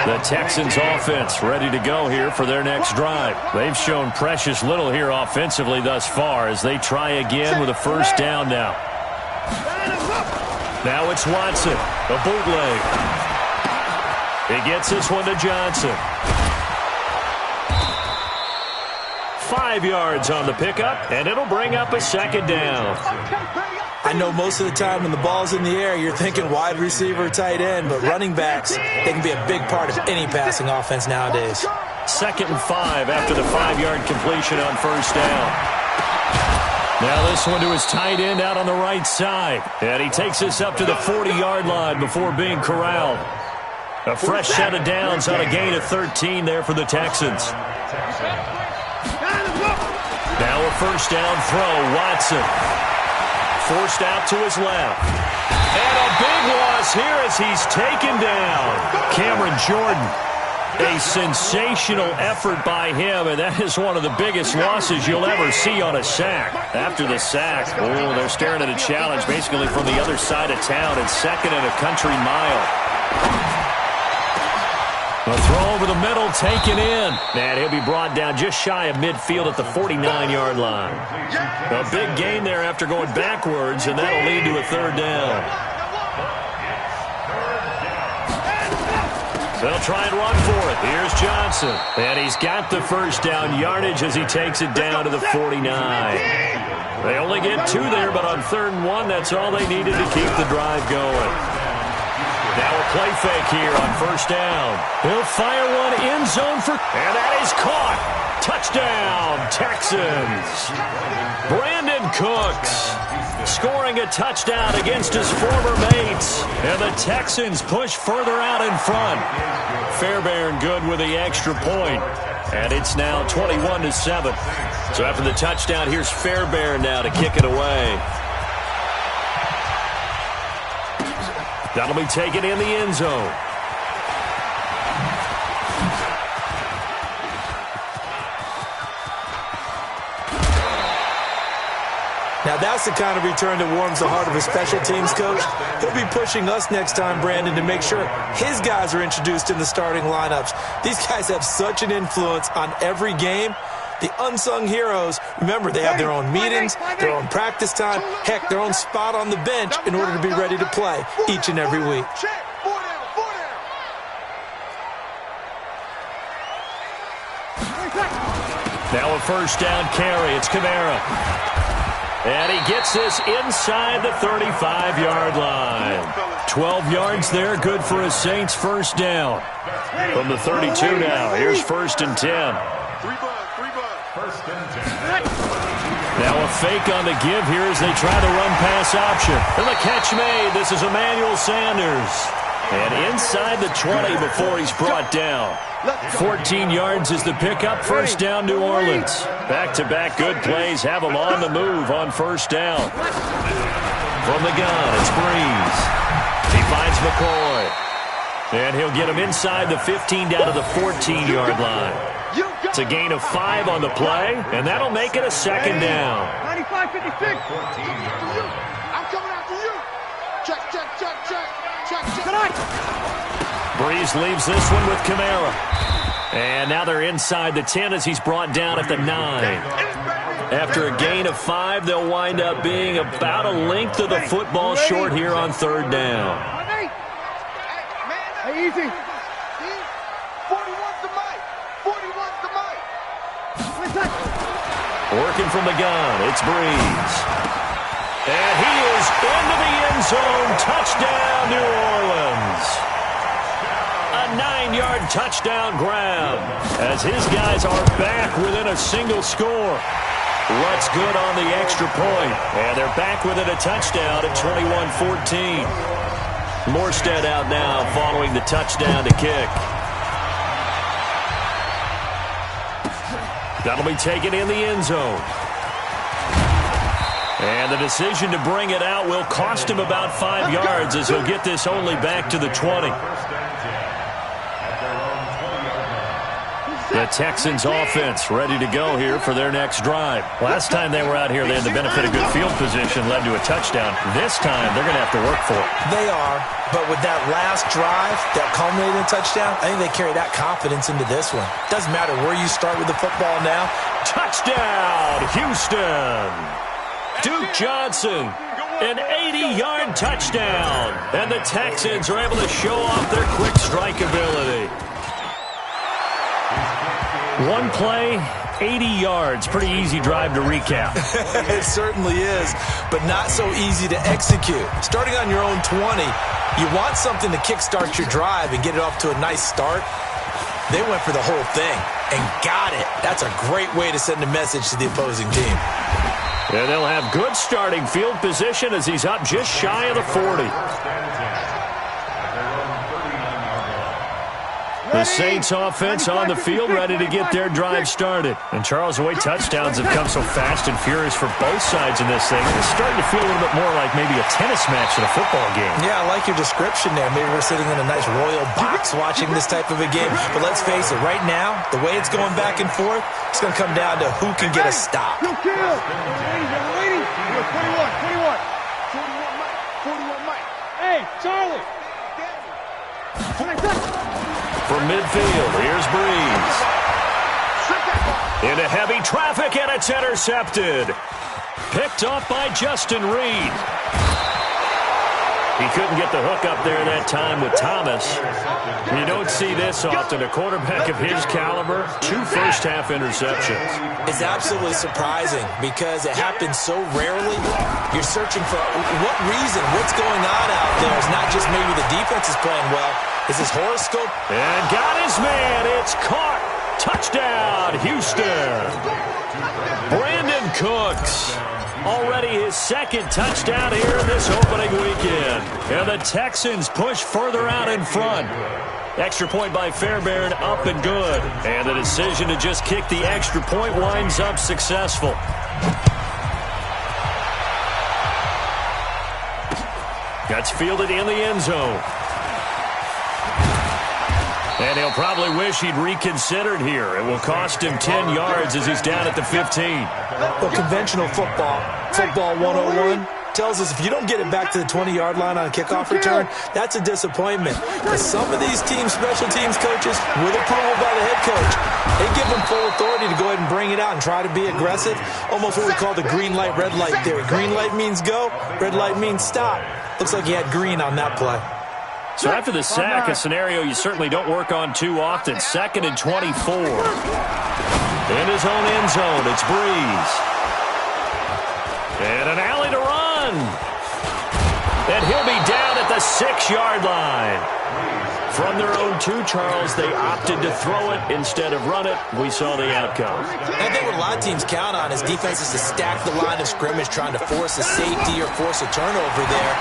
The Texans offense ready to go here for their next drive. They've shown precious little here offensively thus far as they try again with a first down now. Now it's Watson, a bootleg. He gets this one to Johnson. 5 yards on the pickup, and it'll bring up a second down. I know most of the time when the ball's in the air, you're thinking wide receiver, tight end, but running backs, they can be a big part of any passing offense nowadays. 2nd and 5 after the 5-yard completion on first down. Now this one to his tight end out on the right side. And he takes this up to the 40-yard line before being corralled. A fresh set of downs on a gain of 13 there for the Texans. Now a first down throw, Watson. Forced out to his left. And a big loss here as he's taken down. Cameron Jordan. A sensational effort by him, and that is one of the biggest losses you'll ever see on a sack. After the sack, oh, they're staring at a challenge basically from the other side of town. It's 2nd and a country mile. A throw over the middle, taken in. And he'll be brought down just shy of midfield at the 49-yard line. A big gain there after going backwards, and that'll lead to a third down. They'll try and run for it. Here's Johnson. And he's got the first down yardage as he takes it down to the 49. They only get 2 there, but on 3rd and 1, that's all they needed to keep the drive going. Now a play fake here on first down. He'll fire one end zone for, and that is caught. Touchdown, Texans. Brandon Cooks scoring a touchdown against his former mates. And the Texans push further out in front. Fairbairn good with the extra point. And it's now 21-7. So after the touchdown, here's Fairbairn now to kick it away. That'll be taken in the end zone. Now that's the kind of return that warms the heart of a special teams coach. He'll be pushing us next time, Brandon, to make sure his guys are introduced in the starting lineups. These guys have such an influence on every game. The unsung heroes, remember, they have their own meetings, their own practice time, heck, their own spot on the bench in order to be ready to play each and every week. Now a first down carry. It's Kamara. And he gets this inside the 35-yard line. 12 yards there, good for a Saints first down. From the 32 now, here's 1st and 10. Now a fake on the give here as they try to run pass option. And the catch made. This is Emmanuel Sanders. And inside the 20 before he's brought down. 14 yards is the pickup. First down, New Orleans. Back-to-back good plays have them on the move on first down. From the gun, it's Brees. He finds McCoy. And he'll get him inside the 15 down to the 14-yard line. It's a gain of 5 on the play, and that'll make it a second down. 95-56. I'm coming after you. Check, check, check, check. Check, check. Brees leaves this one with Kamara. And now they're inside the 10 as he's brought down at the 9. After a gain of 5, they'll wind up being about a length of the football short here on 3rd down. Hey, easy. 41's the mic. 41's the mic. Working from the gun, it's Breeze. And he is into the end zone. Touchdown, New Orleans. A 9-yard touchdown grab as his guys are back within a single score. Lutz good on the extra point, and they're back within a touchdown at 21-14. Morstead out now following the touchdown to kick. That'll be taken in the end zone. And the decision to bring it out will cost him about 5 yards as he'll get this only back to the 20. The Texans offense ready to go here for their next drive. Last time they were out here, they had the benefit of good field position, led to a touchdown. This time, they're going to have to work for it. They are, but with that last drive that culminated in a touchdown, I think they carry that confidence into this one. Doesn't matter where you start with the football now. Touchdown, Houston! Duke Johnson, an 80-yard touchdown. And the Texans are able to show off their quick strike ability. One play, 80 yards. Pretty easy drive to recap. It certainly is, but not so easy to execute. Starting on your own 20, you want something to kickstart your drive and get it off to a nice start. They went for the whole thing and got it. That's a great way to send a message to the opposing team. And they'll have good starting field position as he's up just shy of the 40. The Saints offense on the field ready to get their drive started. And Charles, the way touchdowns have come so fast and furious for both sides in this thing, it's starting to feel a little bit more like maybe a tennis match than a football game. Yeah, I like your description there. Maybe we're sitting in a nice royal box watching this type of a game. But let's face it, right now, the way it's going back and forth, it's going to come down to who can get a stop. You kill! Ladies, 21 Mike. Hey, Charlie! From midfield, here's Breeze. Into heavy traffic, and it's intercepted. Picked off by Justin Reed. He couldn't get the hook up there that time with Thomas. You don't see this often. A quarterback of his caliber, 2 first-half interceptions. It's absolutely surprising because it happens so rarely. You're searching for what reason, what's going on out there. It's not just maybe the defense is playing well. Is his horoscope? And got his man. It's caught. Touchdown, Houston. Brandon Cooks. Already his second touchdown here in this opening weekend. And the Texans push further out in front. Extra point by Fairbairn, up and good. And the decision to just kick the extra point winds up successful. That's fielded in the end zone. And he'll probably wish he'd reconsidered here. It will cost him 10 yards as he's down at the 15. Well, conventional football 101, tells us if you don't get it back to the 20-yard line on a kickoff return, that's a disappointment. But some of these teams, special teams coaches, with approval by the head coach, they give them full authority to go ahead and bring it out and try to be aggressive. Almost what we call the green light, red light theory. Green light means go, red light means stop. Looks like he had green on that play. So after the sack, a scenario you certainly don't work on too often. 2nd and 24. In his own end zone, it's Breeze. And an alley to run. And he'll be down at the 6-yard line. From their own 2, Charles, they opted to throw it instead of run it. We saw the outcome. I think what a lot of teams count on is defenses to stack the line of scrimmage, trying to force a safety or force a turnover there.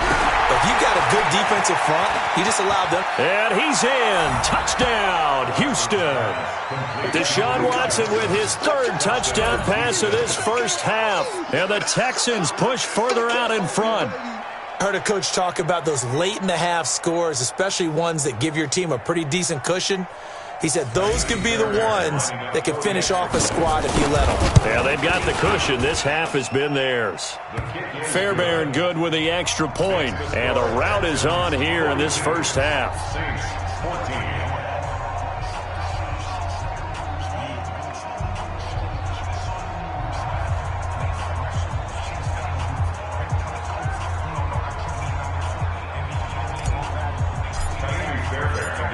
But if you've got a good defensive front, you just allow them. And he's in. Touchdown, Houston. Deshaun Watson with his 3rd touchdown pass of this first half. And the Texans push further out in front. I heard a coach talk about those late-in-the-half scores, especially ones that give your team a pretty decent cushion. He said those could be the ones that can finish off a squad if you let them. Yeah, they've got the cushion. This half has been theirs. Fairbairn good with the extra point, and the route is on here in this first half.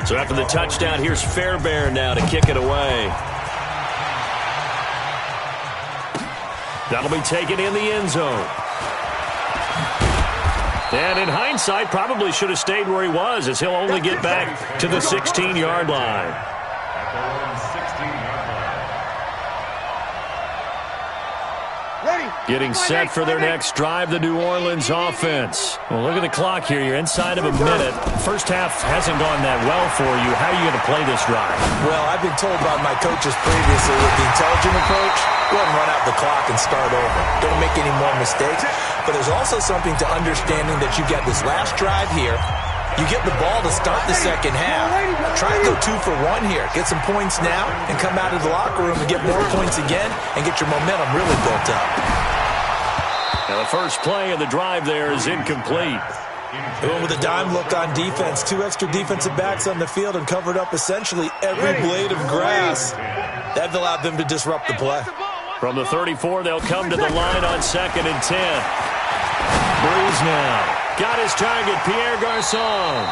So after the touchdown, here's Fairbairn now to kick it away. That'll be taken in the end zone. And in hindsight, probably should have stayed where he was, as he'll only get back to the 16-yard line. Getting set for their next drive, the New Orleans offense. Well, look at the clock here. You're inside of a minute. First half hasn't gone that well for you. How are you going to play this drive? Well, I've been told by my coaches previously with the intelligent approach, go ahead and run out the clock and start over. Don't make any more mistakes. But there's also something to understanding that you got this last drive here. You get the ball to start the second half. Try to go 2 for 1 here. Get some points now and come out of the locker room and get more points again and get your momentum really built up. Now the first play of the drive there is incomplete. Going with a dime look on defense. 2 extra defensive backs on the field and covered up essentially every blade of grass. That allowed them to disrupt the play. From the 34, they'll come to the line on 2nd and 10. Breeze now. Got his target, Pierre Garçon.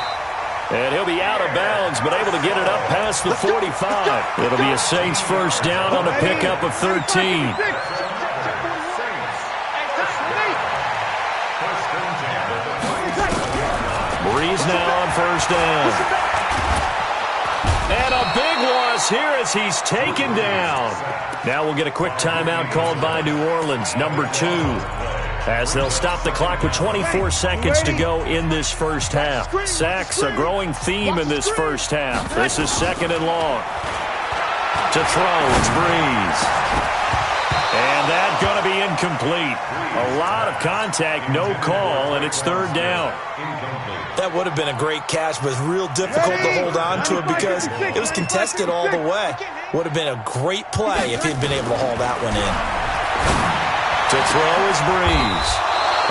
And he'll be out of bounds, but able to get it up past the 45. It'll be a Saints first down on a pickup of 13. Breeze now on first down. And a big loss here as he's taken down. Now we'll get a quick timeout called by New Orleans, number 2. As they'll stop the clock with 24 seconds to go in this first half. Sacks, a growing theme in this first half. This is 2nd and long. To throw, it's Breeze. And that's going to be incomplete. A lot of contact, no call, and it's 3rd down. That would have been a great catch, but it's real difficult to hold on to it because it was contested all the way. Would have been a great play if he'd been able to haul that one in. To throw is Breeze.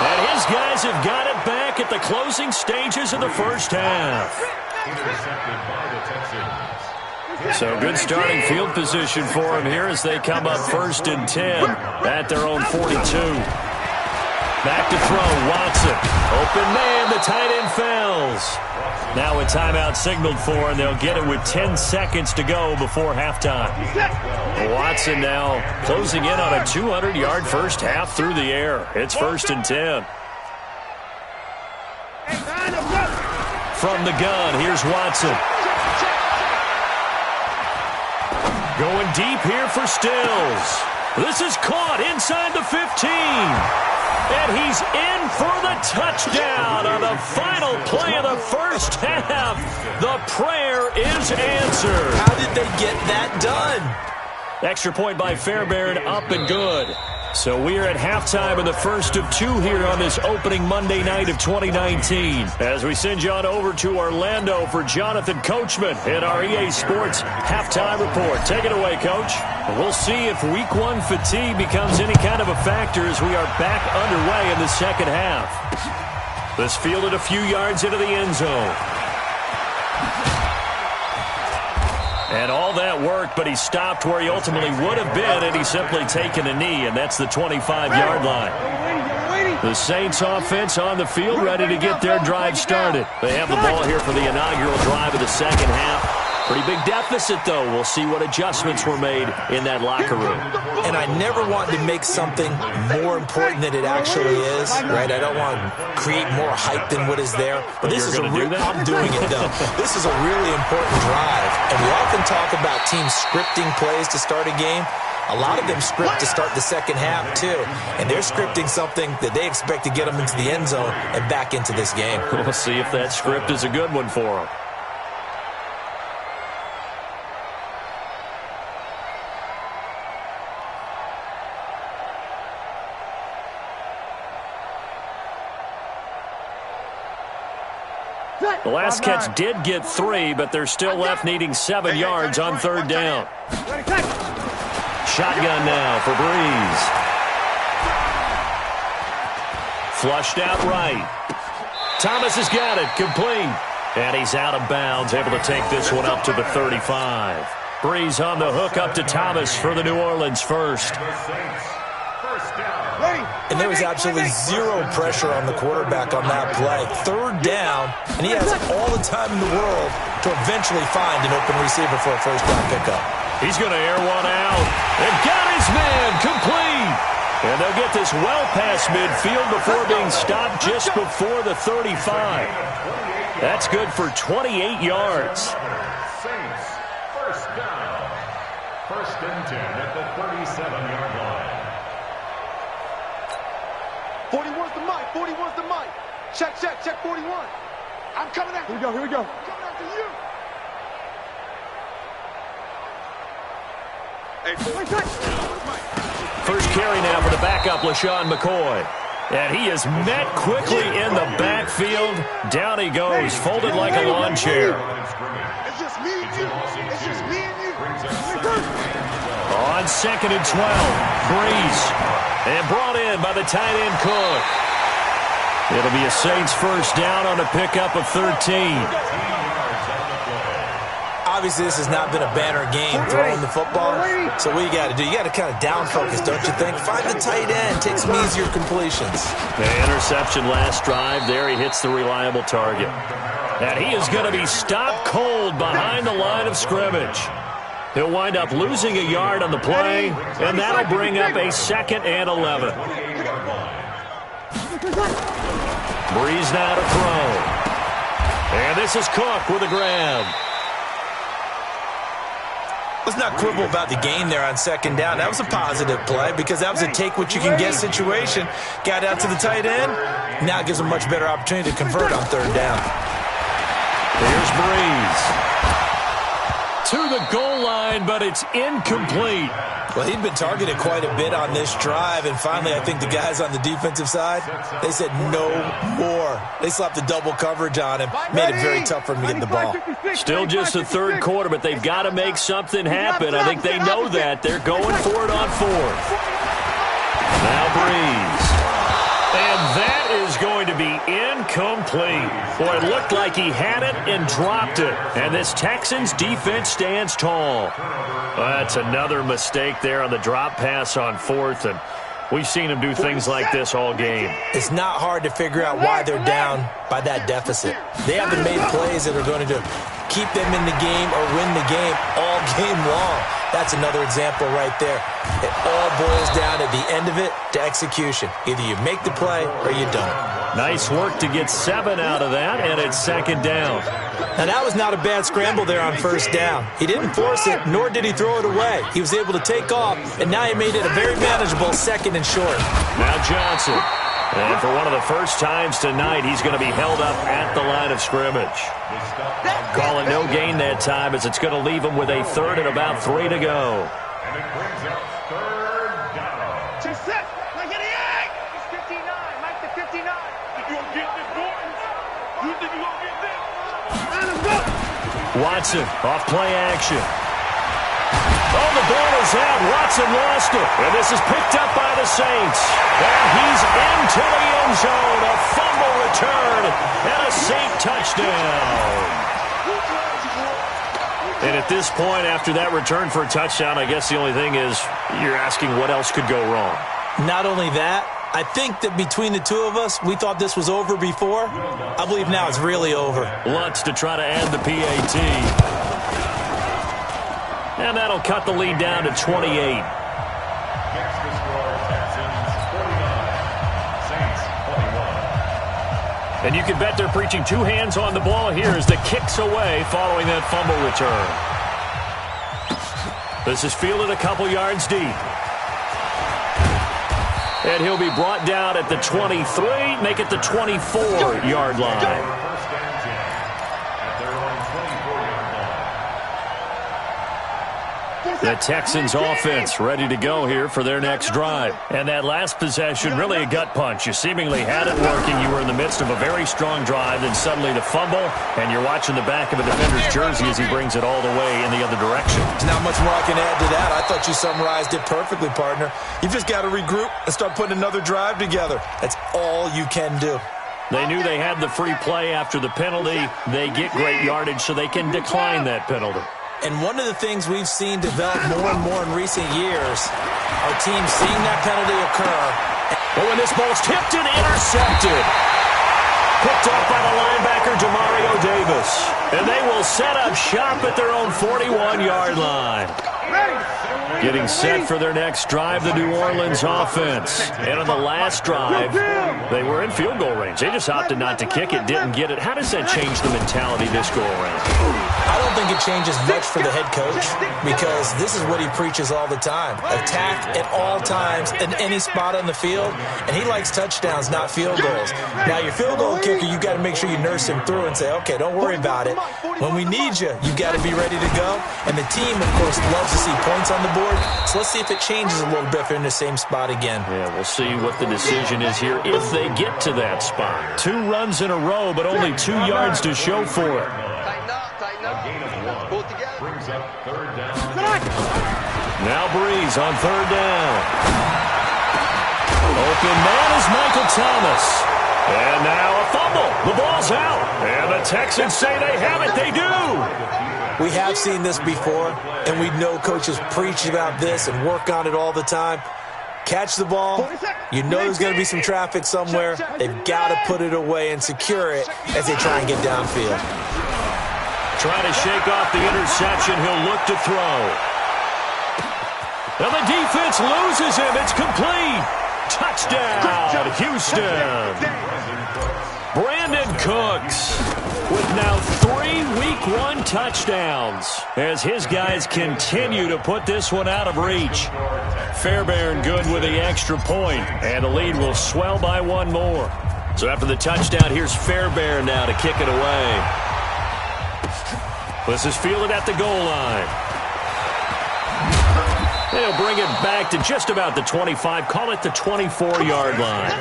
And his guys have got it back at the closing stages of the first half. So good starting field position for him here as they come up 1st and 10 at their own 42. Back to throw, Watson. Open man, the tight end fails. Now a timeout signaled for, and they'll get it with 10 seconds to go before halftime. Watson now closing in on a 200-yard first half through the air. It's 1st and 10. From the gun, here's Watson. Going deep here for Stills. This is caught inside the 15. And he's in for the touchdown on the final play of the first half. The prayer is answered. How did they get that done? Extra point by Fairbairn, up and good. So we are at halftime in the first of 2 here on this opening Monday night of 2019. As we send you on over to Orlando for Jonathan Coachman in our EA Sports halftime report. Take it away, Coach. We'll see if Week 1 fatigue becomes any kind of a factor as we are back underway in the second half. This fielded a few yards into the end zone. And all that worked, but he stopped where he ultimately would have been, and he's simply taken a knee, and that's the 25-yard line. The Saints offense on the field ready to get their drive started. They have the ball here for the inaugural drive of the second half. Pretty big deficit, though. We'll see what adjustments were made in that locker room. And I never want to make something more important than it actually is, right? I don't want to create more hype than what is there. But this is I'm doing it, though. This is a really important drive. And we often talk about teams scripting plays to start a game. A lot of them script to start the second half, too. And they're scripting something that they expect to get them into the end zone and back into this game. We'll see if that script is a good one for them. The last catch did get 3, but they're still left needing 7 yards on 3rd down. Shotgun now for Breeze. Flushed out right. Thomas has got it, complete. And he's out of bounds, able to take this one up to the 35. Breeze on the hook up to Thomas for the New Orleans first. And there was absolutely zero pressure on the quarterback on that play. 3rd down, and he has all the time in the world to eventually find an open receiver for a first down pickup. He's going to air one out. And got his man complete. And they'll get this well past midfield before being stopped just before the 35. That's good for 28 yards. Saints, first down. First and 10 at the 37-yard line. 41's the mic. 41's the mic. Check 41. I'm coming after you. Here we go. I'm coming after you. First carry now for the backup, LaShawn McCoy. And he is met quickly in the backfield. Down he goes, folded like a lawn chair. It's just me and you. It's just me and you. On 2nd and 12, Breeze. And brought in by the tight end Cook. It'll be a Saints first down on a pickup of 13. Obviously, this has not been a banner game throwing the football. So what you got to do, you got to kind of down focus, don't you think? Find the tight end, take some easier completions. The interception last drive there. He hits the reliable target. And he is going to be stopped cold behind the line of scrimmage. He'll wind up losing a yard on the play, and that'll bring up a 2nd and 11. Breeze now to throw. And this is Cook with a grab. Let's not quibble about the gain there on 2nd down. That was a positive play because that was a take-what-you-can-get situation. Got out to the tight end. Now it gives him a much better opportunity to convert on 3rd down. Here's Breeze. To the goal line, but it's incomplete. Well, he'd been targeted quite a bit on this drive, and finally I think the guys on the defensive side, they said no more. They slapped the double coverage on him, made it very tough for him to get the ball. Still just the 3rd quarter, but they've got to make something happen. I think they know that. They're going for it on 4th. Now Breeze. And that is going to be incomplete. Boy, it looked like he had it and dropped it. And this Texans defense stands tall. That's another mistake there on the drop pass on 4th. And we've seen him do things like this all game. It's not hard to figure out why they're down by that deficit. They haven't made plays that are going to keep them in the game or win the game all game long. That's another example right there. It all boils down at the end of it to execution. Either you make the play or you don't. Nice work to get 7 out of that, and it's 2nd down. Now, that was not a bad scramble there on 1st down. He didn't force it, nor did he throw it away. He was able to take off, and now he made it a very manageable 2nd and short. Now Johnson. And for one of the first times tonight, he's going to be held up at the line of scrimmage. Call it no gain that time, as it's going to leave him with a 3rd and about 3 to go. And it brings up 3rd down. Like an egg! It's 59. Mike the 59. You gonna get this, boy? You think you gonna get this? Let him go! Watson, off play action. Oh, the ball is out. Watson lost it. And this is picked up by the Saints. And he's into the end zone. A fumble return and a Saint touchdown. And at this point, after that return for a touchdown, I guess the only thing is you're asking what else could go wrong. Not only that, I think that between the two of us, we thought this was over before. I believe now it's really over. Lutz to try to add the PAT. And that'll cut the lead down to 28. Next to score, Texans 49, Saints 21. And you can bet they're preaching 2 hands on the ball here as the kicks away following that fumble return. This is fielded a couple yards deep. And he'll be brought down at the 23, make it the 24-yard line. The Texans offense ready to go here for their next drive. And that last possession, really a gut punch. You seemingly had it working. You were in the midst of a very strong drive, then suddenly the fumble, and you're watching the back of a defender's jersey as he brings it all the way in the other direction. There's not much more I can add to that. I thought you summarized it perfectly, partner. You've just got to regroup and start putting another drive together. That's all you can do. They knew they had the free play after the penalty. They get great yardage so they can decline that penalty. And one of the things we've seen develop more and more in recent years, our team seeing that penalty occur. Oh, and this ball's tipped and intercepted. Picked up by the linebacker, Demario Davis. And they will set up shop at their own 41-yard line. Getting set for their next drive, the New Orleans offense. And on the last drive, they were in field goal range. They just opted not to kick it, didn't get it. How does that change the mentality this go around? I don't think it changes much for the head coach because this is what he preaches all the time. Attack at all times in any spot on the field, and he likes touchdowns, not field goals. Now, your field goal kicker, you got to make sure you nurse him through and say, okay, don't worry about it. When we need you, you got to be ready to go. And the team, of course, loves to see points on the board. So let's see if it changes a little bit if they're in the same spot again. Yeah, we'll see what the decision is here if they get to that spot. 2 runs in a row, but only 2 yards to show for it. Brings up 3rd down. Now Breeze on 3rd down. Open man is Michael Thomas. And now a fumble. The ball's out. And the Texans say they have it. They do. We have seen this before, and we know coaches preach about this and work on it all the time. Catch the ball. You know there's going to be some traffic somewhere. They've got to put it away and secure it as they try and get downfield. Trying to shake off the interception. He'll look to throw. And the defense loses him. It's complete. Touchdown, Houston. Brandon Cooks with now 3 Week 1 touchdowns as his guys continue to put this one out of reach. Fairbairn good with the extra point, and the lead will swell by 1 more. So after the touchdown, here's Fairbairn now to kick it away. This is fielded at the goal line. They'll bring it back to just about the 25, call it the 24-yard line.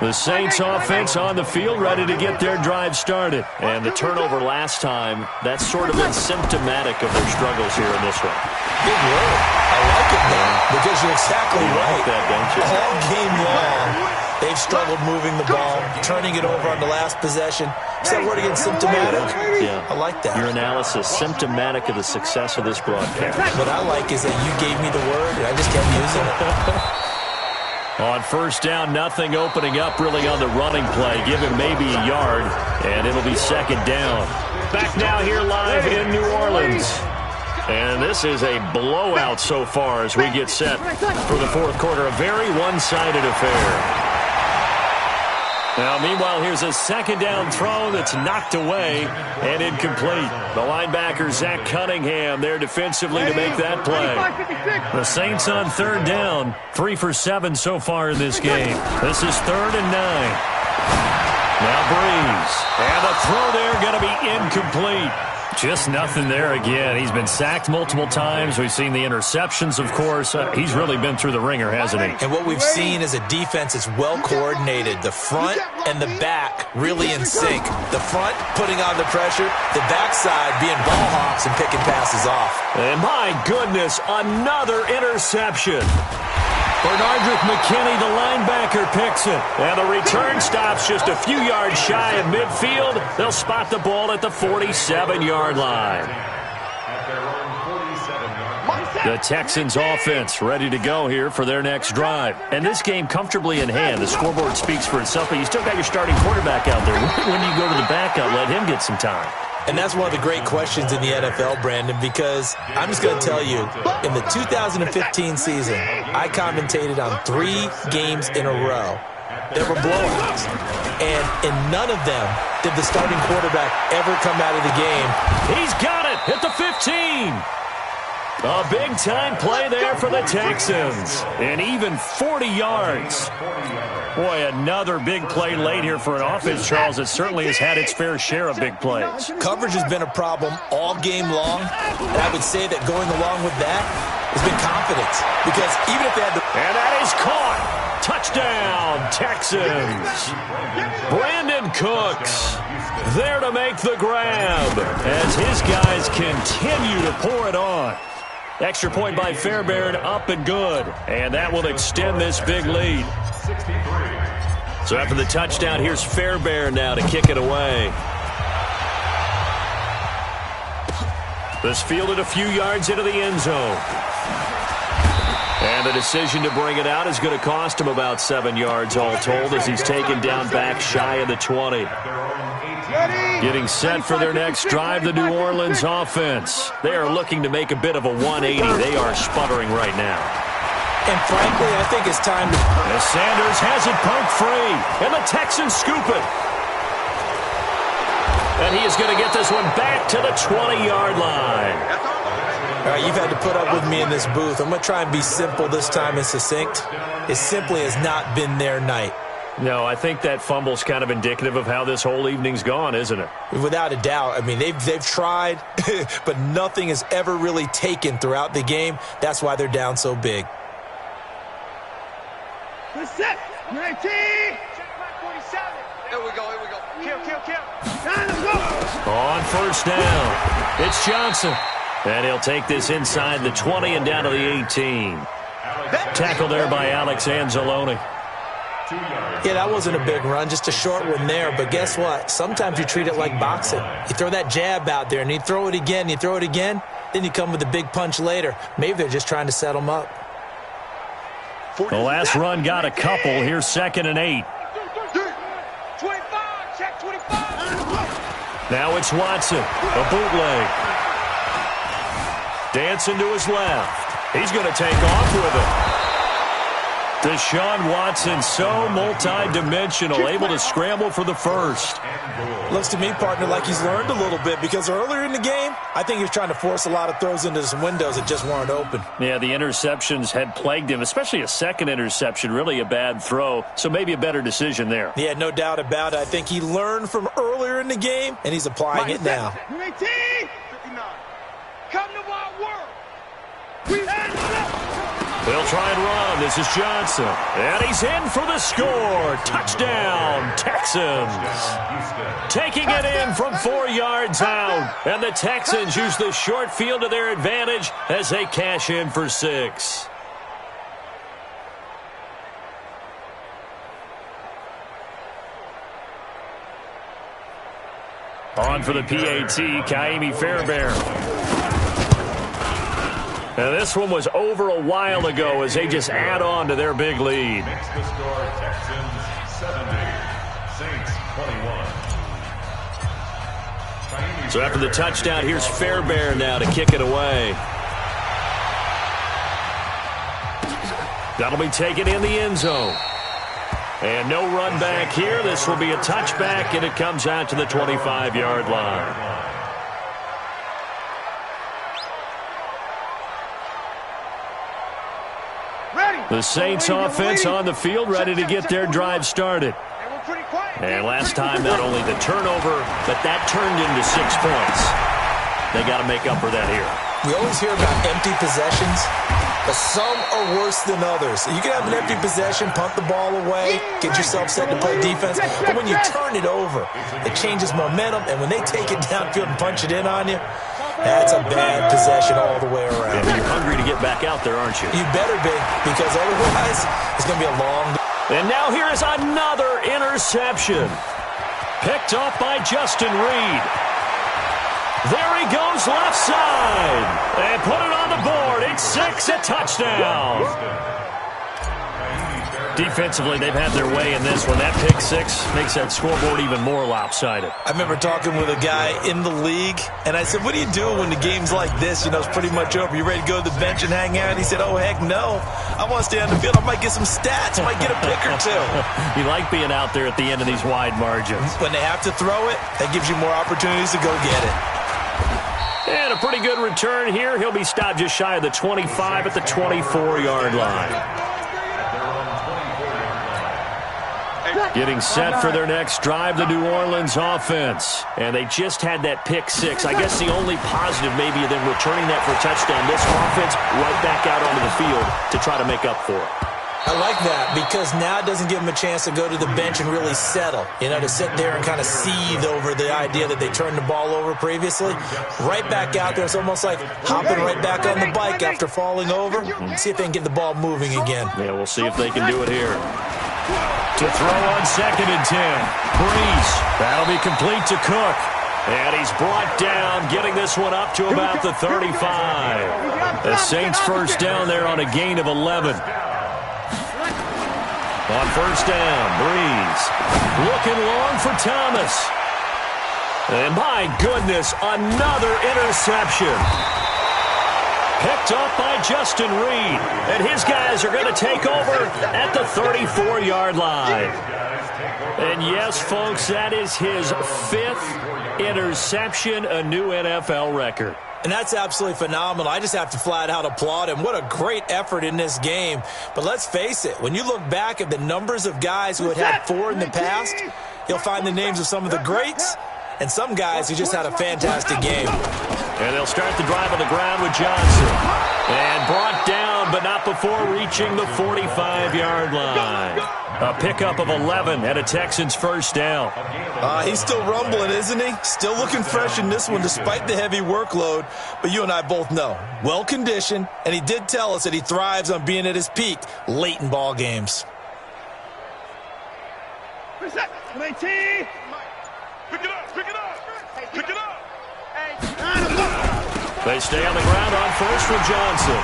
The Saints offense on the field, ready to get their drive started. And the turnover last time, that's sort of been symptomatic of their struggles here in this one. Big word. I like it, man, because you're exactly right. Like that, don't you? All game long, they've struggled moving the ball, turning it over on the last possession. Is that word again, symptomatic? Yeah. I like that. Your analysis, symptomatic of the success of this broadcast. What I like is that you gave me the word, and I just kept using it. On 1st down, nothing opening up really on the running play. Give him maybe a yard, and it'll be 2nd down. Back now here live in New Orleans. And this is a blowout so far as we get set for the 4th quarter. A very one-sided affair. Now, meanwhile, here's a 2nd down throw that's knocked away and incomplete. The linebacker, Zach Cunningham, there defensively to make that play. The Saints on 3rd down, 3 for 7 so far in this game. This is 3rd and 9. Now Breeze. And the throw there going to be incomplete. Just nothing there again. He's been sacked multiple times. We've seen the interceptions, of course. He's really been through the ringer, hasn't he? And what we've seen is a defense that's well coordinated. The front and the back really in sync. The front putting on the pressure, the backside being ball hawks and picking passes off. And my goodness, another interception. Bernardrick McKinney, the linebacker, picks it. And the return stops just a few yards shy of midfield. They'll spot the ball at the 47-yard line. The Texans offense ready to go here for their next drive. And this game comfortably in hand. The scoreboard speaks for itself, but you still got your starting quarterback out there. When you go to the backup, let him get some time. And that's one of the great questions in the NFL, Brandon, because I'm just going to tell you, in the 2015 season, I commentated on 3 games in a row. There were blowouts. And in none of them did the starting quarterback ever come out of the game. He's got it at the 15. A big-time play there for the Texans. And even 40 yards. Boy, another big play late here for an offense, Charles, that certainly has had its fair share of big plays. Coverage has been a problem all game long. And I would say that going along with that has been confidence. Because even if they had the... And that is caught. Touchdown, Texans. Brandon Cooks there to make the grab as his guys continue to pour it on. Extra point by Fairbairn, up and good. And that will extend this big lead. So after the touchdown, here's Fairbairn now to kick it away. This fielded a few yards into the end zone. And the decision to bring it out is going to cost him about 7 yards all told as he's taken down back shy of the 20. Ready? Getting set for their next drive, the New Orleans offense. They are looking to make a bit of a 180. They are sputtering right now. And frankly, I think it's time to... As Sanders has it poked free, and the Texans scoop it. And he is going to get this one back to the 20-yard line. All right, you've had to put up with me in this booth. I'm going to try and be simple this time and succinct. It simply has not been their night. No, I think that fumble's kind of indicative of how this whole evening's gone, isn't it? Without a doubt. I mean, they've tried, but nothing has ever really taken throughout the game. That's why they're down so big. Set. 19. Check 47. Here we go. Kill. Let's go. On first down, it's Johnson. And he'll take this inside the 20 and down to the 18. Tackle there by Alex Anzalone. Yeah, that wasn't a big run, just a short one there. But guess what? Sometimes you treat it like boxing. You throw that jab out there, and you throw it again, then you come with a big punch later. Maybe they're just trying to set them up. The last run got a couple. Here's 2nd and 8. 25. Check 25. Now it's Watson. A bootleg. Dancing to his left. He's going to take off with it. Deshaun Watson, so multi-dimensional, able to scramble for the first. Looks to me, partner, like he's learned a little bit, because earlier in the game, I think he was trying to force a lot of throws into some windows that just weren't open. Yeah, the interceptions had plagued him, especially a second interception, really a bad throw, so maybe a better decision there. Yeah, no doubt about it. I think he learned from earlier in the game, and he's applying it now. 19. 59. Come to my world. They'll try and run. This is Johnson. And he's in for the score. Touchdown, Texans. Taking it in from 4 yards out. And the Texans use the short field to their advantage as they cash in for 6. On for the PAT, Kaimi Fairbairn. And this one was over a while ago as they just add on to their big lead. Makes the score Texans 70, Saints 21. So after the touchdown, here's Fairbairn now to kick it away. That'll be taken in the end zone. And no run back here. This will be a touchback, and it comes out to the 25-yard line. The Saints offense on the field, ready to get their drive started. And last time, not only the turnover, but that turned into 6 points. They got to make up for that here. We always hear about empty possessions, but some are worse than others. You can have an empty possession, punt the ball away, get yourself set to play defense, but when you turn it over, it changes momentum, and when they take it downfield and punch it in on you, that's a bad possession all the way around. Yeah, you're hungry to get back out there, aren't you? You better be, because otherwise it's going to be a long... And now here is another interception. Picked off by Justin Reed. There he goes left side. And put it on the board. It's 6, a touchdown. Defensively, they've had their way in this one. That pick 6 makes that scoreboard even more lopsided. I remember talking with a guy in the league, and I said, what do you do when the game's like this? You know, it's pretty much over. You ready to go to the bench and hang out? And he said, oh, heck no. I want to stay on the field. I might get some stats. I might get a pick or two. You like being out there at the end of these wide margins. When they have to throw it, that gives you more opportunities to go get it. And a pretty good return here. He'll be stopped just shy of the 25 at the 24-yard line. Getting set for their next drive, the New Orleans offense. And they just had that pick 6. I guess the only positive maybe of them returning that for a touchdown. This offense right back out onto the field to try to make up for it. I like that because now it doesn't give them a chance to go to the bench and really settle. You know, to sit there and kind of seethe over the idea that they turned the ball over previously. Right back out there. It's almost like hopping right back on the bike after falling over. See if they can get the ball moving again. Yeah, we'll see if they can do it here. To throw on 2nd and 10. Breeze. That'll be complete to Cook. And he's brought down, getting this one up to about the 35. The Saints first down there on a gain of 11. On first down, Breeze. Looking long for Thomas. And my goodness, another interception. Picked up by Justin Reed. And his guys are going to take over at the 34-yard line. And yes, folks, that is his 5th interception, a new NFL record. And that's absolutely phenomenal. I just have to flat out applaud him. What a great effort in this game. But let's face it, when you look back at the numbers of guys who had 4 in the past, you'll find the names of some of the greats and some guys who just had a fantastic game. And they'll start the drive on the ground with Johnson. And brought down, but not before reaching the 45-yard line. A pickup of 11 and a Texans first down. He's still rumbling, isn't he? Still looking fresh in this one despite the heavy workload. But you and I both know, well-conditioned, and he did tell us that he thrives on being at his peak late in ball games. Pick it up. They stay on the ground on first with Johnson.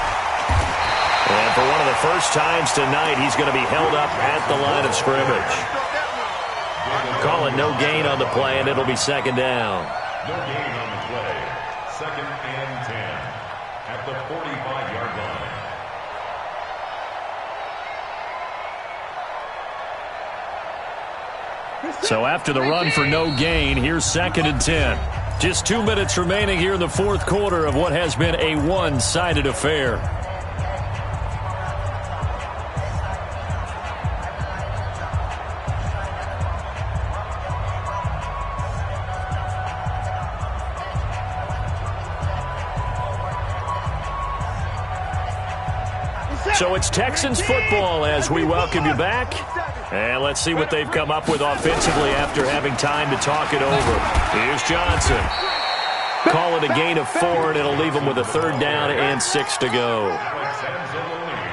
And for one of the first times tonight, he's going to be held up at the line of scrimmage. Calling no gain on the play, and it'll be second down. No gain on the play. 2nd and 10 at the 45-yard line. So after the run for no gain, here's 2nd and 10. Just 2 minutes remaining here in the 4th quarter of what has been a one-sided affair. So it's Texans football as we welcome you back. And let's see what they've come up with offensively after having time to talk it over. Here's Johnson. Call it a gain of 4, and it'll leave them with a 3rd down and 6 to go.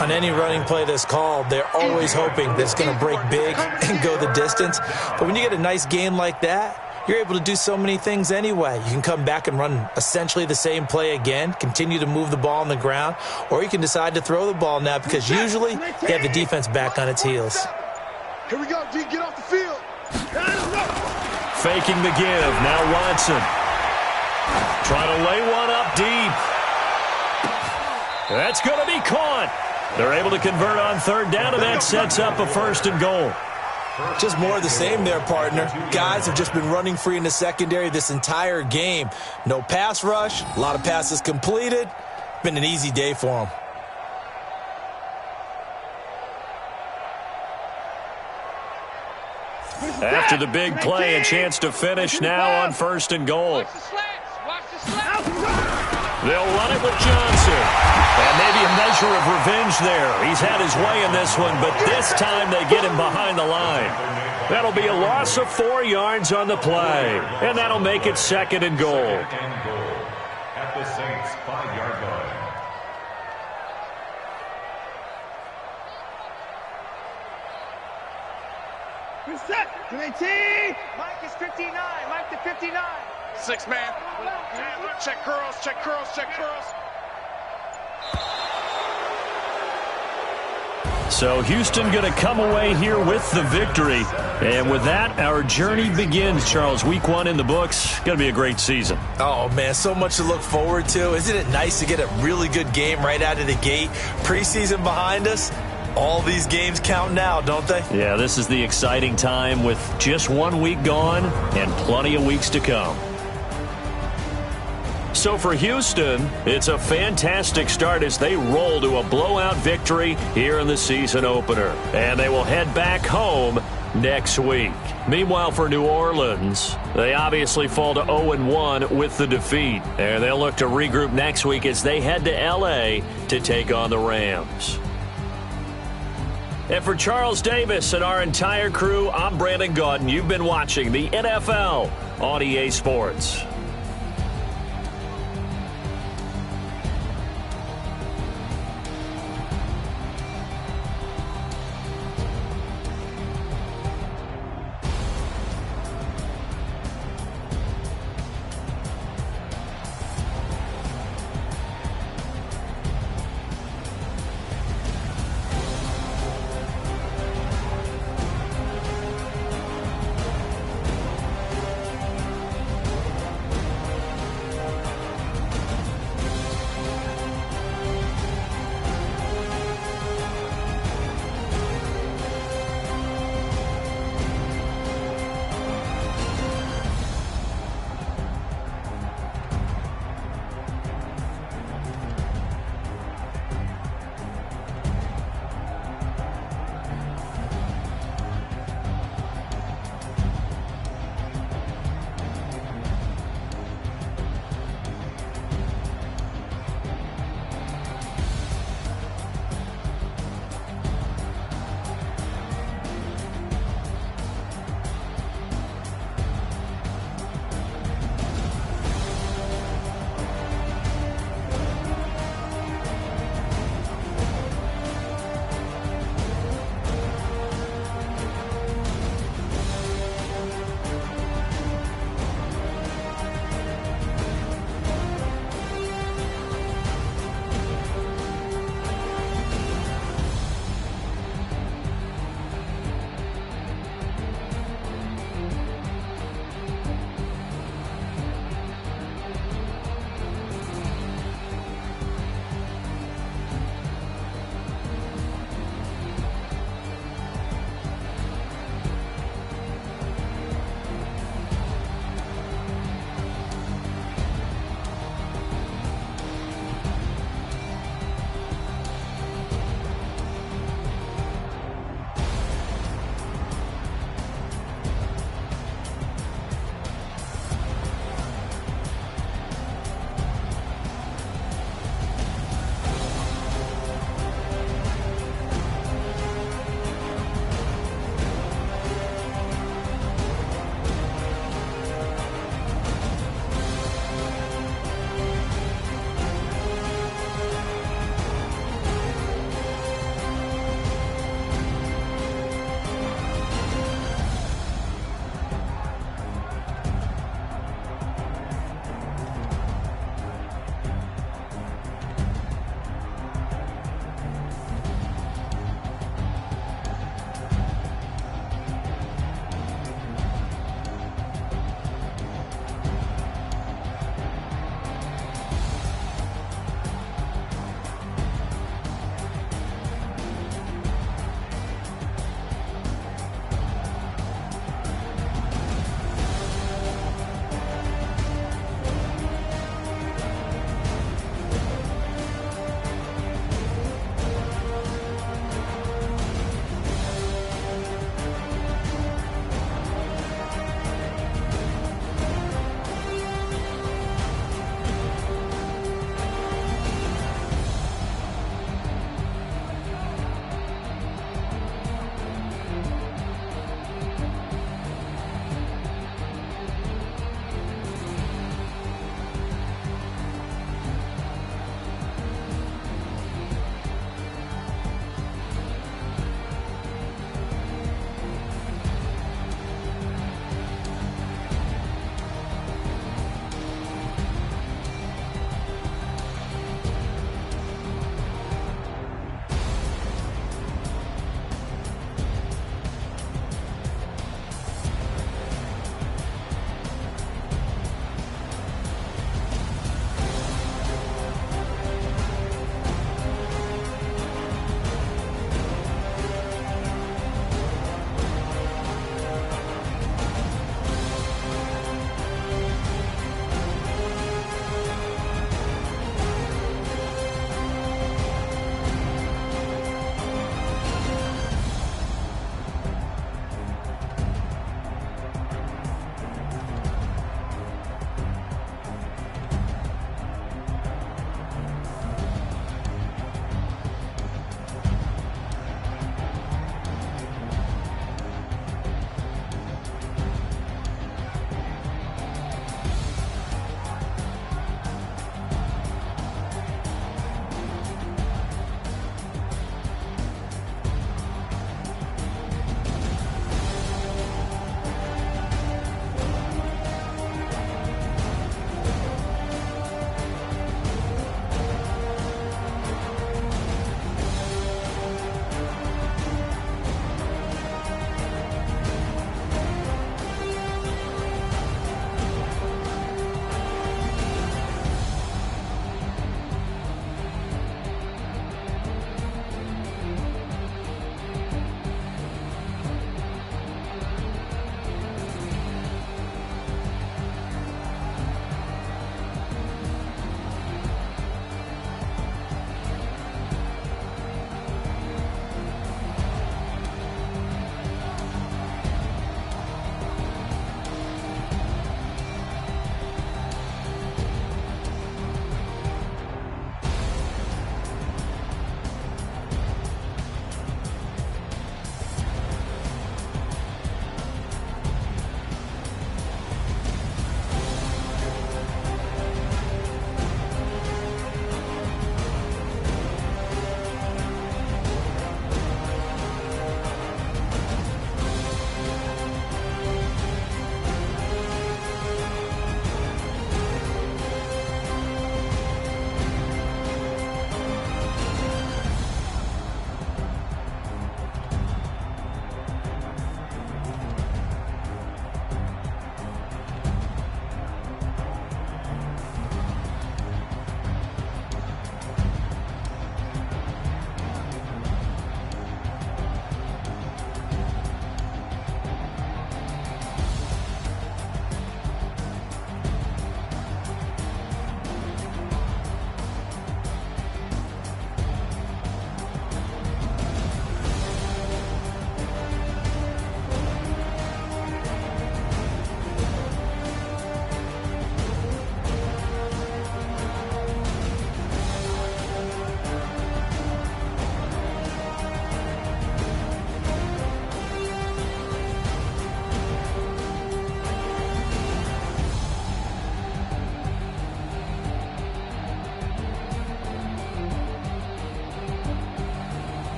On any running play that's called, they're always hoping that it's going to break big and go the distance. But when you get a nice game like that, you're able to do so many things anyway. You can come back and run essentially the same play again, continue to move the ball on the ground, or you can decide to throw the ball now because usually you have the defense back on its heels. Here we go, D. Get off the field. Faking the give. Now Watson. Trying to lay one up deep. That's going to be caught. They're able to convert on 3rd down, and that sets up a 1st and goal. Just more of the same there, partner. Guys have just been running free in the secondary this entire game. No pass rush, a lot of passes completed. Been an easy day for them. After the big play, a chance to finish now on 1st and goal. They'll run it with Johnson. And maybe a measure of revenge there. He's had his way in this one, but this time they get him behind the line. That'll be a loss of 4 yards on the play. And that'll make it 2nd and goal. At the Saints' 5-yard line. Reset. 18. Mike is 59. Mike to 59. 6 man. Check curls, check curls, check curls. So Houston going to come away here with the victory. And with that, our journey begins, Charles. Week 1 in the books. Going to be a great season. Oh, man, so much to look forward to. Isn't it nice to get a really good game right out of the gate? Preseason behind us. All these games count now, don't they? Yeah, this is the exciting time with just 1 week gone and plenty of weeks to come. So for Houston, it's a fantastic start as they roll to a blowout victory here in the season opener. And they will head back home next week. Meanwhile, for New Orleans, they obviously fall to 0-1 with the defeat. And they'll look to regroup next week as they head to L.A. to take on the Rams. And for Charles Davis and our entire crew, I'm Brandon Gaudin. You've been watching the NFL on EA Sports.